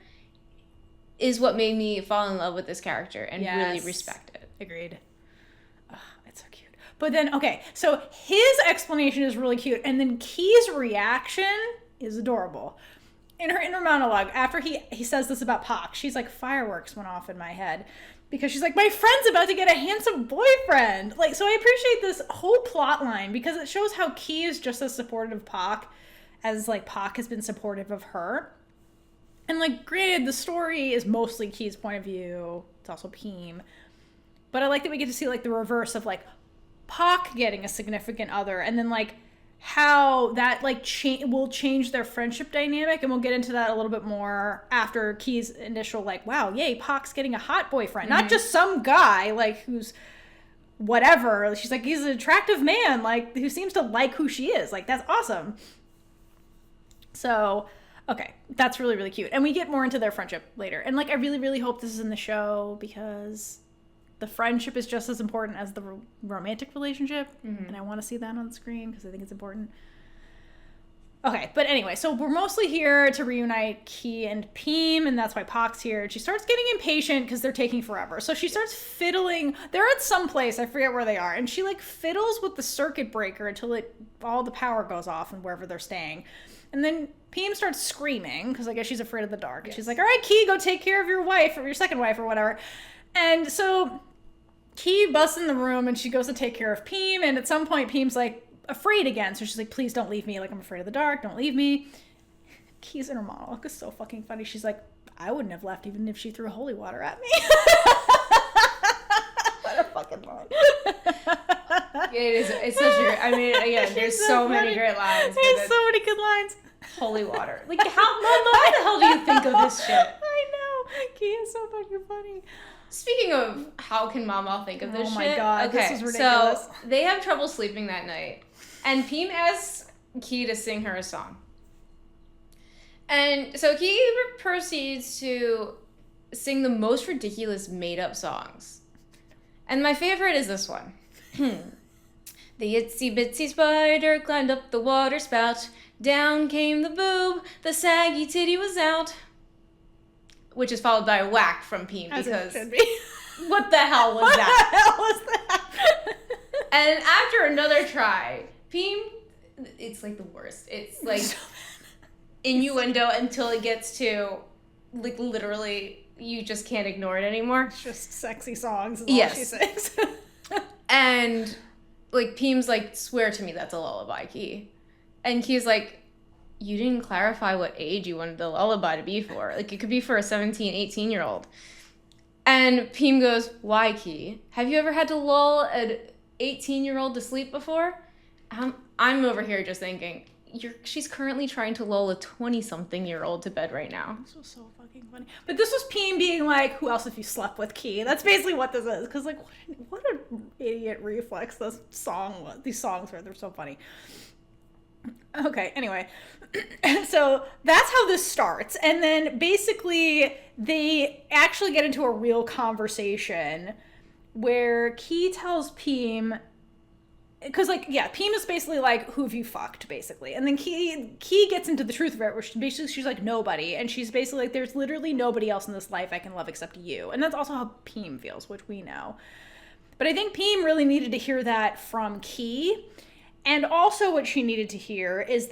is what made me fall in love with this character and really respect it. Agreed. It's so cute. But then, okay, so his explanation is really cute, and then Kie's reaction is adorable. In her inner monologue, after he says this about Pock, she's like, fireworks went off in my head. Because she's like, my friend's about to get a handsome boyfriend. Like, so I appreciate this whole plot line because it shows how Kie is just as supportive of Pock as, like, Pock has been supportive of her. And, like, granted, the story is mostly Kie's point of view. It's also Pheem. But I like that we get to see, like, the reverse of, like, Pock getting a significant other. And then, like, how that, like, will change their friendship dynamic. And we'll get into that a little bit more after Kie's initial, like, wow, yay, Pock's getting a hot boyfriend. Mm-hmm. Not just some guy, like, who's whatever. She's like, he's an attractive man, like, who seems to like who she is. Like, that's awesome. So, okay, that's really, really cute. And we get more into their friendship later. And, like, I really, really hope this is in the show because the friendship is just as important as the romantic relationship. And I want to see that on screen because I think it's important. Okay, but anyway, so we're mostly here to reunite Kie and Pheem, and that's why Pock's here. She starts getting impatient because they're taking forever. So she starts fiddling. They're at some place, I forget where they are, and she, like, fiddles with the circuit breaker until all the power goes off and wherever they're staying. And then Pheem starts screaming because I guess she's afraid of the dark. And she's like, all right, Kie, go take care of your wife or your second wife or whatever. And so Kie busts in the room and she goes to take care of Pheem, and at some point Pheem's like, afraid again, so she's like, please don't leave me, like, I'm afraid of the dark, don't leave me. Kie's inner monologue is so fucking funny. She's like, I wouldn't have left even if she threw holy water at me. What a fucking line. It's such a great, I mean, again, there's so many great lines. There's so many good lines. Holy water. Like, how the hell do you think of this shit? I know. Kie is so fucking funny. Speaking of how can Monmaw think of this shit? Oh my god, okay, this is ridiculous. So they have trouble sleeping that night. And Pheem asks Kie to sing her a song. And so Kie proceeds to sing the most ridiculous made-up songs. And my favorite is this one. The itsy bitsy spider climbed up the water spout. Down came the boob, the saggy titty was out. Which is followed by a whack from Pheem because it should be. What the hell was that? What the hell was that? And after another try, Pheem, it's like the worst. It's like innuendo until it gets to, like, literally, you just can't ignore it anymore. It's just sexy songs is all she sings. And, like, Pheem's like, swear to me that's a lullaby, Kie. And Kie's like, you didn't clarify what age you wanted the lullaby to be for. Like, it could be for a 17, 18-year-old. And Pheem goes, why, Kie? Have you ever had to lull an 18-year-old to sleep before? I'm over here just thinking, she's currently trying to lull a 20-something-year-old to bed right now. This was so fucking funny. But this was Pheem being like, who else have you slept with, Kie? That's basically what this is. Because, like, what an idiot reflex this song was. These songs were. They're so funny. Okay, anyway. So that's how this starts. And then basically they actually get into a real conversation where Kie tells Pheem, because, like, yeah, Pheem is basically like, who have you fucked, basically. And then Kie gets into the truth of it, where she's like, nobody. And she's basically like, there's literally nobody else in this life I can love except you. And that's also how Pheem feels, which we know. But I think Pheem really needed to hear that from Kie. And also what she needed to hear is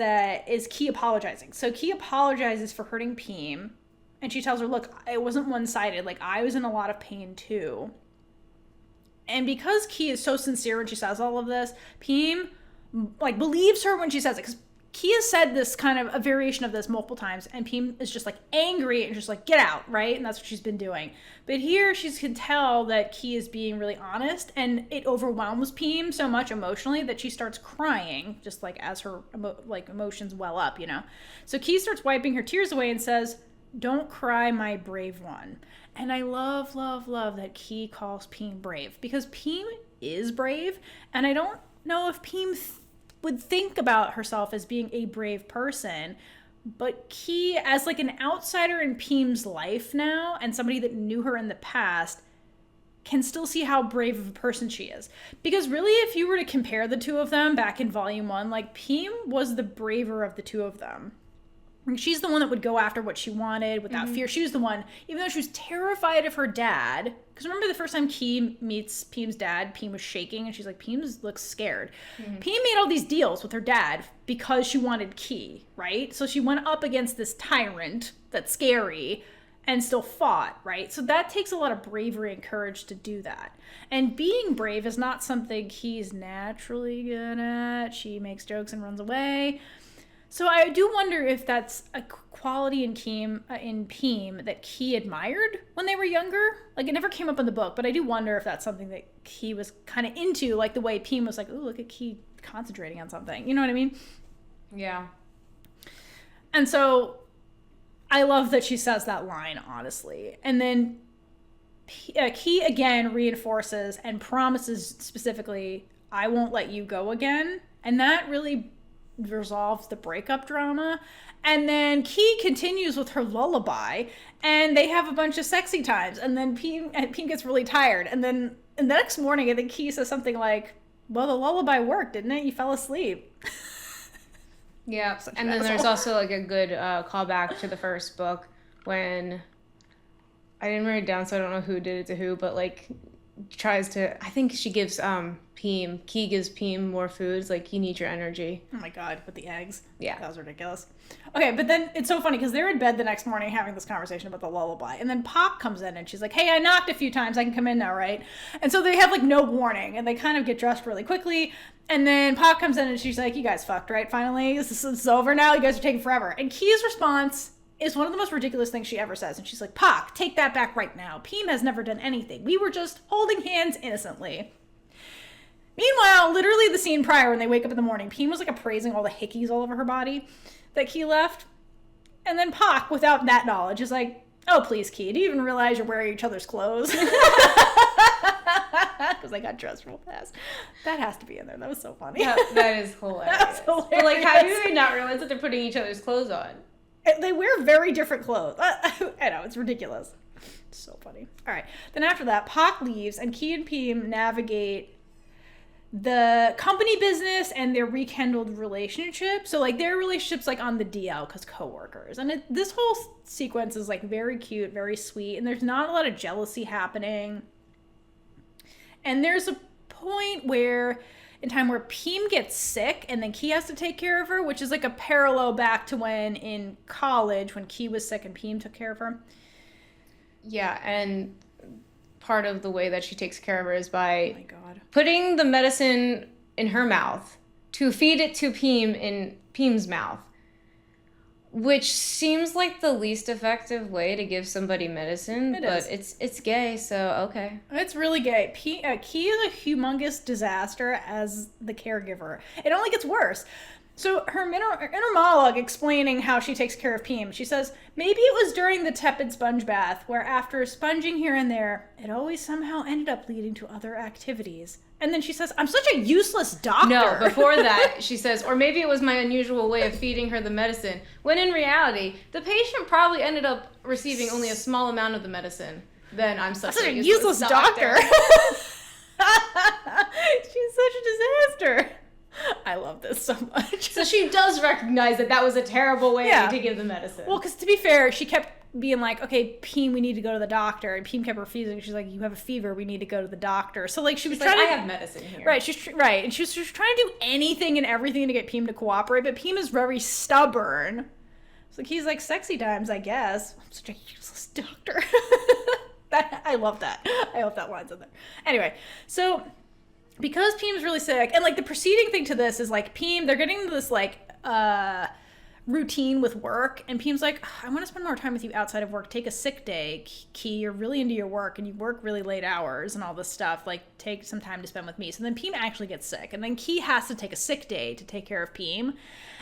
Kie apologizing. So Kie apologizes for hurting Pheem. And she tells her, look, it wasn't one-sided. Like, I was in a lot of pain, too. And because Kie is so sincere when she says all of this, Pheem, like, believes her when she says it. Because Kie has said this kind of a variation of this multiple times, and Pheem is just, like, angry and just like, get out, right? And that's what she's been doing. But here she can tell that Kie is being really honest, and it overwhelms Pheem so much emotionally that she starts crying, just like as her emotions well up, you know? So Kie starts wiping her tears away and says, don't cry, my brave one. And I love, love, love that Kie calls Pheem brave, because Pheem is brave, and I don't know if Pheem would think about herself as being a brave person, but Kie, as like an outsider in Pheem's life now, and somebody that knew her in the past, can still see how brave of a person she is. Because really, if you were to compare the two of them back in Volume 1, like, Pheem was the braver of the two of them. She's the one that would go after what she wanted without fear. She was the one, even though she was terrified of her dad. Because remember the first time Kie meets Pheem's dad, Pheem was shaking, and she's like, Pheem looks scared. Pheem made all these deals with her dad because she wanted Kie, right? So she went up against this tyrant that's scary and still fought, right? So that takes a lot of bravery and courage to do that. And being brave is not something Kie's naturally good at. She makes jokes and runs away. So I do wonder if that's a quality in Pheem that Kie admired when they were younger. Like, it never came up in the book, but I do wonder if that's something that Kie was kind of into, like the way Pheem was like, ooh, look at Kie concentrating on something. You know what I mean? Yeah. And so I love that she says that line, honestly. And then Kie again reinforces and promises specifically, I won't let you go again. And that really resolves the breakup drama. And then Kie continues with her lullaby, and they have a bunch of sexy times. And then Pheem gets really tired. And then the next morning, I think Kie says something like, well, the lullaby worked, didn't it? You fell asleep. Yeah, and then there's also like a good callback to the first book when I didn't write it down, so I don't know who did it to who, but like tries to. I think she gives Kie gives Pheem more foods. Like, you need your energy. Oh my god, with the eggs. Yeah, that was ridiculous. Okay, but then it's so funny because they're in bed the next morning having this conversation about the lullaby, and then Pock comes in and she's like, "Hey, I knocked a few times. I can come in now, right?" And so they have like no warning, and they kind of get dressed really quickly. And then Pock comes in and she's like, "You guys fucked, right? Finally, this is over now. You guys are taking forever." And Kie's response is one of the most ridiculous things she ever says. And she's like, "Pock, take that back right now. Pheem has never done anything. We were just holding hands innocently." Meanwhile, literally the scene prior when they wake up in the morning, Pheem was like appraising all the hickeys all over her body that Kie left. And then Pock, without that knowledge, is like, "Oh, please, Kie, do you even realize you're wearing each other's clothes?" Because I got dressed real fast. That has to be in there. That was so funny. Yeah, that is hilarious. That's hilarious. But like, how do they not realize that they're putting each other's clothes on? They wear very different clothes. I know, it's ridiculous. It's so funny. All right. Then after that, Pock leaves, and Kie and Pheem navigate the company business and their rekindled relationship. So like their relationship's like on the DL because coworkers. And this whole sequence is like very cute, very sweet, and there's not a lot of jealousy happening. And there's a point in time where Pheem gets sick and then Kie has to take care of her, which is like a parallel back to when in college when Kie was sick and Pheem took care of her. Yeah, and part of the way that she takes care of her is by oh my God. putting the medicine in her mouth to feed it to Pheem in Pheem's mouth, which seems like the least effective way to give somebody medicine, but it's gay, so okay. It's really gay. Kie is a humongous disaster as the caregiver. It only gets worse. So her inner monologue explaining how she takes care of Pheem, she says, "Maybe it was during the tepid sponge bath, where after sponging here and there, it always somehow ended up leading to other activities." And then she says, "I'm such a useless doctor." No, before that, she says, "Or maybe it was my unusual way of feeding her the medicine," when in reality, the patient probably ended up receiving only a small amount of the medicine. Then I'm such a useless doctor. She's such a disaster. I love this so much. So she does recognize that was a terrible way to give the medicine. Well, because to be fair, she kept being like, "Okay, Pheem, we need to go to the doctor." And Pheem kept refusing. She's like, "You have a fever. We need to go to the doctor." So like she was trying to... I have medicine here. Right, right. And she was trying to do anything and everything to get Pheem to cooperate. But Pheem is very stubborn. So he's like, "Sexy times, I guess." I'm such a useless doctor. I love that. I hope that line's in there. Anyway, so... because Pheem's really sick, and like the preceding thing to this is like Pheem, they're getting this like routine with work, and Pheem's like, "I want to spend more time with you outside of work. Take a sick day, Kie. You're really into your work, and you work really late hours and all this stuff. Like, take some time to spend with me." So then Pheem actually gets sick, and then Kie has to take a sick day to take care of Pheem.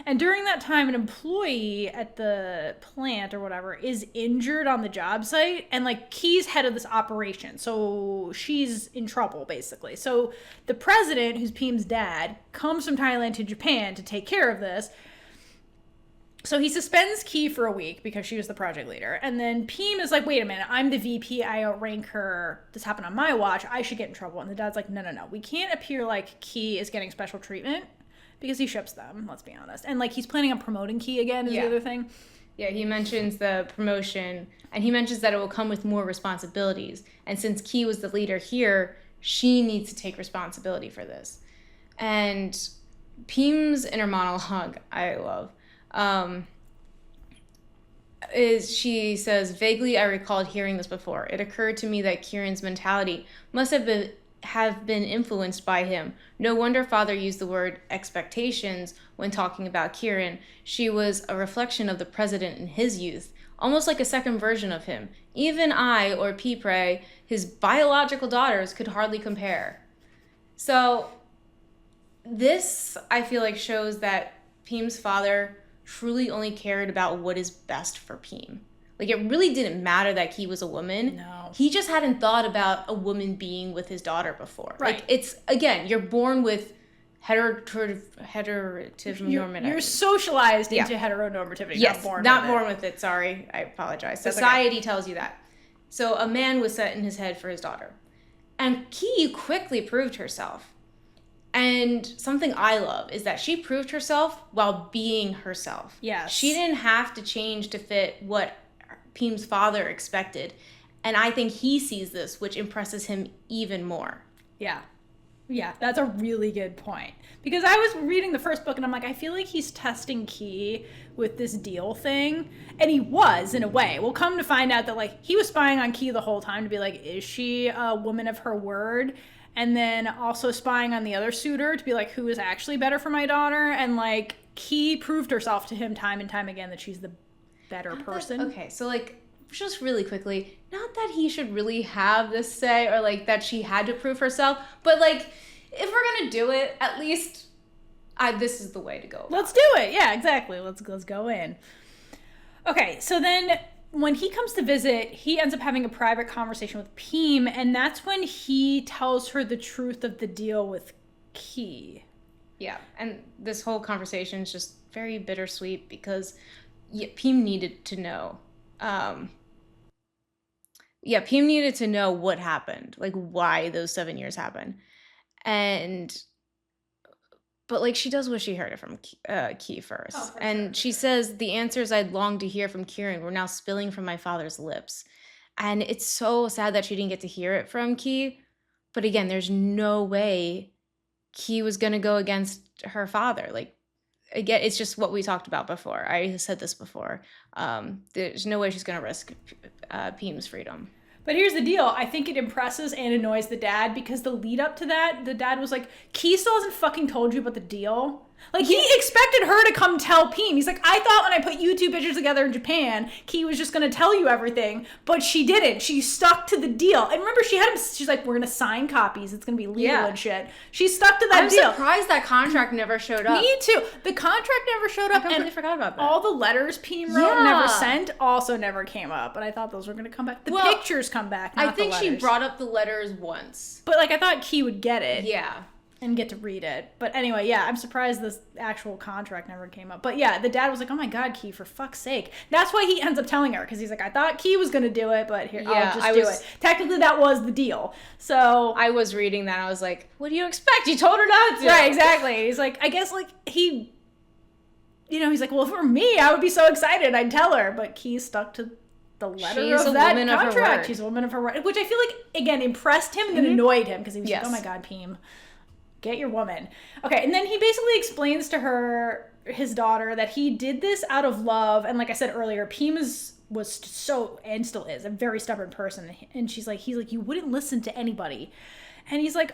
And during that time, an employee at the plant or whatever is injured on the job site, and like Kie's head of this operation, so she's in trouble basically. So the president, who's Pheem's dad, comes from Thailand to Japan to take care of this. So he suspends Kie for a week because she was the project leader. And then Pheem is like, "Wait a minute, I'm the VP. I outrank her. This happened on my watch. I should get in trouble." And the dad's like, no. We can't appear like Kie is getting special treatment because he ships them, let's be honest. And like he's planning on promoting Kie again is the other thing. Yeah, he mentions the promotion, and he mentions that it will come with more responsibilities. And since Kie was the leader here, she needs to take responsibility for this. And Pheem's inner monologue, I love. Is she says, "Vaguely, I recalled hearing this before. It occurred to me that Kiran's mentality must have been influenced by him. No wonder father used the word expectations when talking about Kiran. She was a reflection of the president in his youth, almost like a second version of him. Even I, or Pipre, his biological daughters, could hardly compare." So this, I feel like, shows that Pheem's father truly only cared about what is best for Pheem. Like, it really didn't matter that Kie was a woman. No. He just hadn't thought about a woman being with his daughter before. Right. Like, it's, again, you're born with heteronormative. You're socialized into heteronormativity. Yes, not born with it. Sorry, I apologize. Society tells you that. So a man was set in his head for his daughter. And Kie quickly proved herself. And something I love is that she proved herself while being herself. Yes. She didn't have to change to fit what Pheem's father expected. And I think he sees this, which impresses him even more. Yeah. Yeah, that's a really good point. Because I was reading the first book and I'm like, I feel like he's testing Kie with this deal thing. And he was, in a way. We'll come to find out that, like, he was spying on Kie the whole time to be like, is she a woman of her word? And then also spying on the other suitor to be like, who is actually better for my daughter? And, like, Kie proved herself to him time and time again that she's the better person. Okay, so, like, just really quickly, not that he should really have this say or, like, that she had to prove herself, but, like, if we're gonna do it, at least this is the way to go. Let's do it. Yeah, exactly. Let's go in. Okay, so then when he comes to visit, he ends up having a private conversation with Pheem, and that's when he tells her the truth of the deal with Kie. Yeah, and this whole conversation is just very bittersweet because Pheem needed to know. Pheem needed to know what happened, like why those 7 years happened. But like she does wish she heard it from Kie first. Oh, and she says, the answers I'd longed to hear from Kiran were now spilling from my father's lips. And it's so sad that she didn't get to hear it from Kie. But again, there's no way Kie was going to go against her father. Like, again, it's just what we talked about before. I said this before. There's no way she's going to risk Pheem's freedom. But here's the deal. I think it impresses and annoys the dad because the lead up to that, the dad was like, Kie still hasn't fucking told you about the deal. Like, he expected her to come tell Pheem. He's like, I thought when I put you two bitches together in Japan, Kie was just going to tell you everything. But she didn't. She stuck to the deal. And remember, she's like, we're going to sign copies. It's going to be legal and shit. She stuck to that deal. I'm surprised that contract never showed up. Me too. The contract never showed up. I completely forgot about that. All the letters Pheem wrote and never sent also never came up. But I thought those were going to come back. The pictures come back, not I think the she letters. brought up the letters once. But, like, I thought Kie would get it. Yeah. And get to read it. But anyway, yeah, I'm surprised this actual contract never came up. But yeah, the dad was like, oh my God, Kie, for fuck's sake. That's why he ends up telling her, because he's like, I thought Kie was going to do it, but here, I'll just do it. Technically, that was the deal. So I was reading that, I was like, what do you expect? You told her not to. Right, exactly. He's like, I guess, like, he's like, well, for me, I would be so excited, I'd tell her. But Kie stuck to the letter of that contract. She's a woman of her word. Which I feel like, again, impressed him and then annoyed him, because he was like, oh my God, Pheem. Get your woman. Okay, and then he basically explains to her, his daughter, that he did this out of love. And like I said earlier, Pheem was so, and still is, a very stubborn person. And he's like, you wouldn't listen to anybody. And he's like,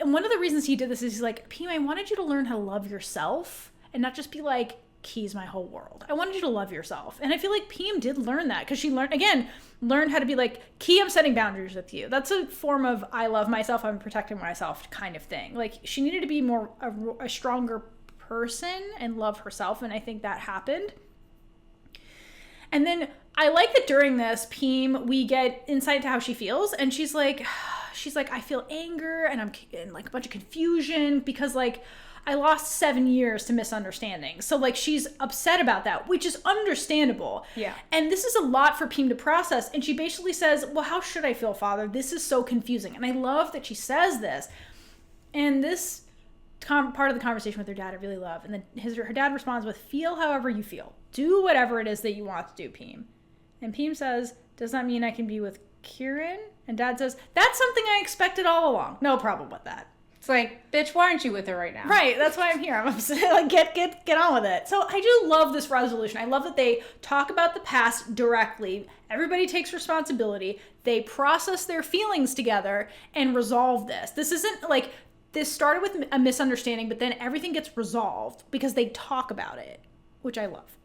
and one of the reasons he did this is he's like, Pheem, I wanted you to learn how to love yourself and not just be like, Kie's my whole world. I wanted you to love yourself. And I feel like Pheem did learn that because she learned how to be like, Kie, I'm setting boundaries with you. That's a form of I love myself, I'm protecting myself kind of thing. Like, she needed to be more a stronger person and love herself, and I think that happened. And then I like that during this, Pheem, we get insight into how she feels, and she's like, I feel anger and I'm in like a bunch of confusion because like I lost 7 years to misunderstanding. So, like, she's upset about that, which is understandable. Yeah. And this is a lot for Pheem to process. And she basically says, well, how should I feel, Father? This is so confusing. And I love that she says this. And this part of the conversation with her dad, I really love. And then her dad responds with, feel however you feel. Do whatever it is that you want to do, Pheem. And Pheem says, does that mean I can be with Kiran? And Dad says, that's something I expected all along. No problem with that. It's like, bitch, why aren't you with her right now? Right, that's why I'm here. I'm upset. Like, get on with it. So I do love this resolution. I love that they talk about the past directly. Everybody takes responsibility. They process their feelings together and resolve this. This isn't like, this started with a misunderstanding, but then everything gets resolved because they talk about it, which I love.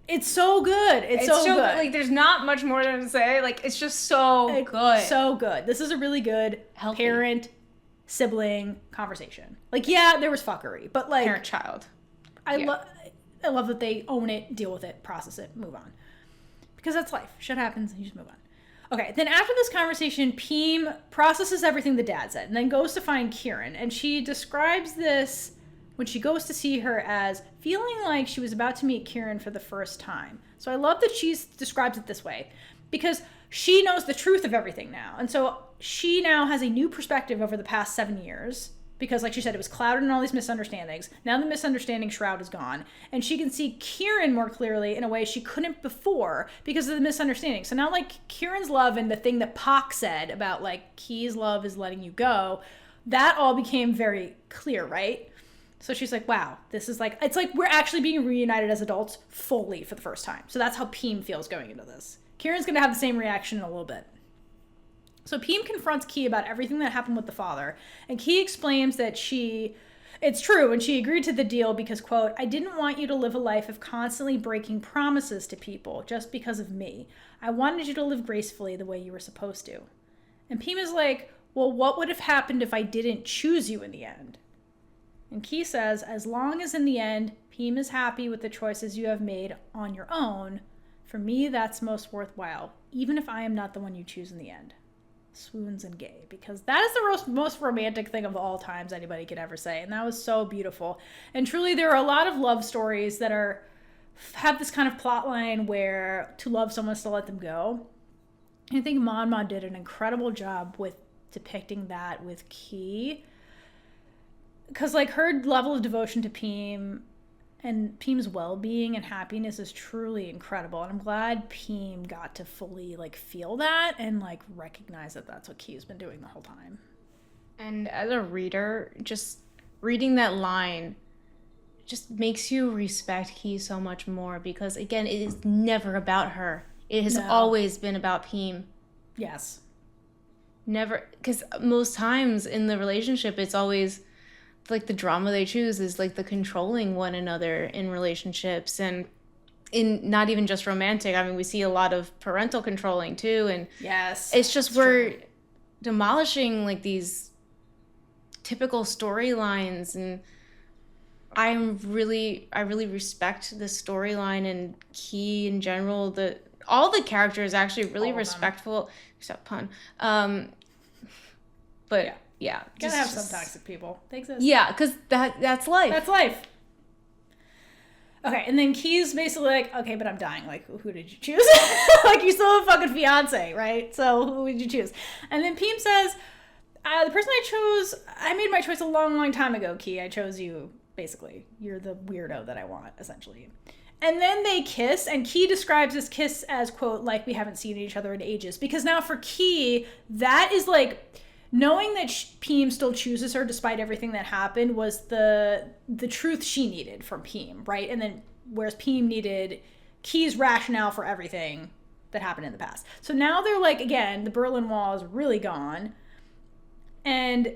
It's so good. It's so good. Like, there's not much more to say. Like, it's just so good. So good. This is a really good parent-sibling conversation. Like, yeah, there was fuckery, but like... Parent-child. I love that they own it, deal with it, process it, move on. Because that's life. Shit happens and you just move on. Okay, then after this conversation, Pheem processes everything the dad said and then goes to find Kiran. And she describes this, when she goes to see her, as feeling like she was about to meet Kiran for the first time. So I love that she describes it this way, because she knows the truth of everything now. And so she now has a new perspective over the past 7 years, because like she said, it was clouded in all these misunderstandings. Now the misunderstanding shroud is gone, and she can see Kiran more clearly in a way she couldn't before because of the misunderstanding. So now, like, Kiran's love and the thing that Pock said about, like, Kie's love is letting you go, that all became very clear, right? So she's like, wow, this is like, it's like we're actually being reunited as adults fully for the first time. So that's how Pheem feels going into this. Kiran's going to have the same reaction in a little bit. So Pheem confronts Kie about everything that happened with the father, and Kie explains that it's true, and she agreed to the deal because, quote, I didn't want you to live a life of constantly breaking promises to people just because of me. I wanted you to live gracefully the way you were supposed to. And Pheem is like, well, what would have happened if I didn't choose you in the end? And Kie says, as long as in the end, Pheem is happy with the choices you have made on your own, for me, that's most worthwhile, even if I am not the one you choose in the end. Swoons and gay, because that is the most romantic thing of all times anybody could ever say, and that was so beautiful. And truly, there are a lot of love stories that have this kind of plot line where to love someone is to let them go. And I think Monmaw did an incredible job with depicting that with Kie, because like her level of devotion to Pheem and Pheem's well-being and happiness is truly incredible. And I'm glad Pheem got to fully like feel that and like recognize that that's what Kie's been doing the whole time. And as a reader, just reading that line just makes you respect Kie so much more, because again, it is never about her. It has always been about Pheem. Yes. Never, because most times in the relationship, it's always like the drama they choose is like the controlling one another in relationships, and in not even just romantic. I mean, we see a lot of parental controlling too, and yes, it's just we're demolishing like these typical storylines. And I really respect the storyline and Kie in general. All the characters actually really respectful, except pun. But yeah, gotta have some toxic people. They exist. Yeah, because that's life. That's life. Okay, and then Kie's basically like, okay, but I'm dying. Like, who did you choose? Like, you still have a fucking fiance, right? So who would you choose? And then Pheem says, the person I chose, I made my choice a long, long time ago, Kie. I chose you, basically. You're the weirdo that I want, essentially. And then they kiss, and Kie describes this kiss as, quote, like we haven't seen each other in ages. Because now for Kie, that is like, knowing that Pheem still chooses her despite everything that happened was the truth she needed from Pheem, right? And then whereas Pheem needed Kie's rationale for everything that happened in the past. So now they're like, again, the Berlin Wall is really gone, and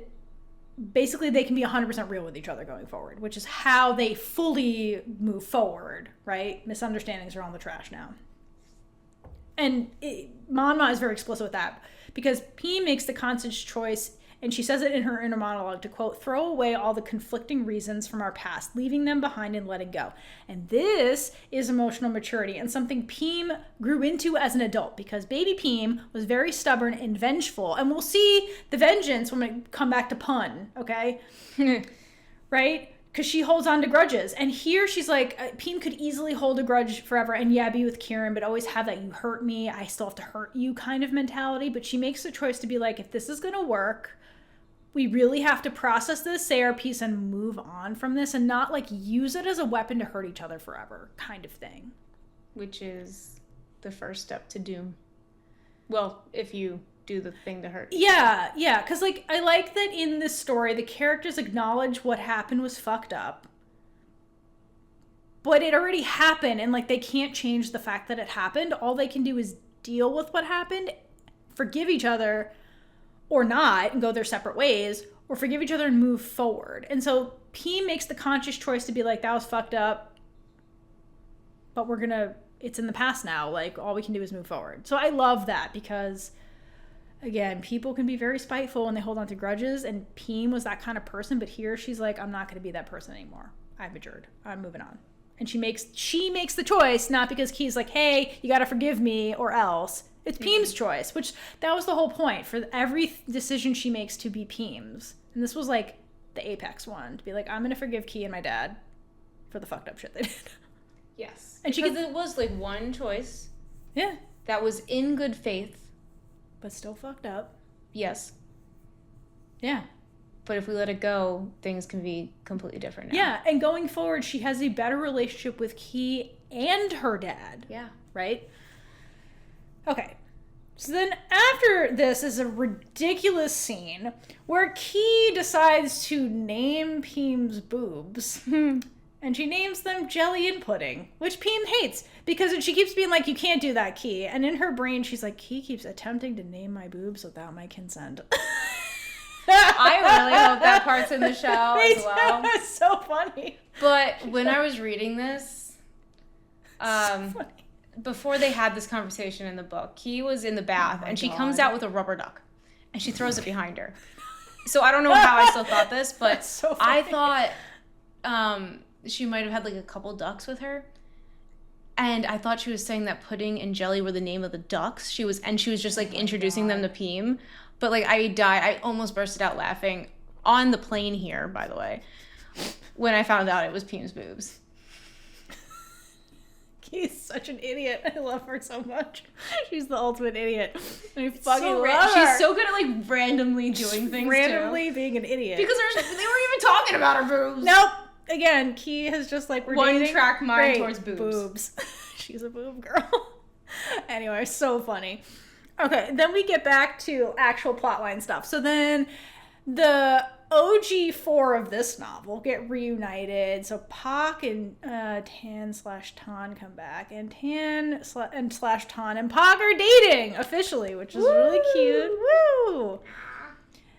basically they can be 100% real with each other going forward, which is how they fully move forward, right? Misunderstandings are on the trash now. And Monmaw is very explicit with that, because Pheem makes the conscious choice, and she says it in her inner monologue, to, quote, throw away all the conflicting reasons from our past, leaving them behind and letting go. And this is emotional maturity, and something Pheem grew into as an adult, because baby Pheem was very stubborn and vengeful. And we'll see the vengeance when we come back to pun, okay? Right? Because she holds on to grudges. And here she's like, Pheem could easily hold a grudge forever and be with Kiran, but always have that you hurt me, I still have to hurt you kind of mentality. But she makes the choice to be like, if this is going to work, we really have to process this, say our piece, and move on from this, and not like use it as a weapon to hurt each other forever kind of thing. Which is the first step to doom. Well, if you do the thing to hurt. Yeah, because like I like that in this story the characters acknowledge what happened was fucked up, but it already happened, and like they can't change the fact that it happened. All they can do is deal with what happened, forgive each other or not and go their separate ways, or forgive each other and move forward. And so Pheem makes the conscious choice to be like, that was fucked up, but it's in the past now, like all we can do is move forward. So I love that, because again, people can be very spiteful and they hold on to grudges, and Pheem was that kind of person, but here she's like, I'm not going to be that person anymore. I've matured. I'm moving on. And she makes the choice, not because Kie's like, hey, you gotta forgive me or else. It's Pheem's choice, which that was the whole point, for every decision she makes to be Pheem's. And this was like the apex one, to be like, I'm gonna forgive Kie and my dad for the fucked up shit they did. Yes. And because it was like one choice. Yeah. That was in good faith. But still fucked up. Yes. Yeah. But if we let it go, things can be completely different now. Yeah, and going forward, she has a better relationship with Kie and her dad. Yeah. Right? Okay. So then after this is a ridiculous scene where Kie decides to name Pheem's boobs. And she names them Jelly and Pudding, which Pheem hates because she keeps being like, you can't do that, Kie. And in her brain, she's like, Kie keeps attempting to name my boobs without my consent. I really hope that part's in the show as well. It's so funny. But when I was reading this, before they had this conversation in the book, Kie was in the bath and she comes out with a rubber duck and she throws it behind her. So I don't know how I still thought this, but so I thought she might have had like a couple ducks with her. And I thought she was saying that Pudding and Jelly were the name of the ducks. She was just like introducing them to Pheem. But like I almost bursted out laughing on the plane here, by the way, when I found out it was Pheem's boobs. Kie's such an idiot. I love her so much. She's the ultimate idiot. I fucking So love her. She's so good at like randomly doing things randomly being an idiot. Because they weren't even talking about her boobs. Nope. Again, Kie has just like, we're one dating. track mind Great. towards boobs. She's a boob girl. Anyway, so funny. Okay, then we get back to actual plotline stuff. So then the OG 4 of this novel get reunited. So Pock and Tan/Tan come back, and Tan/Tan and Pock are dating officially, which is really cute. Woo!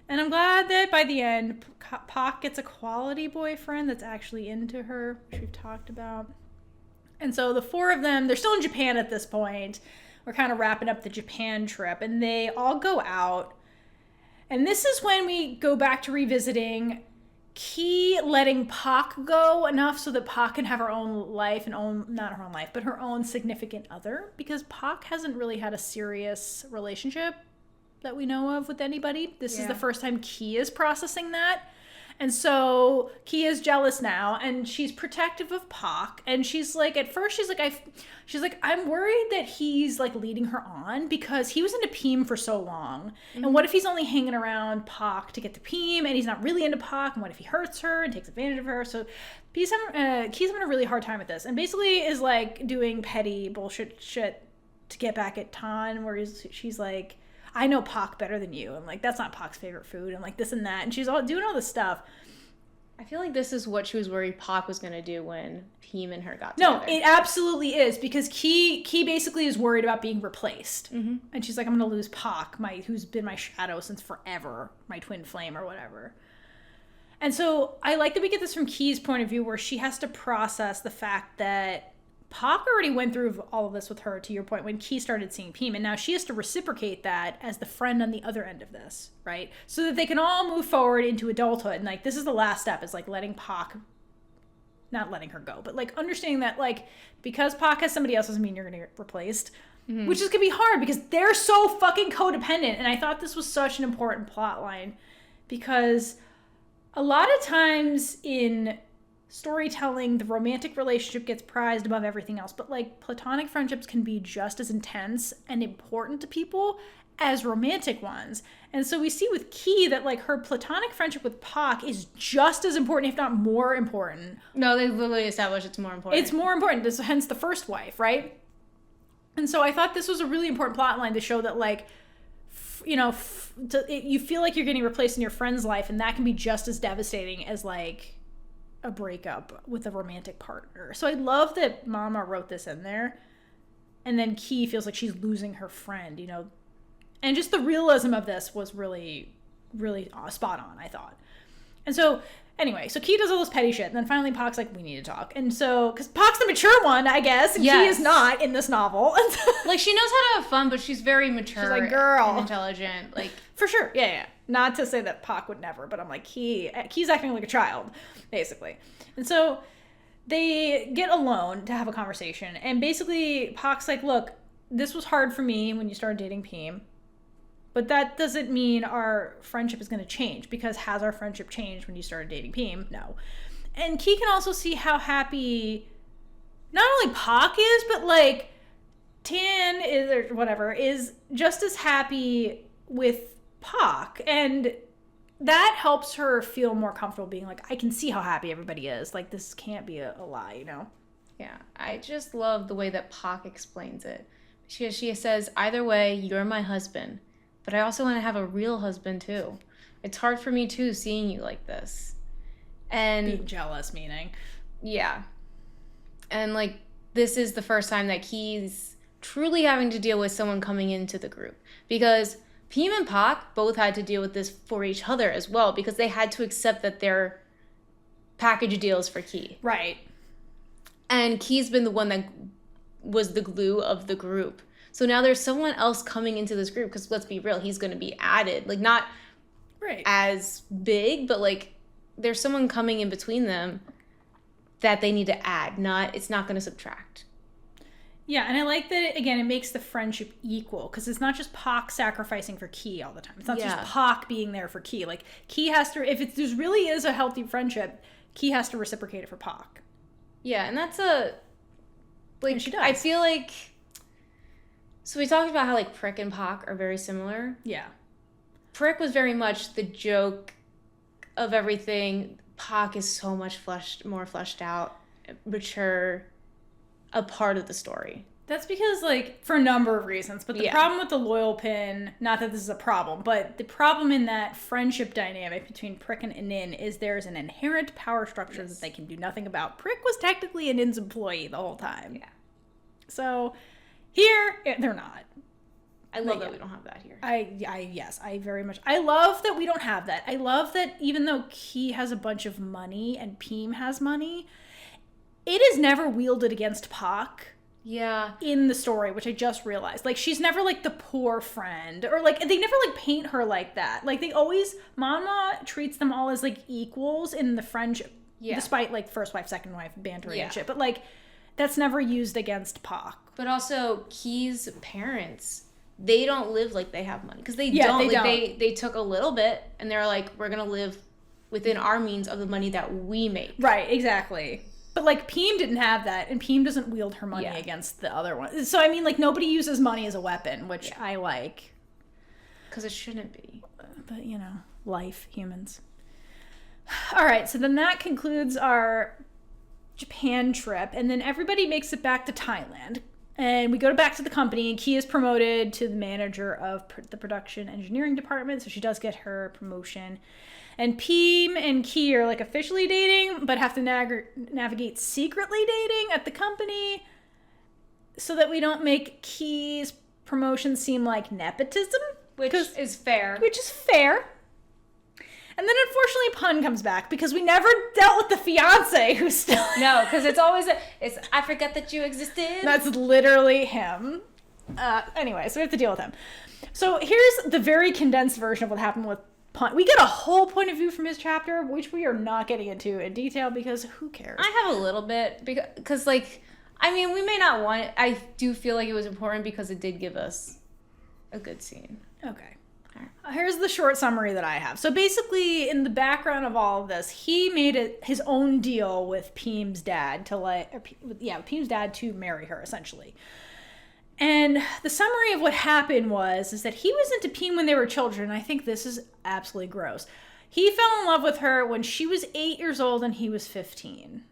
And I'm glad that by the end, Pock gets a quality boyfriend that's actually into her, which we've talked about. And so the 4 of them, they're still in Japan at this point. We're kind of wrapping up the Japan trip, and they all go out. And this is when we go back to revisiting Kie letting Pock go enough so that Pock can have her own life and not her own life, but her own significant other, because Pock hasn't really had a serious relationship that we know of with anybody. This is the first time Kie is processing that. And so Kie is jealous now, and she's protective of Pock. And she's like, at first she's like, I'm worried that he's like leading her on because he was into Pheem for so long. Mm-hmm. And what if he's only hanging around Pock to get to Pheem, and he's not really into Pock? And what if he hurts her and takes advantage of her? So Kie's having a really hard time with this, and basically is like doing petty bullshit shit to get back at Tan, where she's like, I know Pock better than you. And like, that's not Pock's favorite food. And like this and that. And she's all doing all this stuff. I feel like this is what she was worried Pock was going to do when Pheem and her got together. No, it absolutely is, because Kie basically is worried about being replaced. Mm-hmm. And she's like, I'm going to lose Pock, who's been my shadow since forever, my twin flame or whatever. And so I like that we get this from Kie's point of view, where she has to process the fact that Pock already went through all of this with her, to your point, when Kie started seeing Pheem, and now she has to reciprocate that as the friend on the other end of this, right? So that they can all move forward into adulthood. And like, this is the last step, is like letting Pock, not letting her go, but like understanding that like, because Pock has somebody else doesn't mean you're going to get replaced, which is going to be hard because they're so fucking codependent. And I thought this was such an important plot line, because a lot of times in storytelling, the romantic relationship gets prized above everything else, but like platonic friendships can be just as intense and important to people as romantic ones. And so we see with Kie that like her platonic friendship with Pock is just as important, if not more important. No, they literally established it's more important. It's more important. This, hence the first wife, right? And so I thought this was a really important plot line to show that like, you feel like you're getting replaced in your friend's life, and that can be just as devastating as like a breakup with a romantic partner. So I love that Mama wrote this in there. And then Kie feels like she's losing her friend, and just the realism of this was really, really spot on, I thought. And so anyway, so Kie does all this petty shit, and then finally Pock's like, we need to talk. And so, because Pock's the mature one, I guess, and Kie is not in this novel. Like, she knows how to have fun, but she's very mature. She's like, girl. And intelligent. Like, for sure. Yeah. Not to say that Pock would never, but I'm like, Kie's acting like a child, basically. And so They get alone to have a conversation. And basically, Pock's like, look, this was hard for me when you started dating Pheem. But that doesn't mean our friendship is going to change, because has our friendship changed when you started dating Pheem? No. And Kie can also see how happy not only Pock is, but like Tan is, or whatever, is just as happy with Pock. And that helps her feel more comfortable being like, I can see how happy everybody is. Like, this can't be a lie, you know? Yeah, I just love the way that Pock explains it. She says, either way, you're my husband. But I also want to have a real husband, too. It's hard for me, too, seeing you like this. And being jealous, meaning. Yeah. And, like, this is the first time that he's truly having to deal with someone coming into the group. Because Pheem and Pock both had to deal with this for each other as well, because they had to accept that they're package deals for Kie. Right. And Kie's been the one that was the glue of the group. So now there's someone else coming into this group, because let's be real, he's going to be added. Like, not as big, but, like, there's someone coming in between them that they need to add. It's not going to subtract. Yeah, and I like that, again, it makes the friendship equal, because it's not just Pock sacrificing for Kie all the time. It's not just Pock being there for Kie. Like, Kie has to, if there really is a healthy friendship, Kie has to reciprocate it for Pock. Yeah, and that's like, she does. I feel like, so we talked about how, like, Prick and Pock are very similar. Yeah. Prick was very much the joke of everything. Pock is so much more fleshed out, mature, a part of the story. That's because, like, for a number of reasons. But the problem with the loyal pin, not that this is a problem, but the problem in that friendship dynamic between Prick and Nin is there's an inherent power structure that they can do nothing about. Prick was technically Nin's employee the whole time. Yeah. So here, they're not. I love that we don't have that here. Yes, I very much. I love that we don't have that. I love that even though Kie has a bunch of money and Pheem has money, it is never wielded against Pock. Yeah. In the story, which I just realized. Like, she's never, like, the poor friend. Or, like, they never, like, paint her like that. Like, they always, Monmaw treats them all as, like, equals in the friendship. Yeah. Despite, like, first wife, second wife bantering and shit. But, like, that's never used against Pock. But also, Kie's parents, they don't live like they have money. Because they don't. They took a little bit, and they're like, we're going to live within our means of the money that we make. Right, exactly. But, like, Pheem didn't have that, and Pheem doesn't wield her money against the other one. So, I mean, like, nobody uses money as a weapon, which I like. Because it shouldn't be. But, you know, life, humans. All right, so then that concludes our Japan trip, and then everybody makes it back to Thailand. And we go back to the company, and Kie is promoted to the manager of the production engineering department, so she does get her promotion. And Pheem and Kie are, like, officially dating, but have to navigate secretly dating at the company so that we don't make Kie's promotion seem like nepotism. Which is fair. Which is fair. And then, unfortunately, Pun comes back because we never dealt with the fiance who's still... No, because it's always I forget that you existed. That's literally him. Anyway, so we have to deal with him. So here's the very condensed version of what happened with Pun. We get a whole point of view from his chapter, which we are not getting into in detail because who cares? I have a little bit because, like, I mean, we may not want it. I do feel like it was important because it did give us a good scene. Okay. Here's the short summary that I have. So basically, in the background of all of this, he made his own deal with Pheem's dad Pheem's dad to marry her, essentially. And the summary of what happened is that he was into Pheem when they were children. I think this is absolutely gross. He fell in love with her when she was 8 years old and he was 15.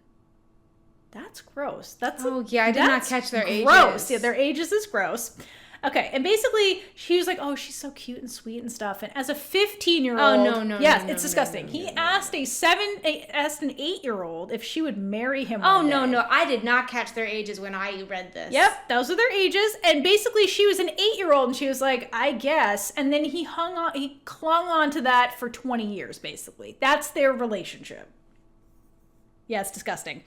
That's gross. I did not catch their ages. Gross. Yeah, their ages is gross. Okay, and basically, she was like, oh, she's so cute and sweet and stuff. And as a 15-year-old... Oh, no. Yes, it's disgusting. He asked an 8-year-old if she would marry him one day. No. I did not catch their ages when I read this. Yep, those are their ages. And basically, she was an 8-year-old, and she was like, I guess. And then he clung on to that for 20 years, basically. That's their relationship. Yeah, it's disgusting.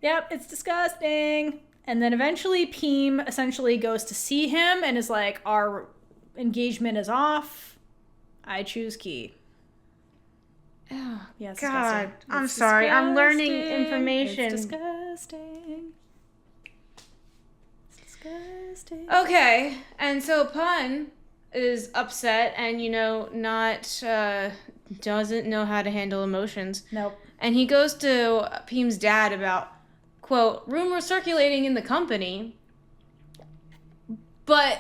Yep, it's disgusting. And then eventually Pheem essentially goes to see him and is like, our engagement is off. I choose Kie. Oh, Yeah, it's God. disgusting. I'm It's sorry. I'm learning disgusting. information. It's disgusting. It's disgusting. Okay. And so Pun is upset and, not, doesn't know how to handle emotions. Nope. And he goes to Pheem's dad about, quote, rumors circulating in the company. But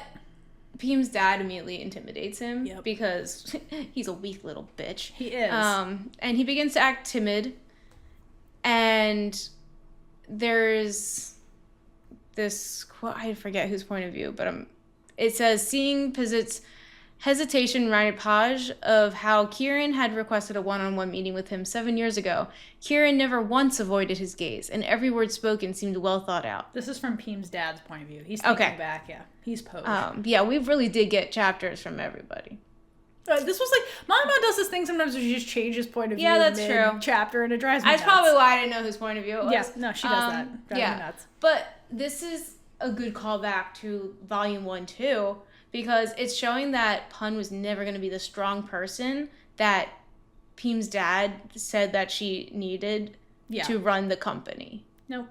Pheem's dad immediately intimidates him because he's a weak little bitch. He is. And he begins to act timid. And there's this quote, I forget whose point of view, but it says, seeing Pizit's hesitation reminded Paj of how Kiran had requested a one-on-one meeting with him 7 years ago. Kiran never once avoided his gaze, and every word spoken seemed well thought out. This is from Pheem's dad's point of view. He's thinking back, He's posed. Yeah, we really did get chapters from everybody. This was like, Monmaw does this thing sometimes where she just changes point of view. Yeah, that's true. Chapter, and it drives me That's nuts. probably why I didn't know whose point of view it was. Yeah, no, she does that. Drives me nuts. But this is a good callback to Volume 1, too, because it's showing that Pun was never going to be the strong person that Pheem's dad said that she needed to run the company. No.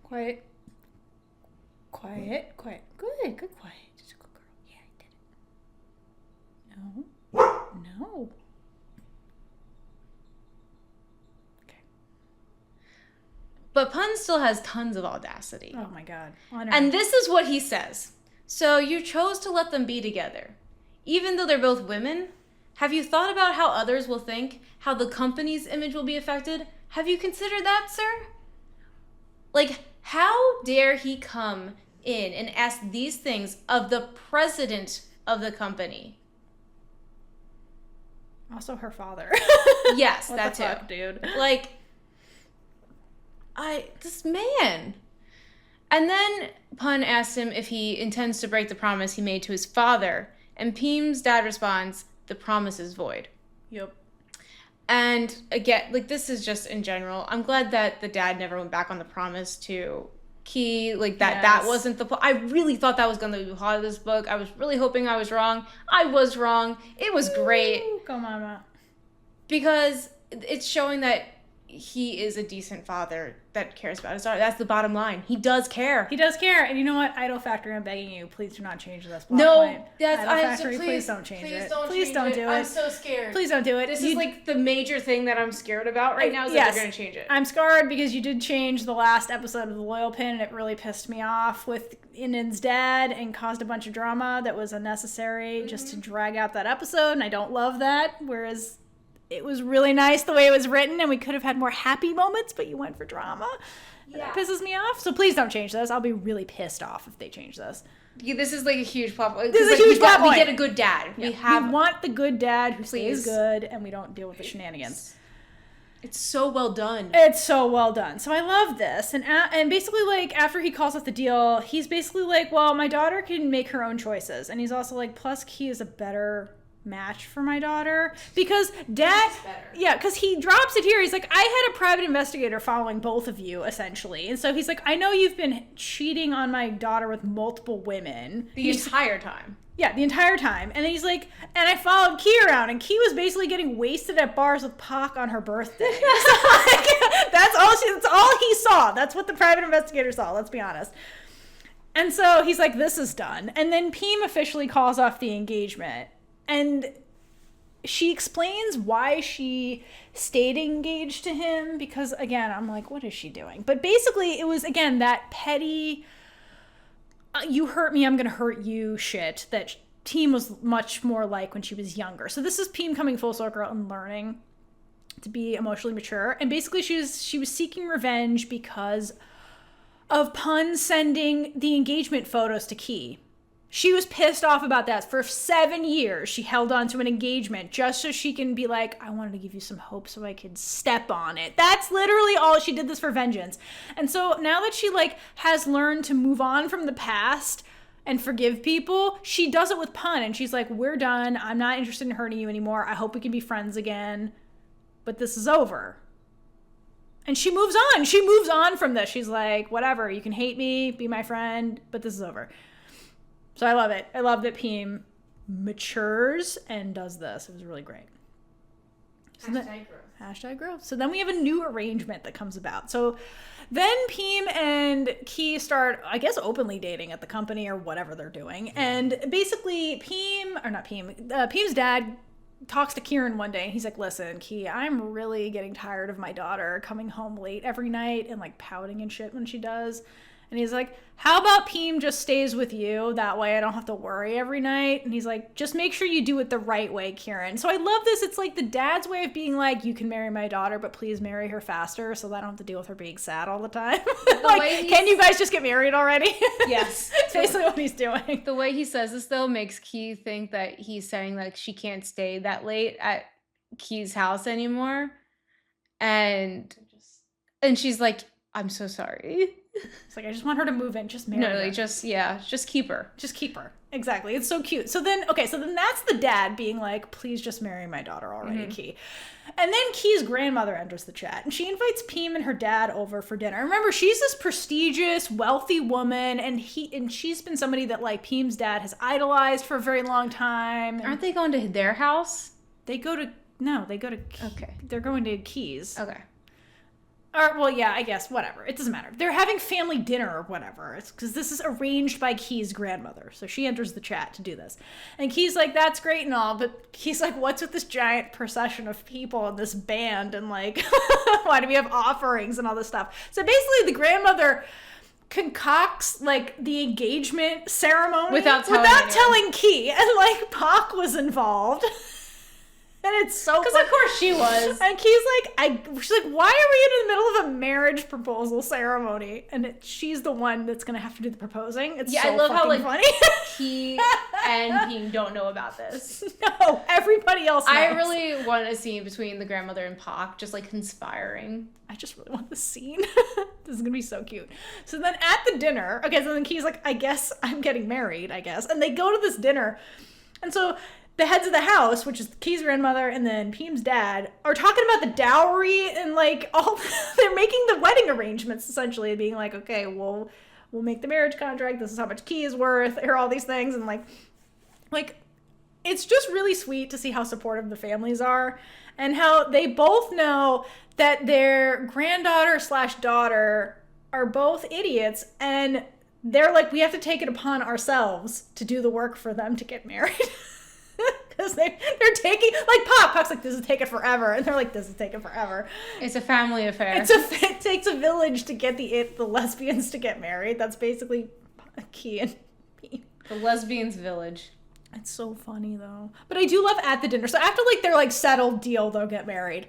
Quiet. Quiet. Quiet. Good. Good quiet. Just a good girl. Yeah, I did it. No. No. Okay. But Pun still has tons of audacity. Oh my God. And this is what he says. So you chose to let them be together. Even though they're both women, have you thought about how others will think? How the company's image will be affected? Have you considered that, sir? Like, how dare he come in and ask these things of the president of the company? Also her father. Yes, what that the too. Fuck, dude. Like, this man. And then Pun asks him if he intends to break the promise he made to his father. And Pheem's dad responds, the promise is void. Yep. And again, like, this is just in general. I'm glad that the dad never went back on the promise to Kie. Like, that wasn't the I really thought that was going to be the plot of this book. I was really hoping I was wrong. I was wrong. It was great. Come on, Ma. Because it's showing that he is a decent father that cares about his daughter. That's the bottom line. He does care. He does care. And you know what? Idol Factory, I'm begging you, please do not change this plot point. That's Idol Factory, please don't change it. Please don't do it. I'm so scared. Please don't do it. This is like the major thing that I'm scared about right now is that they're going to change it. I'm scarred because you did change the last episode of the Loyal Pin, and it really pissed me off with Inan's dad and caused a bunch of drama that was unnecessary just to drag out that episode, and I don't love that. Whereas it was really nice the way it was written, and we could have had more happy moments, but you went for drama. Yeah. That pisses me off. So please don't change this. I'll be really pissed off if they change this. Yeah, this is like a huge plot point. This is a huge plot point. We get a good dad. Yeah. We want the good dad who stays good, and we don't deal with the shenanigans. It's so well done. It's so well done. So I love this. And basically, like, after he calls off the deal, he's basically like, well, my daughter can make her own choices. And he's also like, plus Kie is a better match for my daughter, because because he drops it here. He's like, I had a private investigator following both of you, essentially, and so he's like, I know you've been cheating on my daughter with multiple women the entire time. Yeah, the entire time. And then he's like, and I followed Kie around, and Kie was basically getting wasted at bars with Pock on her birthday. So, like, that's all he saw. That's what the private investigator saw, let's be honest. And so he's like, this is done. And then Pheem officially calls off the engagement. And she explains why she stayed engaged to him, because, again, I'm like, what is she doing? But basically, it was, again, that petty, you hurt me, I'm going to hurt you shit that Pheem was much more like when she was younger. So this is Pheem coming full circle and learning to be emotionally mature. And basically, she was seeking revenge because of Pun sending the engagement photos to Kie. She was pissed off about that. For 7 years, she held on to an engagement just so she can be like, I wanted to give you some hope so I could step on it. That's literally all. She did this for vengeance. And so now that she, like, has learned to move on from the past and forgive people, she does it with Pun. And she's like, we're done. I'm not interested in hurting you anymore. I hope we can be friends again. But this is over. And she moves on. She moves on from this. She's like, whatever. You can hate me, be my friend, but this is over. So I love it. I love that Pheem matures and does this. It was really great. So hashtag growth. So then we have a new arrangement that comes about. So then Pheem and Kie start, I guess, openly dating at the company or whatever they're doing. And basically Phem's dad talks to Kiran one day and he's like, listen, Kie, I'm really getting tired of my daughter coming home late every night and like pouting and shit when she does. And he's like, how about Pheem just stays with you? That way I don't have to worry every night. And he's like, just make sure you do it the right way, Kiran. So I love this. It's like the dad's way of being like, you can marry my daughter, but please marry her faster so that I don't have to deal with her being sad all the time. Like, can you guys just get married already? Yes. That's basically what he's doing. The way he says this, though, makes Kie think that he's saying, like, she can't stay that late at Kie's house anymore. And she's like, I'm so sorry. It's like, I just want her to move in. Just marry her. Like, just keep her. Just keep her. Exactly. It's so cute. So then that's the dad being like, please just marry my daughter already, Kie. And then Kie's grandmother enters the chat, and she invites Pheem and her dad over for dinner. Remember, she's this prestigious, wealthy woman, and she's been somebody that, like, Phem's dad has idolized for a very long time. Aren't they going to their house? They go to Okay. They're going to Kie's. Okay. Or, well, yeah, I guess, whatever. It doesn't matter. They're having family dinner or whatever. It's because this is arranged by Kie's grandmother. So she enters the chat to do this. And Kie's like, that's great and all, but Kie's like, what's with this giant procession of people and this band? And, like, why do we have offerings and all this stuff? So basically the grandmother concocts, like, the engagement ceremony without telling Kie. And, like, Pock was involved. And it's so because of course she was. And Kie's like, she's like, why are we in the middle of a marriage proposal ceremony? And she's the one that's gonna have to do the proposing. It's so I love how like funny. Kie and Pheem don't know about this. No, everybody else knows. I really want a scene between the grandmother and Pock, just like conspiring. I just really want this scene. This is gonna be so cute. So then at the dinner, okay, so then Kie's like, I guess I'm getting married, I guess. And they go to this dinner. And so the heads of the house, which is Kie's grandmother and then Phem's dad, are talking about the dowry and like all they're making the wedding arrangements essentially, being like, okay, we'll make the marriage contract. This is how much Kie is worth. Here are all these things, and like it's just really sweet to see how supportive the families are and how they both know that their granddaughter/daughter are both idiots, and they're like, we have to take it upon ourselves to do the work for them to get married. Because they're taking, like, Pock's like, this is taking forever. And they're like, this is taking forever. It's a family affair. It takes a village to get the lesbians to get married. That's basically Kie and Pheem. The lesbians village. It's so funny, though. But I do love at the dinner. So after, like, their, like, settled deal, they'll get married.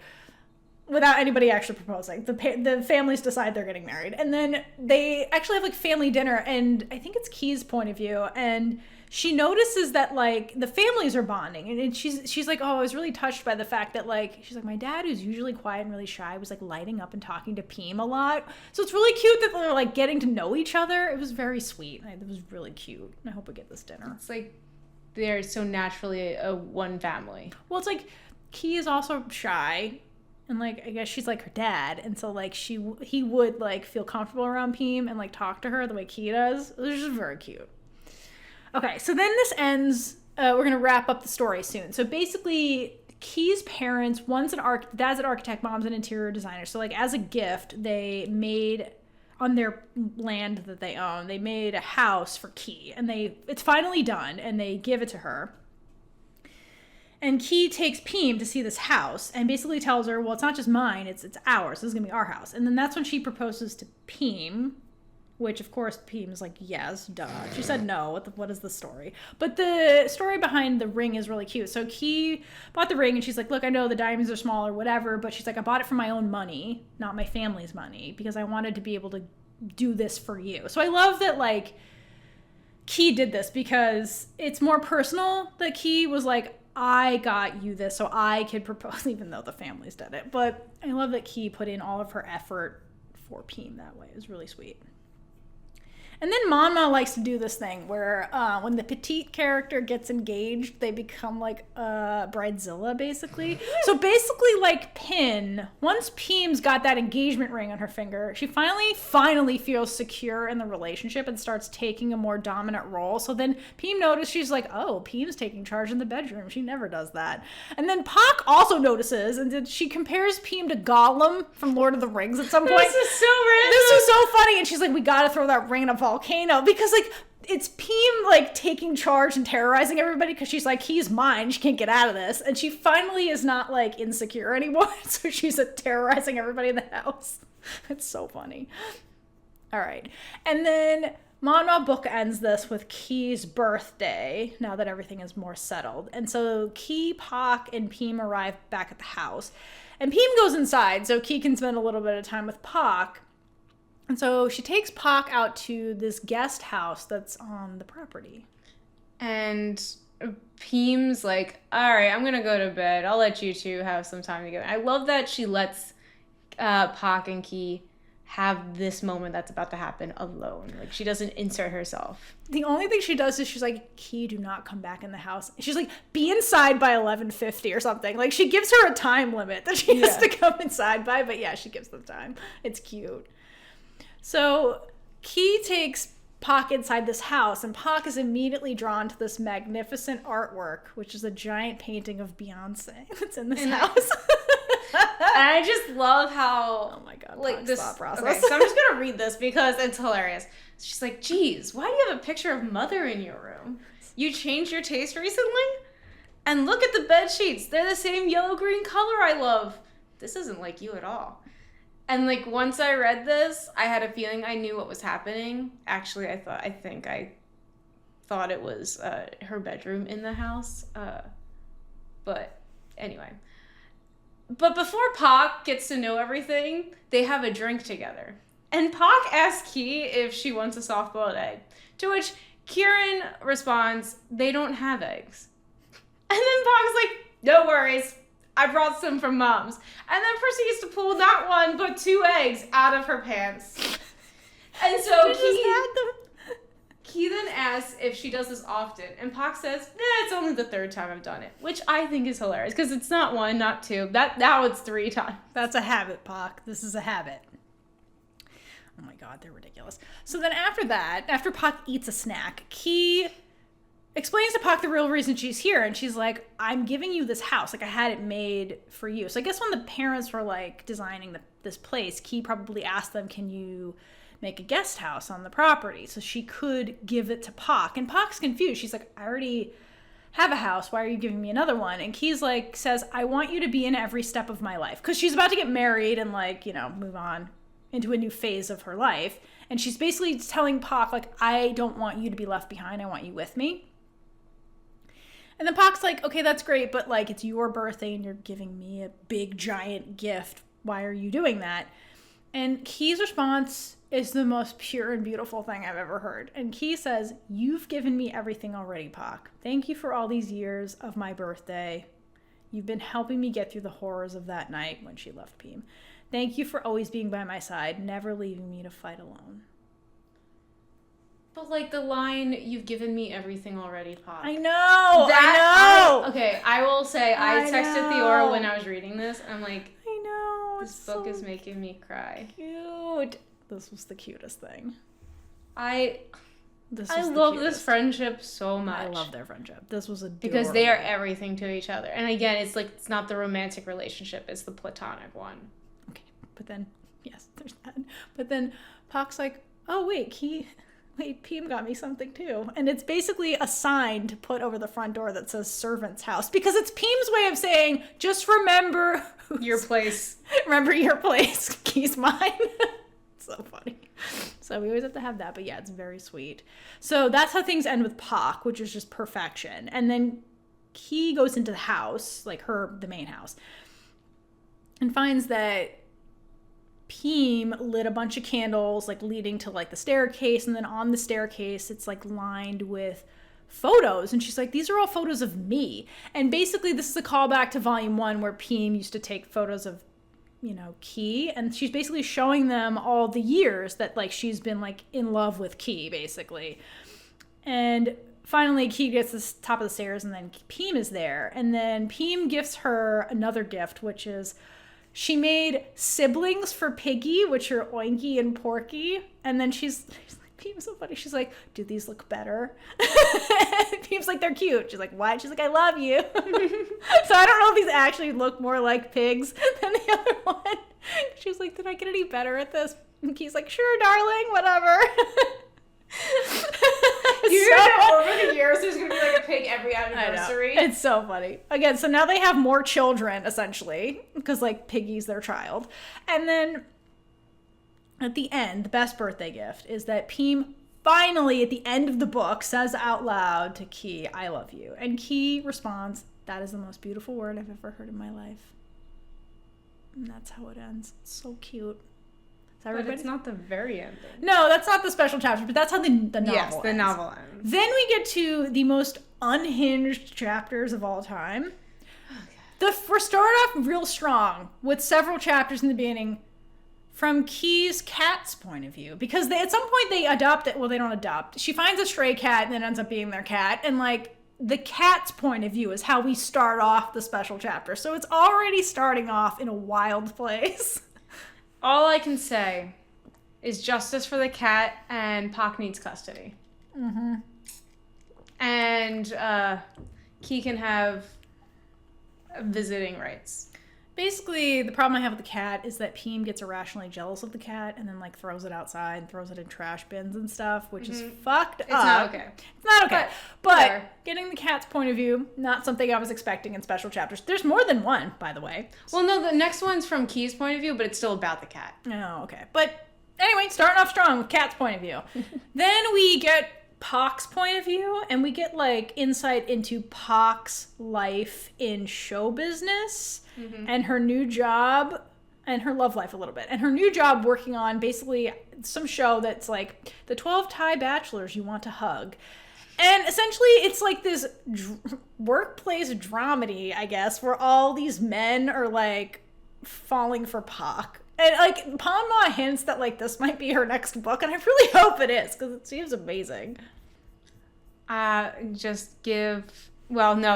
Without anybody actually proposing. The families decide they're getting married. And then they actually have, like, family dinner. And I think it's Kie's point of view. And she notices that, like, the families are bonding. And she's like, oh, I was really touched by the fact that, like, she's like, my dad, who's usually quiet and really shy, was, like, lighting up and talking to Pheem a lot. So it's really cute that they're, like, getting to know each other. It was very sweet. It was really cute. I hope we get this dinner. It's, like, they're so naturally a one family. Well, it's, like, Kie is also shy. And, like, I guess she's, like, her dad. And so, like, he would, like, feel comfortable around Pheem and, like, talk to her the way Kie does. It was just very cute. Okay, so then this ends. We're going to wrap up the story soon. So, basically, Kie's parents, dad's an architect, mom's an interior designer. So, like, as a gift, they made, on their land that they own, they made a house for Kie. And it's finally done, and they give it to her. And Kie takes Pheem to see this house and basically tells her, well, it's not just mine, it's ours. This is going to be our house. And then that's when she proposes to Pheem, which, of course, Pheem is like, yes, duh. She said no. What is the story? But the story behind the ring is really cute. So Kie bought the ring, and she's like, look, I know the diamonds are small or whatever, but she's like, I bought it for my own money, not my family's money, because I wanted to be able to do this for you. So I love that, like, Kie did this because it's more personal that Kie was like, I got you this so I could propose, even though the families did it. But I love that Kie put in all of her effort for Pheem that way. It was really sweet. And then Monmaw likes to do this thing where when the petite character gets engaged, they become like bridezilla, basically. So basically like Pin, once Pheem's got that engagement ring on her finger, she finally feels secure in the relationship and starts taking a more dominant role. So then Pheem notices, she's like, oh, Pheem's taking charge in the bedroom. She never does that. And then Pock also notices, and she compares Pheem to Gollum from Lord of the Rings at some point. This is so random. This was so funny. And she's like, we gotta throw that ring in a volcano, because like it's Pheem like taking charge and terrorizing everybody, because she's like, he's mine, she can't get out of this. And she finally is not like insecure anymore, so she's terrorizing everybody in the house. It's so funny. All right. And then Monmaw bookends this with Kie's birthday, now that everything is more settled. And so Kie, Pock, and Pheem arrive back at the house. And Pheem goes inside so Kie can spend a little bit of time with Pock. And so she takes Pock out to this guest house that's on the property. And Pheem's like, all right, I'm going to go to bed. I'll let you two have some time together. I love that she lets Pock and Kie have this moment that's about to happen alone. Like, she doesn't insert herself. The only thing she does is she's like, Kie, do not come back in the house. She's like, be inside by 11:50 or something. Like, she gives her a time limit that she has to come inside by. But yeah, she gives them time. It's cute. So Kie takes Pock inside this house, and Pock is immediately drawn to this magnificent artwork, which is a giant painting of Beyonce that's in this house. And I just love how, oh my god, like, Pock's this thought process. Okay, so I'm just gonna read this because it's hilarious. She's like, geez, why do you have a picture of Mother in your room? You changed your taste recently? And look at the bed sheets. They're the same yellow-green color I love. This isn't like you at all. And like, once I read this, I had a feeling I knew what was happening. Actually, I thought it was her bedroom in the house. But anyway. But before Pock gets to know everything, they have a drink together. And Pock asks Kie if she wants a soft-boiled egg, to which Kiran responds, they don't have eggs. And then Pock's like, no worries, I brought some from Mom's. And then proceeds to pull not one, but 2 eggs out of her pants. And so Kie then asks if she does this often, and Pock says, it's only the 3rd time I've done it, which I think is hilarious, because it's not 1, not 2, now it's 3 times. That's a habit, Pock. This is a habit. Oh my god, they're ridiculous. So then after that, after Pock eats a snack, Kie explains to Pock the real reason she's here, and she's like, I'm giving you this house, like I had it made for you. So I guess when the parents were like designing this place, Kie probably asked them, can you make a guest house on the property so she could give it to Pock. And Pock's confused. She's like, I already have a house. Why are you giving me another one? And Kie's like, says, I want you to be in every step of my life. Because she's about to get married and like, you know, move on into a new phase of her life. And she's basically telling Pock, like, I don't want you to be left behind. I want you with me. And then Pock's like, okay, that's great, but like, it's your birthday and you're giving me a big giant gift. Why are you doing that? And Kie's response is the most pure and beautiful thing I've ever heard. And Kie says, you've given me everything already, Pock. Thank you for all these years of my birthday. You've been helping me get through the horrors of that night when she left Pheem. Thank you for always being by my side, never leaving me to fight alone. But like the line, you've given me everything already, Pock. I know, I know. Okay, I will say, I texted Theora when I was reading this, and I'm like, I know. This book is making me cry. Cute. This was the cutest thing. I love this friendship so much. I love their friendship. This was adorable. Because they are everything to each other. And again, it's like, it's not the romantic relationship, it's the platonic one. Okay, but then, yes, there's that. But then Pock's like, oh, wait, Pheem got me something too. And it's basically a sign to put over the front door that says servant's house. Because it's Pheem's way of saying, just remember your place. Remember your place. Kie's mine. So funny. So we always have to have that. But yeah, it's very sweet. So that's how things end with Pock, which is just perfection. And then Kie goes into the house, like the main house, and finds that Pheem lit a bunch of candles, like leading to like the staircase, and then on the staircase it's like lined with photos, and she's like, these are all photos of me. And basically this is a callback to volume 1 where Pheem used to take photos of Kie, and she's basically showing them all the years that like she's been like in love with Kie, basically. And finally Kie gets to the top of the stairs, and then Pheem is there, and then Pheem gifts her another gift, which is she made siblings for Piggy, which are Oinky and Porky, and then she's like, Pheem's so funny. She's like, do these look better? Pheem's like, they're cute. She's like, why? She's like, I love you. So I don't know if these actually look more like pigs than the other one. She was like, did I get any better at this? And Kie's like, sure, darling, whatever. Over the years, there's going to be like a pig every anniversary. It's so funny. Again, so now they have more children, essentially, because like Piggy's their child. And then at the end, the best birthday gift is that Pheem finally, at the end of the book, says out loud to Kie, I love you. And Kie responds, that is the most beautiful word I've ever heard in my life. And that's how it ends. It's so cute. But it's not the very ending. No, that's not the special chapter, but that's how the novel ends. Yes, the novel ends. Then we get to the most unhinged chapters of all time. We're started off real strong with several chapters in the beginning from Kie's cat's point of view, because at some point they adopt it. Well, they don't adopt. She finds a stray cat and then ends up being their cat, and like the cat's point of view is how we start off the special chapter. So it's already starting off in a wild place. All I can say is justice for the cat, and Pock needs custody. Mm-hmm. And Kie can have visiting rights. Basically, the problem I have with the cat is that Pheem gets irrationally jealous of the cat and then like throws it outside, throws it in trash bins and stuff, which is fucked up. It's not okay. It's not okay. But getting the cat's point of view, not something I was expecting in special chapters. There's more than one, by the way. Well, no, the next one's from Kie's point of view, but it's still about the cat. Oh, okay. But anyway, starting off strong with cat's point of view. Then we get Pock's point of view, and we get like insight into Pock's life in show business and her new job and her love life a little bit, and her new job working on basically some show that's like the 12 Thai bachelors you want to hug. And essentially it's like this workplace dramedy, I guess, where all these men are like falling for Pock. And like Monmaw hints that like this might be her next book, and I really hope it is, because it seems amazing. No,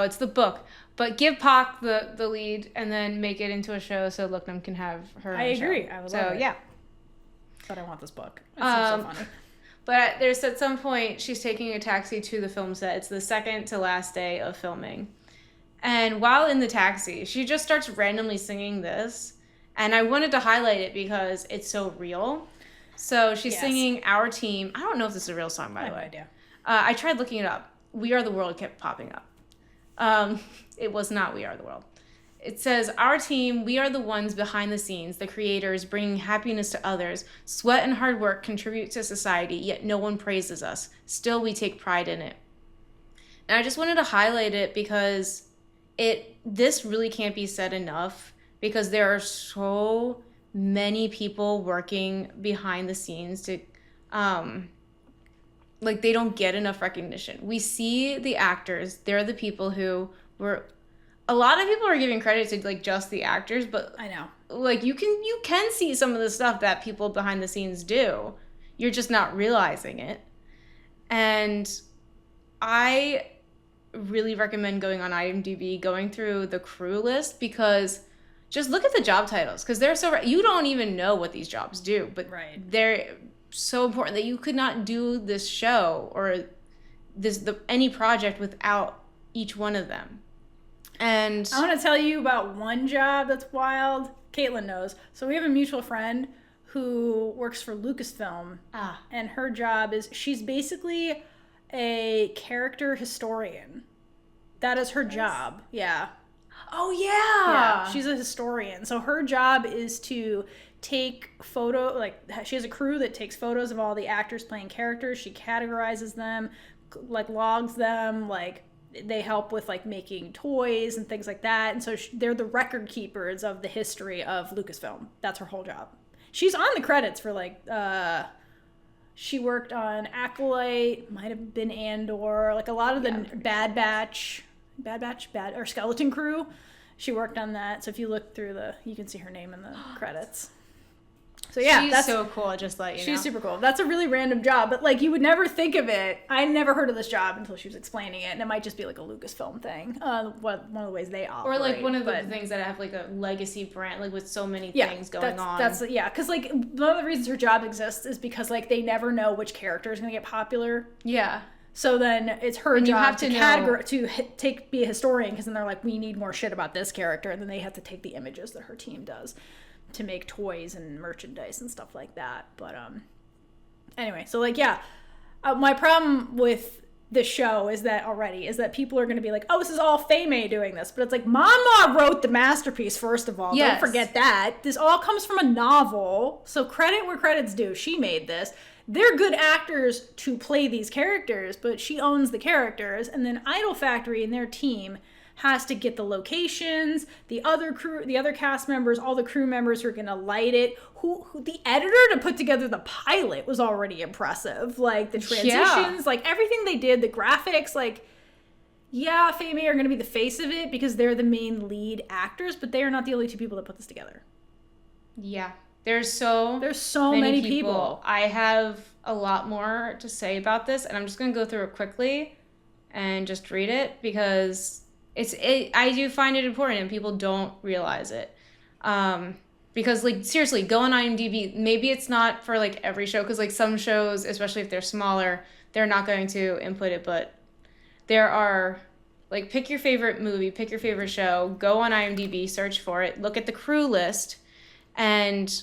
it's the book, but give Pock the lead and then make it into a show so Looknum can have her own I agree. show. I would so love it. Yeah. But I want this book. It seems so funny. But there's at some point she's taking a taxi to the film set. It's the second to last day of filming. And while in the taxi, she just starts randomly singing this. And I wanted to highlight it because it's so real. So she's singing Our Team. I don't know if this is a real song, by the way. I have no idea. I tried looking it up. We Are the World kept popping up. It was not We Are the World. It says, our team, we are the ones behind the scenes, the creators, bringing happiness to others. Sweat and hard work contribute to society, yet no one praises us. Still, we take pride in it. And I just wanted to highlight it because this really can't be said enough, because there are so many people working behind the scenes to, they don't get enough recognition. We see the actors, they're the people who were... A lot of people are giving credit to just the actors, but I know. You can see some of the stuff that people behind the scenes do. You're just not realizing it. And I really recommend going on IMDb, going through the crew list, because just look at the job titles, because they're so you don't even know what these jobs do, but they're so important that you could not do this show or any project without each one of them. And I want to tell you about one job that's wild. Caitlin knows. So we have a mutual friend who works for Lucasfilm. And her job is, she's basically a character historian. That is her job. Yeah. Oh, yeah. She's a historian. So her job is to take she has a crew that takes photos of all the actors playing characters. She categorizes them, logs them, they help with making toys and things like that. And so they're the record keepers of the history of Lucasfilm. That's her whole job. She's on the credits for she worked on Acolyte, might have been Andor, a lot of the Bad Batch or Skeleton Crew. She worked on that. So if you look through you can see her name in the credits. So yeah, she's so cool. Just like she's super cool. That's a really random job, but like you would never think of it. I never heard of this job until she was explaining it, and it might just be like a Lucasfilm thing. One of the ways they operate, or like one of the things that have like a legacy brand, like with so many things going on. That's because like one of the reasons her job exists is because like they never know which character is going to get popular. Yeah. So then it's her job to be a historian, because then they're like, we need more shit about this character, and then they have to take the images that her team does to make toys and merchandise and stuff like that. But anyway, so like my problem with the show is that people are going to be like, oh, this is all Fei-Mei doing this, but it's like Monmaw wrote the masterpiece first of all. Yes. Don't forget that. This all comes from a novel, so credit where credit's due. She made this. They're good actors to play these characters, but she owns the characters, and then Idol Factory and their team has to get the locations, the other cast members, all the crew members who are going to light it. Who the editor to put together the pilot was already impressive. Like the transitions, like everything they did, the graphics, like Fei-Mei are going to be the face of it because they're the main lead actors, but they are not the only two people that put this together. Yeah. There's so many people. I have a lot more to say about this, and I'm just going to go through it quickly and just read it because I do find it important and people don't realize it. Because like seriously, go on IMDb. Maybe it's not for like every show, because like some shows, especially if they're smaller, they're not going to input it, but there are like, pick your favorite movie, pick your favorite show, go on IMDb, search for it, look at the crew list, and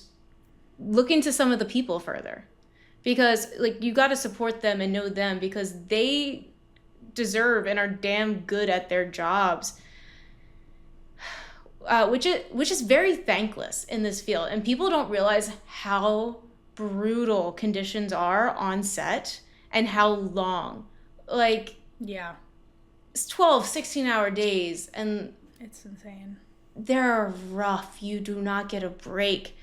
look into some of the people further, because like you got to support them and know them, because they deserve and are damn good at their jobs, which is very thankless in this field, and people don't realize how brutal conditions are on set and how long, like it's 12-16 hour days, and it's insane. They're rough. You do not get a break.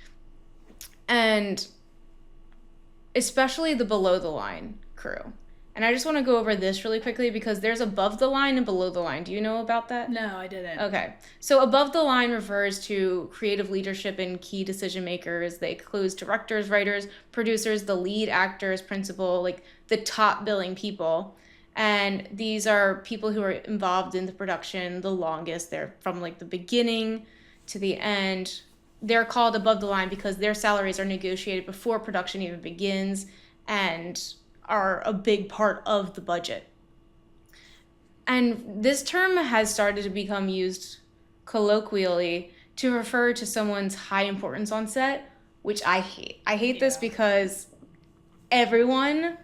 And especially the below the line crew. And I just want to go over this really quickly because there's above the line and below the line. Do you know about that? No, I didn't. Okay. So above the line refers to creative leadership and key decision makers. They include directors, writers, producers, the lead actors, principal, like the top billing people. And these are people who are involved in the production the longest. They're from like the beginning to the end. They're called above the line because their salaries are negotiated before production even begins and are a big part of the budget. And this term has started to become used colloquially to refer to someone's high importance on set, which I hate. I hate this because everyone,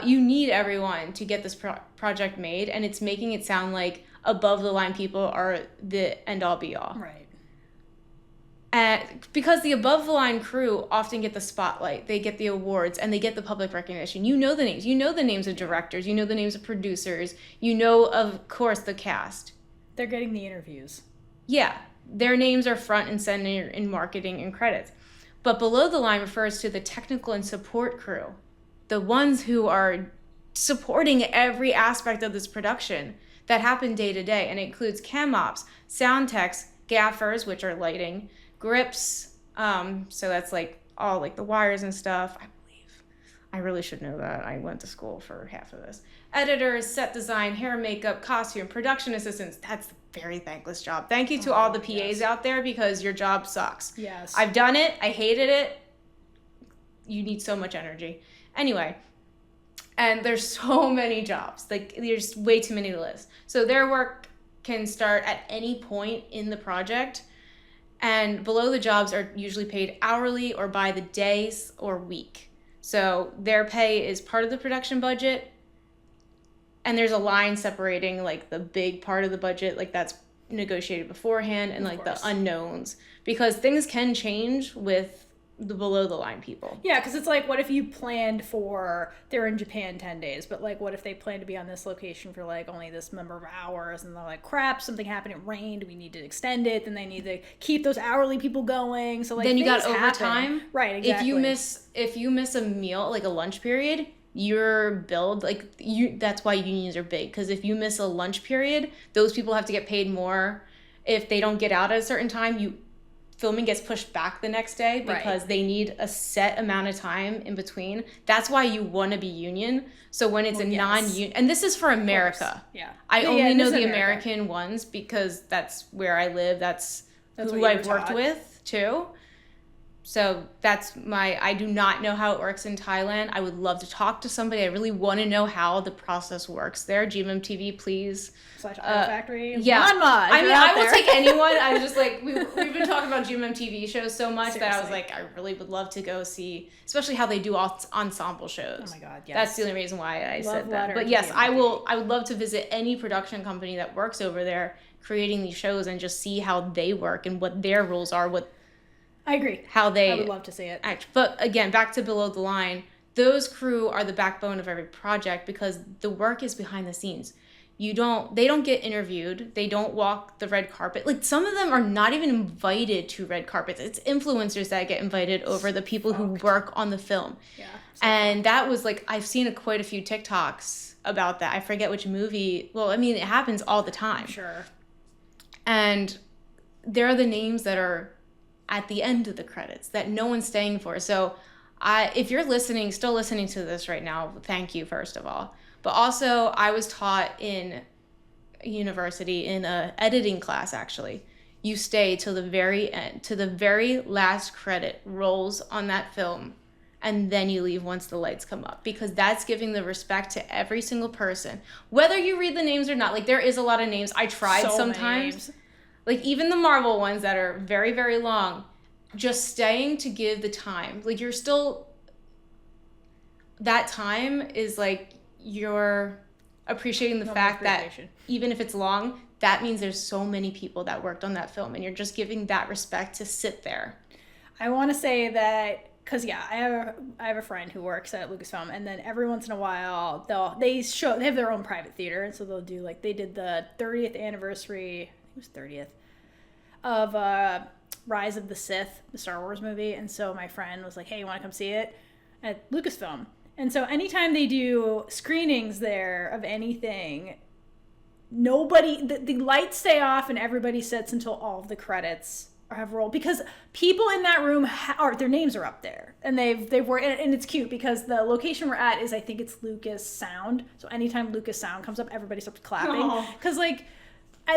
you need everyone to get this project made, and it's making it sound like above the line people are the end all be all. Right. Because the above the line crew often get the spotlight, they get the awards, and they get the public recognition. You know the names. You know the names of directors. You know the names of producers. You know, of course, the cast. They're getting the interviews. Yeah. Their names are front and center in marketing and credits. But below the line refers to the technical and support crew, the ones who are supporting every aspect of this production that happen day to day. And it includes cam ops, sound techs, gaffers, which are lighting, grips, so that's like all like the wires and stuff. I believe I really should know that. I went to school for half of this. Editors, set design, hair, makeup, costume, production assistants. That's a very thankless job. Thank you to all the PAs out there, because your job sucks. Yes. I've done it. I hated it. You need so much energy. Anyway, and there's so many jobs. Like, there's way too many to list. So their work can start at any point in the project. And below the jobs are usually paid hourly or by the days or week. So their pay is part of the production budget. And there's a line separating like the big part of the budget, like that's negotiated beforehand, and like the unknowns. Because things can change with the below the line people. Yeah, because it's like, what if you planned for, they're in Japan 10 days, but like what if they plan to be on this location for like only this number of hours, and they're like, crap, something happened, it rained, we need to extend it, then they need to keep those hourly people going. So like, then you got overtime. Right, exactly. If you miss a meal, like a lunch period, you're billed that's why unions are big, because if you miss a lunch period, those people have to get paid more. if they don't get out at a certain time, filming gets pushed back the next day because they need a set amount of time in between. That's why you want to be union. So when it's non-union, and this is for America. Yeah. I only know the American ones because that's where I live. That's who I've worked with too. So I do not know how it works in Thailand. I would love to talk to somebody. I really want to know how the process works there. GMMTV, please. /Factory. Yeah. Monmaw, I will take anyone. I was just like, we've been talking about GMMTV shows so much that I was like, I really would love to go see, especially how they do ensemble shows. Oh my God, yes. That's the only reason why I said that. But yes, I would love to visit any production company that works over there creating these shows and just see how they work and what their rules are, I agree. I would love to see it. But again, back to Below the Line, those crew are the backbone of every project because the work is behind the scenes. They don't get interviewed. They don't walk the red carpet. Like some of them are not even invited to red carpets. It's influencers that get invited over the people who work on the film. Yeah. And that was like, I've seen quite a few TikToks about that. I forget which movie. Well, I mean, it happens all the time. Sure. And there are the names that are at the end of the credits that no one's staying for. So if you're still listening to this right now, thank you, first of all. But also, I was taught in university in a editing class, actually. You stay till the very end, to the very last credit rolls on that film, and then you leave once the lights come up, because that's giving the respect to every single person, whether you read the names or not. Like, there is a lot of names. I tried sometimes. Like, even the Marvel ones that are very, very long, just staying to give the time. Like, you're still... That time is, like, you're appreciating the fact that even if it's long, that means there's so many people that worked on that film, and you're just giving that respect to sit there. I want to say that... Because, yeah, I have a friend who works at Lucasfilm, and then every once in a while, they have their own private theater, and so they'll do, like, they did the 30th anniversary... It was 30th of Rise of the Sith, the Star Wars movie. And so my friend was like, hey, you want to come see it at Lucasfilm? And so anytime they do screenings there of anything, the lights stay off and everybody sits until all of the credits have rolled, because people in that room their names are up there, and they've worked, and it's cute because the location we're at is, I think it's Lucas Sound. So anytime Lucas Sound comes up, everybody starts clapping, because like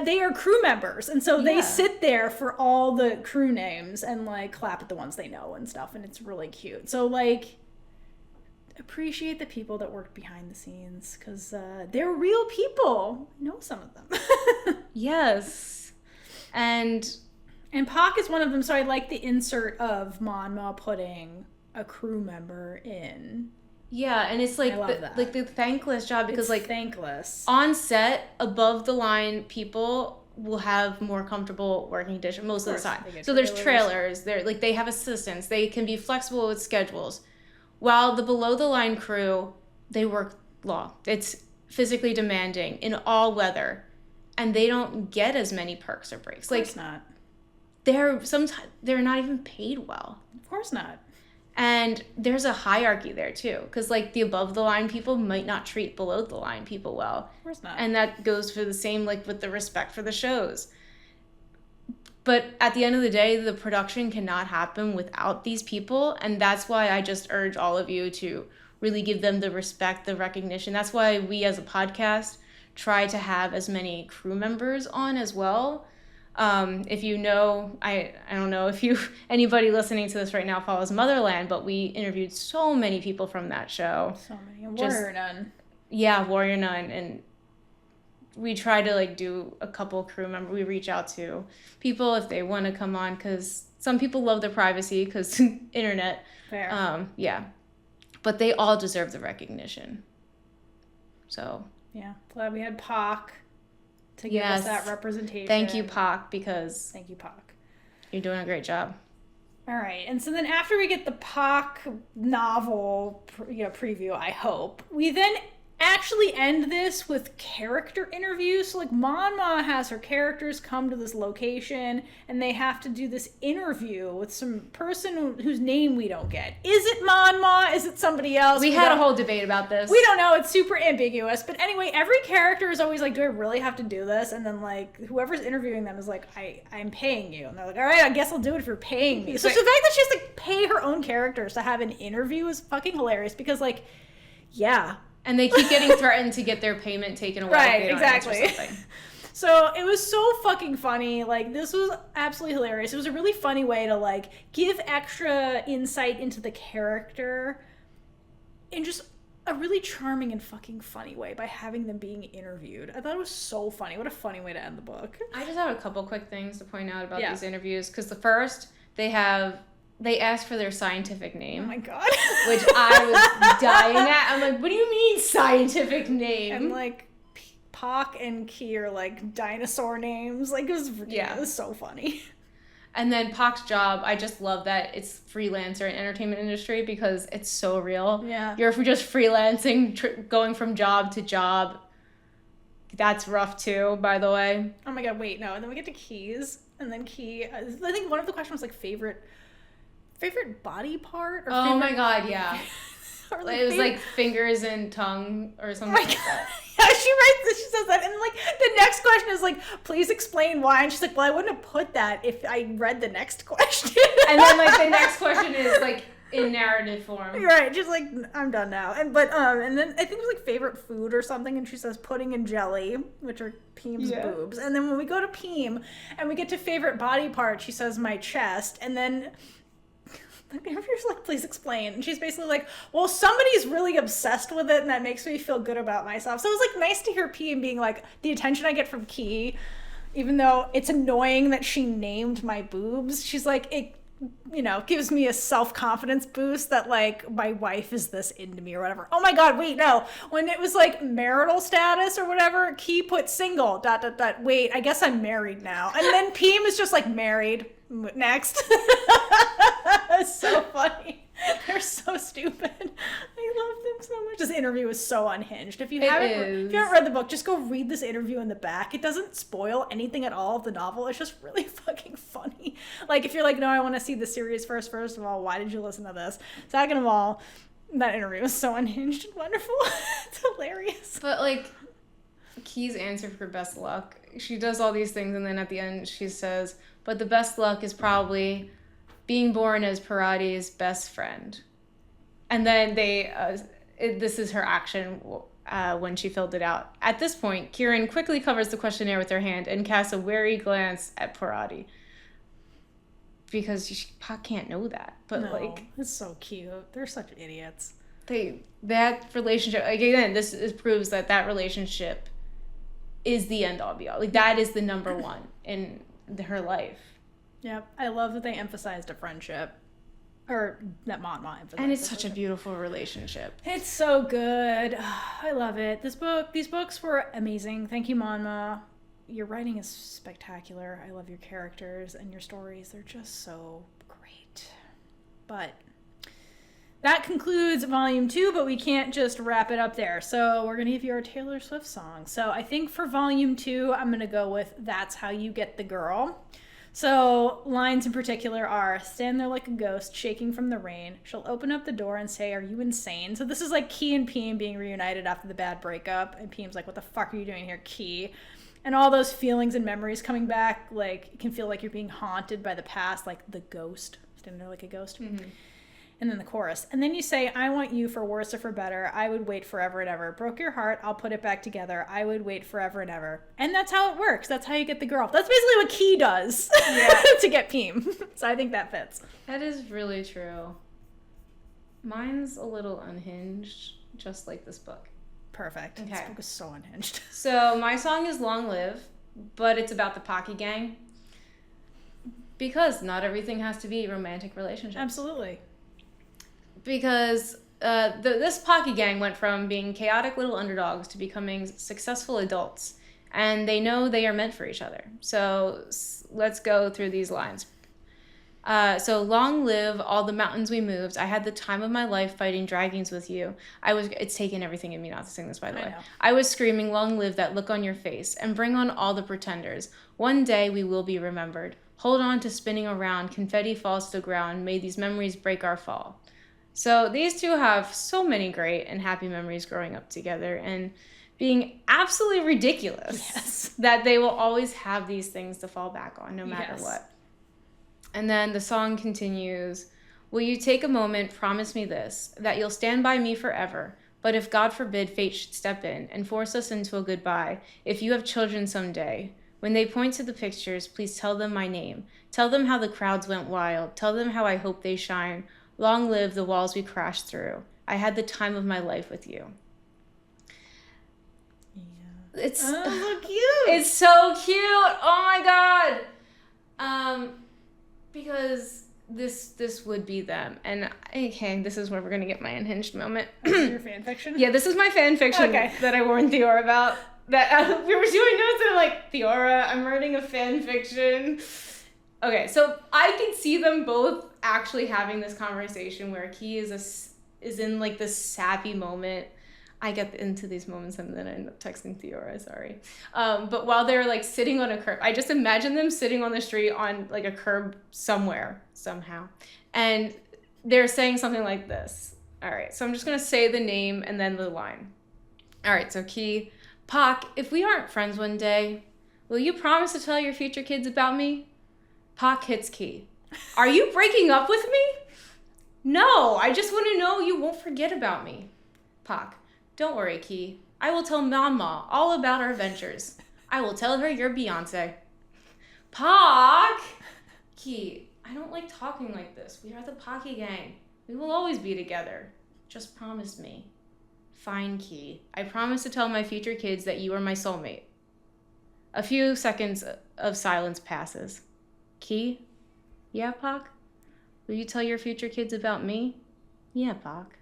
they are crew members, and so they sit there for all the crew names and like clap at the ones they know and stuff, and it's really cute. So like, appreciate the people that work behind the scenes, because they're real people. I know some of them. Yes. And Pock is one of them, so I like the insert of Monmaw putting a crew member in. Yeah, and it's like the thankless job, because it's like thankless. On set, above the line people will have more comfortable working conditions most of the time. So there's trailers, they have assistants, they can be flexible with schedules. While the below the line crew, they work long. It's physically demanding in all weather, and they don't get as many perks or breaks. Of course not. They're not even paid well. Of course not. And there's a hierarchy there too, because like the above the line people might not treat below the line people well. Of course not. And that goes for the same, like with the respect for the shows. But at the end of the day, the production cannot happen without these people, and that's why I just urge all of you to really give them the respect, the recognition. That's why we as a podcast try to have as many crew members on as well. If you know, I don't know if anybody listening to this right now follows Motherland, but we interviewed so many people from that show. So many. And Warrior Nun. Yeah, Warrior Nun. And we try to like do a couple crew members. We reach out to people if they want to come on, because some people love their privacy because internet. Fair. Yeah. But they all deserve the recognition. So. Yeah. Glad we had Pock to give us that representation. Thank you, Pock, because... Thank you, Pock. You're doing a great job. All right. And so then after we get the Pock novel preview, I hope, we then actually end this with character interviews. So like Monmaw has her characters come to this location and they have to do this interview with some person whose name we don't get. Is it Monmaw? Is it somebody else? We had a whole debate about this. We don't know. It's super ambiguous. But anyway, every character is always like, do I really have to do this? And then like whoever's interviewing them is like, I'm paying you. And they're like, all right, I guess I'll do it if you're paying me. So the fact that she has to pay her own characters to have an interview is fucking hilarious because like, yeah. And they keep getting threatened to get their payment taken away. Right, if they don't exactly. answer something. So it was so fucking funny. Like, this was absolutely hilarious. It was a really funny way to, like, give extra insight into the character in just a really charming and fucking funny way by having them being interviewed. I thought it was so funny. What a funny way to end the book. I just have a couple quick things to point out about these interviews. Because the first, they ask for their scientific name. Oh my god. Which I was dying at. I'm like, what do you mean scientific name? And like Pock and Kie are like dinosaur names. Like it was so funny. And then Pock's job, I just love that it's freelancer in entertainment industry because it's so real. Yeah. You're just freelancing, going from job to job. That's rough too, by the way. Oh my god, wait, no. And then we get to Kie's. And then Kie, I think one of the questions was like favorite body part? Or oh my god, yeah. Or it was like fingers and tongue or something like that. Yeah, she says that. And like the next question is like, please explain why. And she's like, well, I wouldn't have put that if I read the next question. And then like the next question is like in narrative form. Right, just like, I'm done now. And then I think it was like favorite food or something, and she says pudding and jelly, which are Pheem's boobs. And then when we go to Pheem and we get to favorite body part, she says my chest. And then the interviewer's like, please explain. And she's basically like, well, somebody's really obsessed with it and that makes me feel good about myself. So it was like nice to hear Pheem being like, the attention I get from Kie, even though it's annoying that she named my boobs, she's like, it, gives me a self-confidence boost that like my wife is this into me or whatever. Oh my god, wait, no. When it was like marital status or whatever, Kie put single, ... Wait, I guess I'm married now. And then Pheem is just like married. Next. It's so funny. They're so stupid. I love them so much. This interview is so unhinged. If you haven't read the book, just go read this interview in the back. It doesn't spoil anything at all of the novel. It's just really fucking funny. Like, if you're like, no, I want to see the series first of all, why did you listen to this? Second of all, that interview is so unhinged and wonderful. It's hilarious. But, like, Kie's answer for best luck, she does all these things, and then at the end she says, but the best luck is probably being born as Parati's best friend. And then this is her action when she filled it out. At this point, Kiran quickly covers the questionnaire with her hand and casts a wary glance at Parati. Because Pock can't know that. But no, like, it's so cute. They're such idiots. That relationship, again, proves that relationship is the end all be all. Like, that is the number one in her life. Yep. I love that they emphasized a friendship. Or that Monmaw emphasized. And it's such a beautiful relationship. It's so good. I love it. These books were amazing. Thank you, Monmaw. Your writing is spectacular. I love your characters and your stories. They're just so great. But that concludes volume 2, but we can't just wrap it up there. So we're going to give you our Taylor Swift song. So I think for volume 2, I'm going to go with That's How You Get the Girl. So lines in particular are, stand there like a ghost, shaking from the rain. She'll open up the door and say, are you insane? So this is like Kie and Pheem being reunited after the bad breakup. And Pheem's like, what the fuck are you doing here, Kie? And all those feelings and memories coming back, like, it can feel like you're being haunted by the past, like the ghost. Stand there like a ghost. Mm-hmm. And then the chorus. And then you say, I want you for worse or for better. I would wait forever and ever. Broke your heart. I'll put it back together. I would wait forever and ever. And that's how it works. That's how you get the girl. That's basically what Kie does to get Pheem. So I think that fits. That is really true. Mine's a little unhinged, just like this book. Perfect. Okay. This book is so unhinged. So my song is Long Live, but it's about the Pocky Gang. Because not everything has to be romantic relationships. Absolutely. Because this Pocky Gang went from being chaotic little underdogs to becoming successful adults. And they know they are meant for each other. So let's go through these lines. So long live all the mountains we moved. I had the time of my life fighting dragons with you. It's taken everything in me not to sing this, by the way. know. I was screaming, long live that look on your face, and bring on all the pretenders. One day we will be remembered. Hold on to spinning around, confetti falls to the ground, may these memories break our fall. So these two have so many great and happy memories growing up together and being absolutely ridiculous that they will always have these things to fall back on no matter what. And then the song continues, will you take a moment, promise me this, that you'll stand by me forever, but if God forbid fate should step in and force us into a goodbye, if you have children someday, when they point to the pictures, please tell them my name. Tell them how the crowds went wild. Tell them how I hope they shine. Long live the walls we crashed through. I had the time of my life with you. Yeah. It's so cute. It's so cute. Oh my God. Because this would be them. And okay, this is where we're gonna get my unhinged moment. This is your fan fiction? Yeah, this is my fan fiction that I warned Theora about. That we were doing notes and I'm like, Theora, I'm writing a fan fiction. Okay, so I can see them both actually having this conversation where Kie is in like this sappy moment. I get into these moments and then I end up texting Theora, sorry. But while they're like sitting on a curb, I just imagine them sitting on the street on like a curb somewhere, somehow. And they're saying something like this. All right, so I'm just gonna say the name and then the line. All right, so Kie, Pock, if we aren't friends one day, will you promise to tell your future kids about me? Pock hits Kie. Are you breaking up with me? No, I just want to know you won't forget about me. Pock, don't worry, Kie. I will tell Monmaw all about our ventures. I will tell her you're Beyonce. Pock! Kie, I don't like talking like this. We are the Pocky Gang. We will always be together. Just promise me. Fine, Kie. I promise to tell my future kids that you are my soulmate. A few seconds of silence passes. Kie? Yeah, Pock? Will you tell your future kids about me? Yeah, Pock.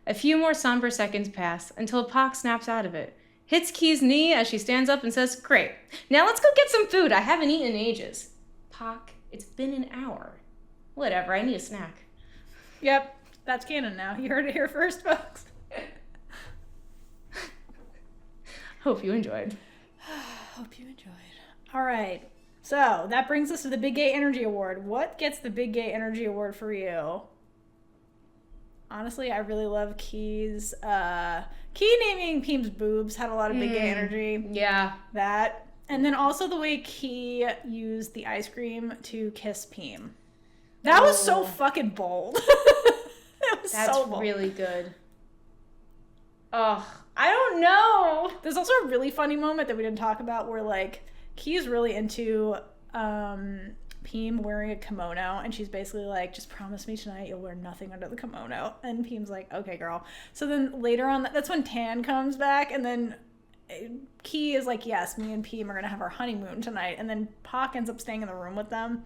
A few more somber seconds pass until Pock snaps out of it, hits Kie's knee as she stands up and says, great, now let's go get some food. I haven't eaten in ages. Pock, it's been an hour. Whatever, I need a snack. Yep, that's canon now. You heard it here first, folks. Hope you enjoyed. Hope you enjoyed. All right. So that brings us to the Big Gay Energy Award. What gets the Big Gay Energy Award for you? Honestly, I really love Kie's. Kie naming Pheem's boobs had a lot of big gay energy. Yeah. That. And then also the way Kie used the ice cream to kiss Pheem. That was so fucking bold. That's so bold. Really good. Oh, I don't know. There's also a really funny moment that we didn't talk about where like Kie's really into Pheem wearing a kimono, and she's basically like, just promise me tonight you'll wear nothing under the kimono. And Pheem's like, okay, girl. So then later on, that's when Tan comes back, and then Kie is like, yes, me and Pheem are gonna have our honeymoon tonight. And then Pock ends up staying in the room with them.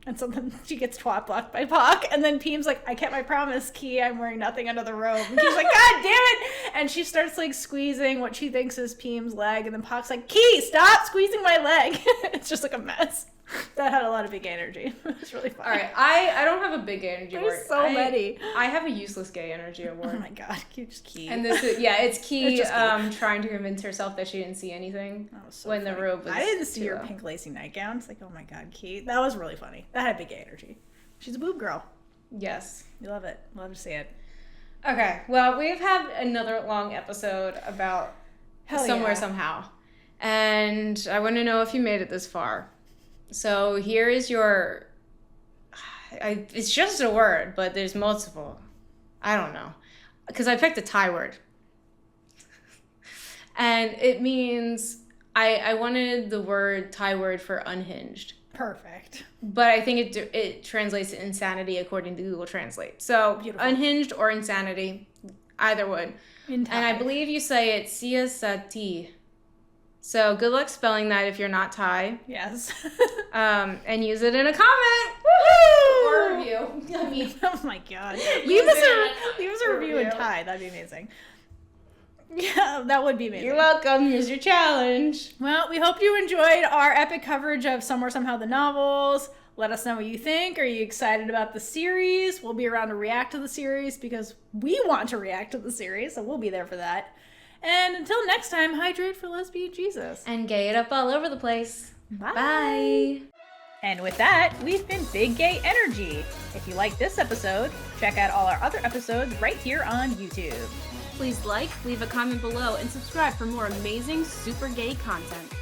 And so then she gets twat blocked by Pock. And then Pheem's like, I kept my promise, Kie, I'm wearing nothing under the robe. And Kie's like, God damn it! And she starts like squeezing what she thinks is Pheem's leg. And then Pock's like, Kie, stop squeezing my leg. It's just like a mess. That had a lot of big energy. It's really fun. All right, I don't have a big energy award. There's so many. I have a useless gay energy award. Oh my God, just Kie. And this is, yeah, it's Kie trying to convince herself that she didn't see anything when the robe was. I didn't see your pink lacy nightgown. It's like, oh my God, Kie. That was really funny. That had big gay energy. She's a boob girl. Yes. You love it. Love to see it. Okay, well, we've had another long episode about Somewhere Somehow. And I want to know if you made it this far. So here is your, it's just a word, but there's multiple. I don't know. Because I picked a Thai word. And it means, I wanted the Thai word for unhinged. Perfect. But I think it translates to insanity according to Google Translate. So beautiful. Unhinged or insanity, either would. And I believe you say it siasati. So good luck spelling that if you're not Thai. Yes. And use it in a comment. Woohoo! Or a review. I mean, oh my God. Leave us a review in Thai. That'd be amazing. Yeah, that would be amazing. You're welcome. Here's your challenge. Well, we hope you enjoyed our epic coverage of Somewhere Somehow the novels. Let us know what you think. Are you excited about the series? We'll be around to react to the series because we want to react to the series, so we'll be there for that. And until next time, hydrate for lesbian Jesus. And gay it up all over the place. Bye. Bye. And with that, we've been Big Gay Energy. If you like this episode, check out all our other episodes right here on YouTube. Please like, leave a comment below, and subscribe for more amazing super gay content.